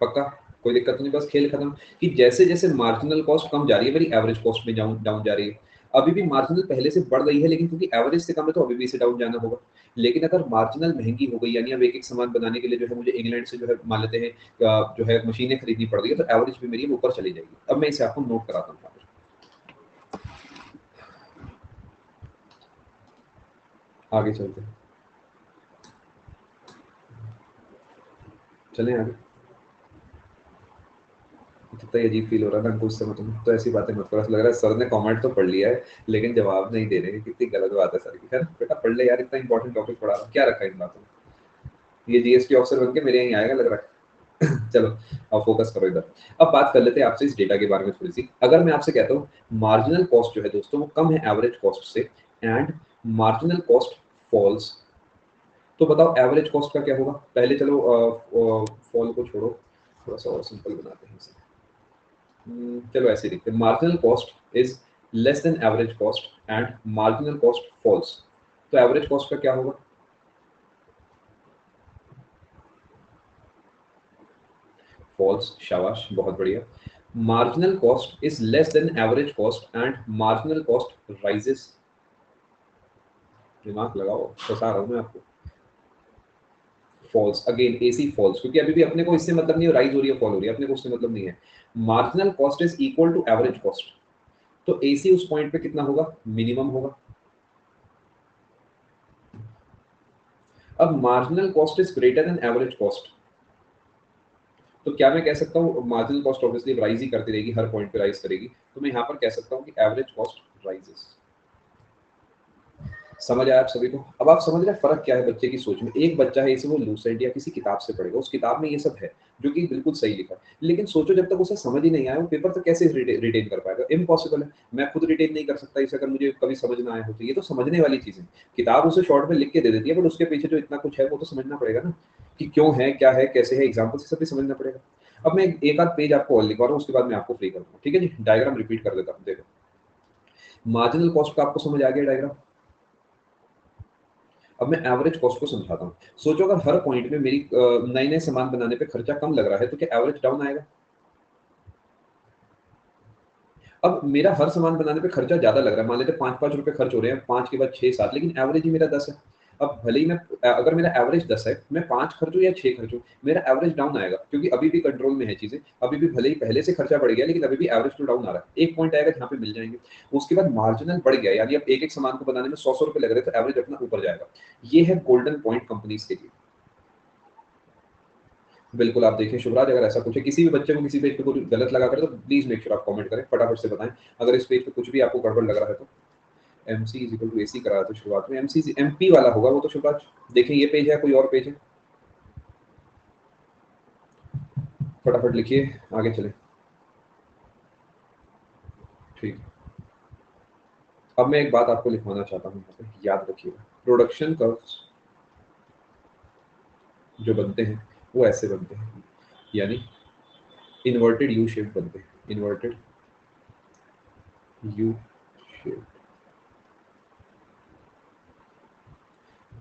पक्का? कोई दिक्कत नहीं, बस खेल खत्म। कि जैसे जैसे मार्जिनल कॉस्ट कम जा रही है, मेरी एवरेज कॉस्ट में डाउन डाउन जा रही है। अभी भी मार्जिनल पहले से बढ़ रही है, लेकिन क्योंकि एवरेज से कम है तो अभी भी इसे डाउन जाना होगा। लेकिन अगर मार्जिनल महंगी हो गई, यानी अब एक एक सामान बनाने के लिए जो है मुझे इंग्लैंड से जो है मान लेते हैं जो है मशीनें खरीदनी पड़ रही है, तो एवरेज भी मेरी ऊपर चली जाएगी। अब मैं इसे आपको नोट कराता हूँ यहाँ पर। आगे चलते हैं, चलें आगे। कितना अजीब फील हो रहा है ना कुछ समय, तुम तो ऐसी बातें मत करो, ऐसा लग रहा है सर ने कमेंट तो पढ़ लिया है लेकिन जवाब नहीं दे रहे। कितनी गलत बात है सर की। खैर बेटा पढ़ ले यार, इतना इंपॉर्टेंट टॉपिक पढ़ा रहा, क्या रखा है इन बातों में। ये जीएसटी ऑफिसर बन के मेरे यहीं आएगा लग रहा है। चलो अब फोकस करो इधर। अब बात कर लेते हैं आपसे इस डेटा के बारे में थोड़ी सी। अगर मैं आपसे कहता हूँ मार्जिनल कॉस्ट जो है दोस्तों वो कम है एवरेज कॉस्ट से, एंड मार्जिनल कॉस्ट फॉल्स, तो बताओ एवरेज कॉस्ट का क्या होगा। पहले चलो फॉल को छोड़ो, थोड़ा सा और सिंपल बनाते हैं इसे। चलो ऐसे लिखते हैं, marginal cost is less than average cost and marginal cost falls, तो एवरेज कॉस्ट का क्या होगा। फॉल्स, शाबाश बहुत बढ़िया। Marginal cost is less than average cost and marginal cost rises, दिमाग लगाओ, फंसा रहा हूं मैं आपको। फॉल्स, अगेन एसी फॉल्स, क्योंकि अभी भी अपने को इससे मतलब नहीं है राइज हो रही है फॉल हो रही है, अपने को उससे मतलब नहीं है। Marginal cost is equal to average cost, तो एसी उस पॉइंट पे कितना होगा, मिनिमम होगा। अब marginal cost is greater than average cost, तो क्या मैं कह सकता हूँ मार्जिनल कॉस्ट ऑब्वियसली राइज ही करती रहेगी, हर पॉइंट पे राइज करेगी, तो मैं यहाँ पर कह सकता हूँ कि एवरेज कॉस्ट राइजेस। समझ आया आप सभी को। अब आप समझ रहे हैं फर्क क्या है बच्चे की सोच में। एक बच्चा है इसे वो लूसेंट या किसी किताब से पढ़ेगा, उस किताब में ये सब है जो कि बिल्कुल सही लिखा है, लेकिन सोचो जब तक उसे समझ ही नहीं आया वो पेपर तक कैसे रिटेन कर पाएगा, इम्पॉसिबल है। मैं खुद रिटेन नहीं कर सकता इसे, अगर मुझे कभी समझ ना आया हो तो। ये तो समझने वाली चीज है, किताब उसे शॉर्ट में लिख के दे देती है, बट उसके पीछे जो इतना कुछ है वो तो समझना पड़ेगा ना, कि क्यों है, क्या है, कैसे है, एग्जाम्पल से सब भी समझना पड़ेगा। अब मैं एक आध पेज आपको और लिखवा रहा हूँ, उसके बाद मैं आपको फ्री करूंगा, ठीक है जी। डायग्राम रिपीट कर देता हूँ, देखो मार्जिनल कॉस्ट का आपको समझ आ गया डायग्राम। अब मैं एवरेज कॉस्ट को समझाता हूँ। सोचो अगर हर पॉइंट में मेरी नए नए सामान बनाने पे खर्चा कम लग रहा है तो क्या एवरेज डाउन आएगा। अब मेरा हर सामान बनाने पे खर्चा ज्यादा लग रहा है, मान लेते 5-5 रुपए खर्च हो रहे हैं, 5 के बाद 6-7, लेकिन एवरेज ही मेरा 10 है। अब भले ही मैं अगर मेरा एवरेज 10 है, मैं 5 खर्चूं या 6 खर्चूं, मेरा एवरेज डाउन आएगा, क्योंकि अभी भी कंट्रोल में है चीजें। अभी भी भले ही पहले से खर्चा बढ़ गया लेकिन अभी भी एवरेज तो डाउन आ रहा है। एक पॉइंट आएगा जहाँ पे मिल जाएंगे। उसके बाद मार्जिनल बढ़ गया, यानी अब एक एक सामान को बनाने में 100 रुपए लग रहे हैं, तो एवरेज अपना ऊपर जाएगा। ये है गोल्डन पॉइंट कंपनीज के लिए। बिल्कुल आप देखिए शुभराज, अगर ऐसा कुछ है, किसी भी बच्चे को किसी पेज पे कुछ गलत लगा करे तो प्लीज मेक श्योर आप कमेंट करें, फटाफट से बताएं। अगर इस पेज पे कुछ भी आपको गड़बड़ लग रहा है तो MC is equal to AC करा था शुरुआत में, एमसी एमपी वाला होगा वो तो शुभराज। देखें ये पेज है, कोई और पेज है, फटाफट लिखिए, आगे चले। ठीक, अब मैं एक बात आपको लिखवाना चाहता हूँ यहाँ पे, याद रखिएगा। प्रोडक्शन कर्व्स जो बनते हैं वो ऐसे बनते हैं, यानी इन्वर्टेड यू शेप बनते हैं, इन्वर्टेड यू शेप।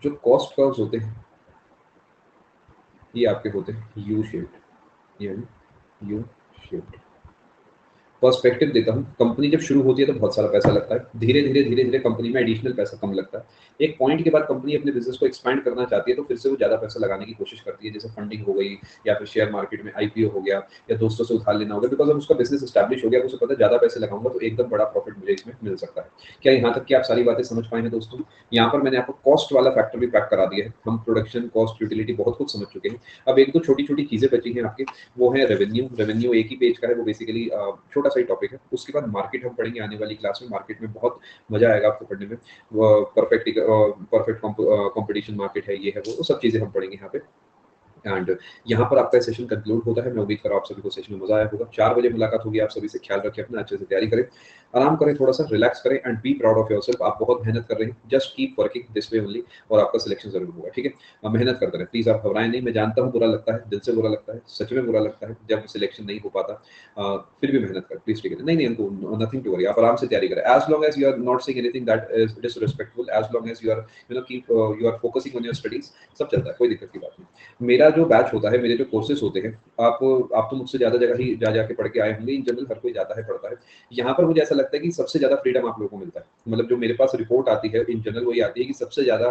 जो कॉस्ट कर्व्स होते हैं ये आपके होते हैं यू शेप, यानी यू शेप। पर्सपेक्टिव देता हूँ, कंपनी जब शुरू होती है तो बहुत सारा पैसा लगता है, धीरे धीरे कंपनी में एडिशनल पैसा कम लगता है। एक पॉइंट के बाद कंपनी अपने बिजनेस को एक्सपैंड करना चाहती है तो फिर से वो ज्यादा पैसा लगाने की कोशिश करती है, जैसे फंडिंग हो गई, या फिर शेयर मार्केट में आईपीओ हो गया, या दोस्तों से उधार लेना हो गया, बिकॉज अब उसका बिजनेस स्टैब्लिश हो गया, उसे पता है ज्यादा पैसे लगाऊंगा तो एकदम बड़ा प्रॉफिट मुझे इसमें मिल सकता है। क्या यहाँ तक कि आप सारी बातें समझ पाए हैं दोस्तों। यहाँ पर मैंने आपको कॉस्ट वाला फैक्टर भी पैक करा दिया है, हम प्रोडक्शन कॉस्ट यूटिलिटी बहुत कुछ समझ चुके हैं। अब एक दो छोटी छोटी चीजें बची हैं आपके, वो है रेवेन्यू। रेवेन्यू एक ही पेज का है, वो बेसिकली छोटा सा ही टॉपिक है। उसके बाद मार्केट हम पढ़ेंगे आने वाली क्लास में, मार्केट में बहुत मजा आएगा आपको पढ़ने में। परफेक्ट परफेक्ट कंपटीशन मार्केट है, ये है वो सब चीजें हम पढ़ेंगे यहाँ पे। एंड यहाँ पर आपका सेशन कंक्लूड होता है। मैं उम्मीद कर रहा हूँ आप सभी को सेशन में मजा आया होगा। 4 बजे मुलाकात होगी, आप सभी से ख्याल रखें अपना, अच्छे से तैयारी करें, आराम करें, थोड़ा सा रिलैक्स करें, and be proud of yourself. आप बहुत मेहनत कर रहे हैं, just keep working this way only, और आपका सिलेक्शन जरूर होगा, ठीक है। मेहनत करते रहे प्लीज, आप घबराएं नहीं। मैं जानता हूँ बुरा लगता है, दिल से बुरा लगता है, सच में बुरा लगता है जब सिलेक्शन नहीं हो पाता, फिर भी मेहनत करें प्लीज, ठीक है। नहीं नहीं उनको नथिंग टू वरी, आप आराम से तैयारी करें। As long as you are not saying anything that is disrespectful, as long as you are keep you are focusing on your studies, सब चलता है, कोई दिक्कत की बात नहीं। मेरा जो बैच होता है, मेरे जो कोर्सेज होते हैं, आप तो मुझसे ज्यादा जगह ही जा जाके पढ़ के आए होंगे, इन जनरल हर कोई जाता है पढ़ता है। यहाँ पर मुझे ऐसा लगता है कि सबसे ज्यादा फ्रीडम आप लोगों को मिलता है। मतलब जो मेरे पास रिपोर्ट आती है इन जनरल वही आती है कि सबसे ज्यादा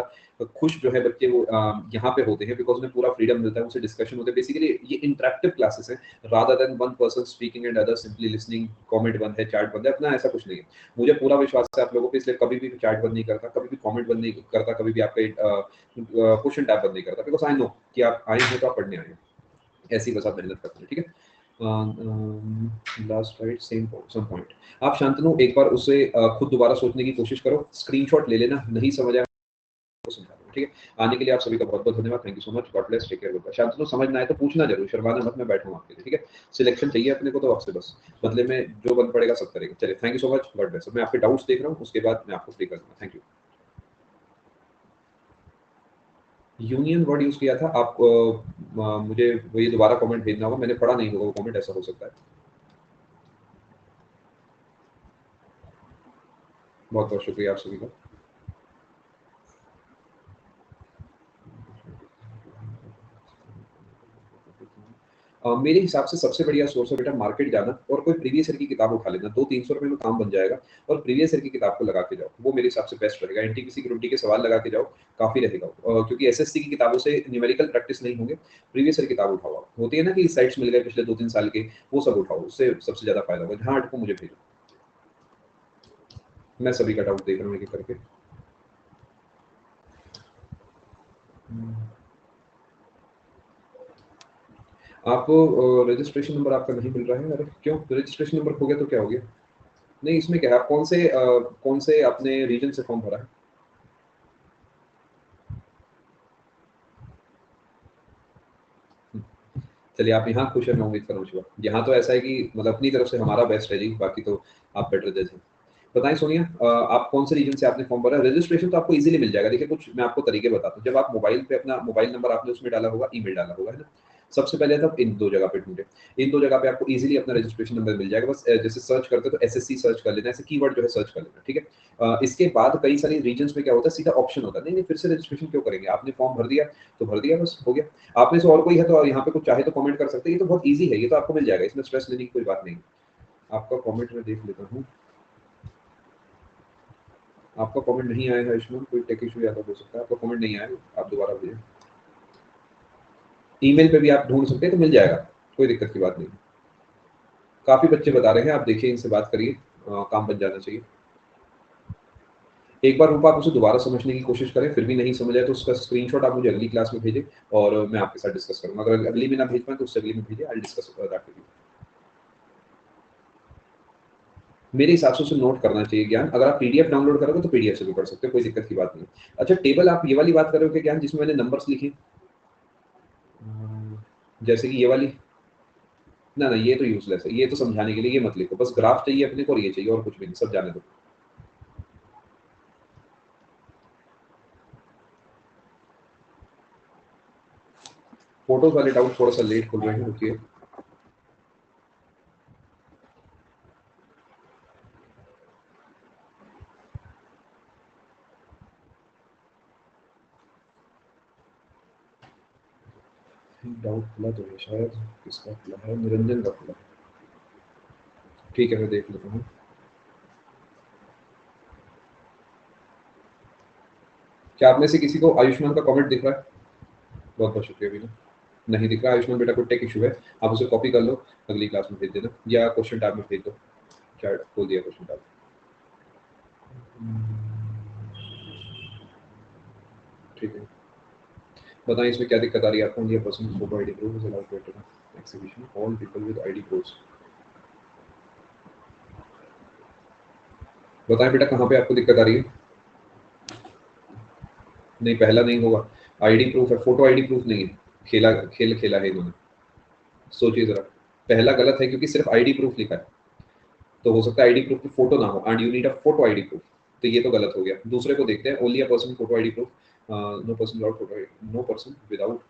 खुश जो है बच्चे वो यहाँ पे होते हैं, बिकॉज उन्हें पूरा फ्रीडम मिलता है, उनसे डिस्कशन होते हैं। बेसिकली ये इंटरेक्टिव क्लासेस हैं rather than one person speaking and other simply listening, comment बंद है, चैट बंद है, अपना ऐसा कुछ नहीं है। मुझे पूरा विश्वास है आप लोगों पे, इसलिए कभी भी चैट बंद नहीं करता, कभी भी कमेंट बंद नहीं करता, कभी भी आपका क्वेश्चन टैब बंद नहीं करता, बिकॉज आई नो कि आप आए हैं तो आप पढ़ने आए हैं, ऐसी बस आप मेहनत करते हैं। ठीक है, last right same some point. आप शांतनु एक बार उसे खुद दोबारा सोचने की कोशिश करो, स्क्रीनशॉट ले लेना, नहीं समझ आया तो समझा दो। ठीक है, आने के लिए आप सभी का बहुत बहुत धन्यवाद, thank you so much, God bless, take care, goodbye. Shantanu समझ ना आए तो पूछना जरूर, शर्माना मत, मैं बैठूंगा आपके लिए। ठीक है, सिलेक्शन चाहिए अपने को तो आपसे, बस बदले में जो बन पड़ेगा सब करेंगे। चलिए, thank you so much, God bless. मैं आपके डाउट्स देख रहा हूँ, उसके बाद मैं आपको फ्री कर दूंगा। Thank you. Union word use किया था आप, मुझे वो ये दोबारा कमेंट भेजना होगा, मैंने पढ़ा नहीं होगा वो कमेंट, ऐसा हो सकता है। बहुत बहुत शुक्रिया आप सभी का। मेरे हिसाब से सबसे बढ़िया सोर्स है बेटा मार्केट जाना और कोई प्रीवियस ईयर की किताब उठा लेना, 200-300 रुपए में काम बन जाएगा, और प्रीवियस ईयर की किताब को लगा के जाओ, वो मेरे हिसाब से बेस्ट रहेगा। एनटीपीसी ग्रुप डी के सवाल लगा के जाओ, काफी रहेगा। क्योंकि एसएससी की किताबों से न्यूमेरिकल प्रैक्टिस नहीं होंगे, प्रीवियस ईयर किताब उठाओ। आप होती है ना कि साइट्स मिल गए पिछले 2-3 साल के, वो सब उठाओ, उससे सबसे ज्यादा फायदा होगा। जहाँ अटको मुझे भेजो, मैं सभी का डाउट देख रहा हूँ एक एक करके। आपको रजिस्ट्रेशन नंबर आपका नहीं मिल रहा है? अरे क्यों, रजिस्ट्रेशन नंबर खो गया तो क्या हो गया? नहीं, इसमें क्या है, आप कौन से अपने रीजन से फॉर्म भरा है? चलिए, आप यहाँ खुश हैं, मैं उम्मीद कर रहा हूँ। यहाँ तो ऐसा है कि मतलब अपनी तरफ से हमारा बेस्ट है जी, बाकी तो आप बेटर जज हैं। बताएं सोनिया, आप कौन से रीजन से आपने फॉर्म भरा? रजिस्ट्रेशन तो आपको इजीली मिल जाएगा। देखिए, कुछ मैं आपको तरीके बताता हूँ। जब आप मोबाइल पे अपना मोबाइल नंबर आपने उसमें डाला होगा, ईमेल डाला होगा, है ना? सबसे पहले तो आप इन दो जगह पे ढूंढे, इन दो जगह पे आपको इजीली अपना रजिस्ट्रेशन नंबर मिल जाएगा। बस जैसे सर्च करते हो तो एसएससी सर्च कर लेना, ऐसे कीवर्ड जो है सर्च कर लेना। ठीक है, इसके बाद कई सारी रीजन्स में क्या होता है, सीधा ऑप्शन होता है, नहीं नहीं फिर से रजिस्ट्रेशन क्यों करेंगे, आपने फॉर्म भर दिया तो भर दिया, बस हो गया। आप में से और कोई है तो यहाँ पे कुछ चाहे तो कमेंट कर सकते हैं, ये तो बहुत ईजी है, ये तो आपको मिल जाएगा, इसमें स्ट्रेस लेने की कोई बात नहीं। आपका कमेंट मैं देख लेता हूँ। आपका कमेंट नहीं आया है आयुष्मान, कोई टेक इशू या तो हो सकता है, आपका कमेंट नहीं आया, आप दोबारा भेजें। ईमेल पे भी आप ढूंढ सकते हैं तो मिल जाएगा, कोई दिक्कत की बात नहीं। काफी बच्चे बता रहे हैं, आप देखिए, इनसे बात करिए, काम बन जाना चाहिए। एक बार रूपा आप उसे दोबारा समझने की कोशिश करें, फिर भी नहीं समझ आए तो उसका स्क्रीनशॉट आप मुझे अगली क्लास में भेजें और मैं आपके साथ डिस्कस करूंगा। अगर अगली में ना भेज पाए तो उससे अगली में भेजिए, I discuss that with you. मेरे हिसाब से उसे नोट करना चाहिए ज्ञान, अगर आप पीडीएफ डाउनलोड करोगे तो पीडीएफ से भी पढ़ सकते हो, कोई दिक्कत की बात नहीं। अच्छा, टेबल आप ये वाली बात कर रहे हो कि ज्ञान जिसमें मैंने नंबर्स लिखे, जैसे कि ये वाली? ना ना, ये तो यूजलेस है, ये तो समझाने के लिए, ये मत लिखो, बस ग्राफ चाहिए अपने को और ये चाहिए, और कुछ भी नहीं, सब जाने दो। फोटोज वाले डाउट थोड़ा सा लेट खुल रहे हैं, रुकिए। डाउट खुला तो है शायद, किसका खुला है? निरंजन का खुला है। ठीक है, मैं देख लेता हूँ। क्या आप में से किसी को आयुष्मान का कमेंट दिख रहा है? बहुत बहुत शुक्रिया भैया। नहीं दिख रहा आयुष्मान बेटा, कोई टेक इशू है, आप उसे कॉपी कर लो, अगली क्लास में भेज देना, या क्वेश्चन टैब में भेज दो। क्या खोल दिया क्वेश्चन टैब? ठीक है, बताएं इसमें क्या दिक्कत आ रही है आपको? ये person photo ID proof is allowed to enter exhibition, all people with ID proofs. बताएं बेटा, कहाँ पे आपको दिक्कत आ रही है? नहीं, पहला नहीं होगा, आईडी प्रूफ है, फोटो आईडी प्रूफ नहीं है। खेल खेला है इन्होंने, सोचिए जरा। पहला गलत है क्योंकि सिर्फ आईडी प्रूफ लिखा है, तो हो सकता है आईडी प्रूफ की फोटो ना हो, and you need a photo ID proof, तो ये तो गलत हो गया। दूसरे को देखते हैं, only a person photo ID proof, no person without photo, no person without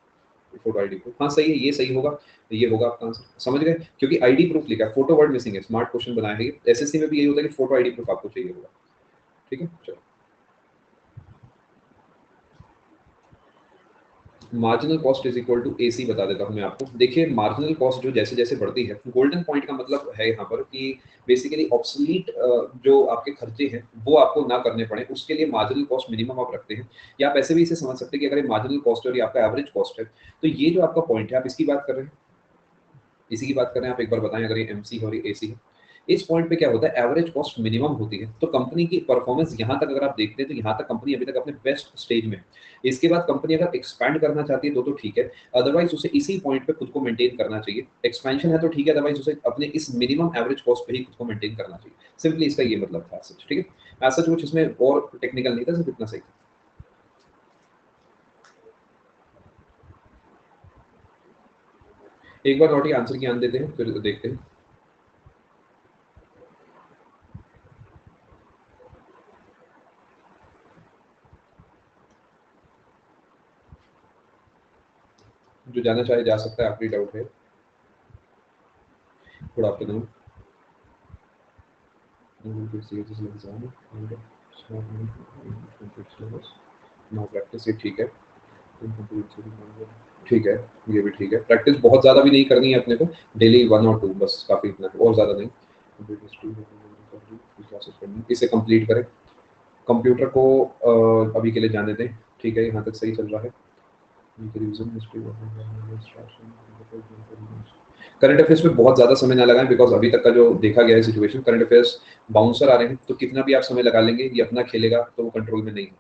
photo ID proof. हाँ सही है, ये सही होगा, ये होगा आपका आंसर, समझ गए? क्योंकि आईडी प्रूफ लिखा है, फोटो वर्ड मिसिंग है, स्मार्ट क्वेश्चन बनाया है। एसएससी में भी यही होता है कि फोटो आईडी प्रूफ आपको चाहिए होगा। ठीक है, चलो। Marginal cost is equal to AC बता देता हूँ मैं आपको। देखिए मार्जिनल कॉस्ट जो जैसे जैसे बढ़ती है, गोल्डन पॉइंट का मतलब है यहाँ पर कि बेसिकली ऑब्सोलीट जो आपके खर्चे हैं वो आपको ना करने पड़े, उसके लिए मार्जिनल कॉस्ट मिनिमम आप रखते हैं। या आप ऐसे भी इसे समझ सकते हैं कि अगर ये मार्जिनल कॉस्ट है और ये आपका एवरेज कॉस्ट है, तो ये जो आपका पॉइंट है आप इसकी बात कर रहे हैं, इसी की बात कर रहे हैं, आप एक बार बताएं अगर ये MC है और ये AC है। इस पॉइंट पे क्या होता है, एवरेज कॉस्ट मिनिमम होती है, तो कंपनी की परफॉर्मेंस यहाँ तक अगर आप देखते हैं तो यहाँ तक कंपनी अभी तक अपने बेस्ट स्टेज में है। इसके बाद कंपनी अगर एक्सपैंड करना चाहती है तो ठीक है, अदरवाइज उसे इसी पॉइंट पे खुद को मेंटेन करना चाहिए। एक्सपेंशन है तो ठीक है, अदरवाइज उसे अपने इस मिनिमम एवरेज कॉस्ट पे ही खुद को मेंटेन करना चाहिए। सिंपली इसका ये मतलब था सच, ठीक है। ऐसा कुछ इसमें और टेक्निकल नहीं था, सिर्फ इतना सही था। एक बार नोटी आंसर की आन देते हैं फिर देखते हैं। जो जाना चाहे जा सकता है, आखिरी डाउट है। Good afternoon. नो प्रैक्टिस, ये ठीक है। ठीक है, ये भी ठीक है। प्रैक्टिस बहुत ज़्यादा भी नहीं करनी है अपने को, डेली 1 और 2 बस काफ़ी, इतना है और ज़्यादा नहीं। इसे कंप्लीट करें। कंप्यूटर को अभी के लिए जाने दें, ठीक है, यहाँ तक सही चल रहा है। करंट अफेयर्स में बहुत ज़्यादा समय ना लगाएं, बिकॉज अभी तक का जो देखा गया है सिचुएशन, करंट अफेयर्स बाउंसर आ रहे हैं, तो कितना भी आप समय लगा लेंगे ये अपना खेलेगा तो वो कंट्रोल में नहीं है।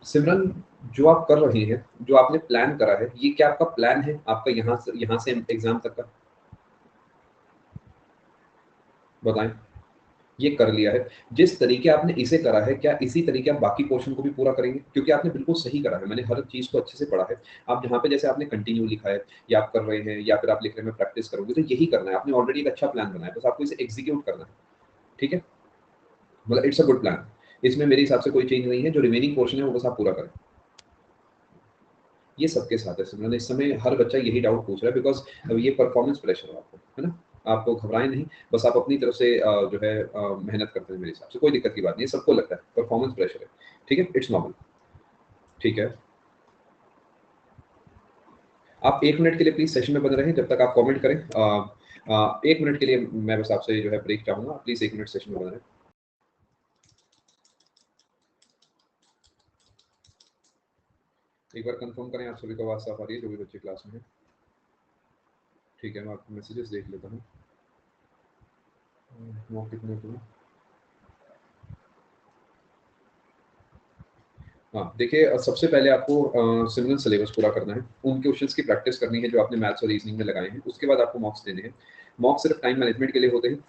सिमरन, जो आप कर रही हैं, जो आपने प्लान करा है, ये क्या आपका प्लान है आपका यहाँ से एग्जाम तक का? बताएं। ये कर लिया है। जिस तरीके आपने इसे करा है, क्या इसी तरीके आप बाकी पोर्शन को भी पूरा करेंगे? क्योंकि आपने बिल्कुल सही करा है, मैंने हर चीज़ को अच्छे से पढ़ा है। आप जहाँ पे जैसे आपने कंटिन्यू लिखा है, या आप कर रहे हैं, या फिर आप लिख रहे हैं मैं प्रैक्टिस करूँगी, तो यही करना है। आपने ऑलरेडी एक अच्छा प्लान बनाया है, बस आपको इसे एग्जीक्यूट करना है, ठीक है? मतलब इट्स अ गुड प्लान। इसमें मेरे हिसाब से कोई चेंज नहीं है, जो रिमेनिंग पोर्शन है वो बस आप पूरा करें। ये सबके साथ है सिमरन, इस समय हर बच्चा यही डाउट पूछ रहा है, बिकॉज अब ये परफॉर्मेंस प्रेशर है आपको, है ना? आपको घबराएं नहीं, बस आप अपनी तरफ से जो है मेहनत करते हैं, मेरे हिसाब से कोई दिक्कत की बात नहीं है, सबको लगता है परफॉर्मेंस प्रेशर है, ठीक है, इट्स नॉर्मल, ठीक है। आप 1 मिनट के लिए प्लीज सेशन में बने रहें, जब तक आप कमेंट करें। 1 मिनट के लिए मैं बस आपसे जो है ब्रेक चाहूंगा, प्लीज 1 मिनट सेशन में बने रहें। एक बार कंफर्म करें आप सभी को आवाज साफ आ रही है, जो भी बच्चे क्लास में है, ठीक है। मैं आपको मैसेजेस देख लेता हूँ। मॉक कितने को? हाँ, देखिए सबसे पहले आपको सिमिलर सिलेबस पूरा करना है, उन क्वेश्चंस की प्रैक्टिस करनी है जो आपने मैथ्स और रीजनिंग में लगाए हैं, उसके बाद आपको मॉक्स देने हैं। मॉक्स सिर्फ टाइम मैनेजमेंट के लिए होते हैं,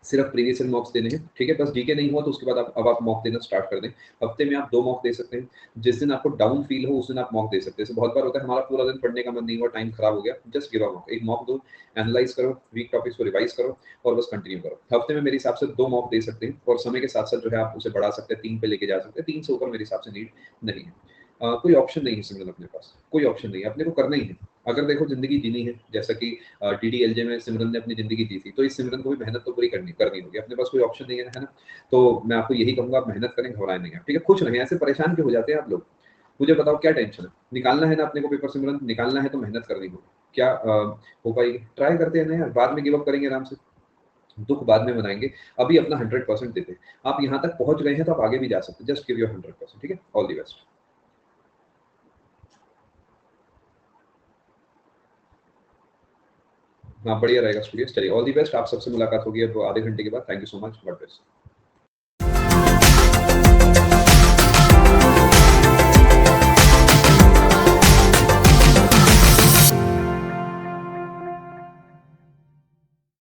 सिर्फ प्रीवियस ईयर मॉक्स देने हैं, ठीक है। बस जीके नहीं हुआ तो उसके बाद आप मॉक देना स्टार्ट कर दें। हफ्ते में आप 2 मॉक दे सकते हैं। जिस दिन आपको डाउन फील हो उस दिन आप मॉक दे सकते हैं। जैसे बहुत बार होता है हमारा पूरा दिन पढ़ने का मन नहीं हुआ, टाइम खराब हो गया, जस्ट गिव अ मॉक, एक मॉक दो, एनालाइज करो, वीक टॉपिक्स को रिवाइज करो और बस कंटिन्यू करो। हफ्ते में मेरे हिसाब से 2 मॉक दे सकते हैं, और समय के साथ साथ जो है आप उसे बढ़ा सकते हैं, 3 पे लेके जा सकते हैं, 3 से ऊपर मेरे हिसाब से नीड नहीं है। कोई ऑप्शन नहीं है सिमरन अपने पास, कोई ऑप्शन नहीं है, अपने को करना ही है। अगर देखो जिंदगी जीनी है, जैसा कि DDLJ में सिमरन ने अपनी जिंदगी जी थी, तो इस सिमरन को भी मेहनत तो पूरी करनी करनी होगी, अपने पास कोई ऑप्शन नहीं है ना? तो मैं आपको यही कहूंगा, आप मेहनत करें, घबराएं नहीं आप, ठीक है? खुश रहें, ऐसे परेशान क्यों हो जाते हैं आप लोग? मुझे बताओ क्या टेंशन है? निकालना है ना अपने को पेपर सिमरन, निकालना है तो मेहनत करनी होगी। क्या हो पाएगी? ट्राई करते हैं ना यार, बाद में गिव अप करेंगे आराम से, दुख बाद में मनाएंगे, अभी अपना 100% देते हैं। आप यहाँ तक पहुंच गए हैं तो आप आगे भी जा सकते हैं, जस्ट गिव योर 100%, ठीक है? All the best. हाँ, बढ़िया रहेगा स्टूडियो, चलिए ऑल दी बेस्ट। आप सबसे मुलाकात होगी अब आधे घंटे के बाद। Thank you so much, God bless.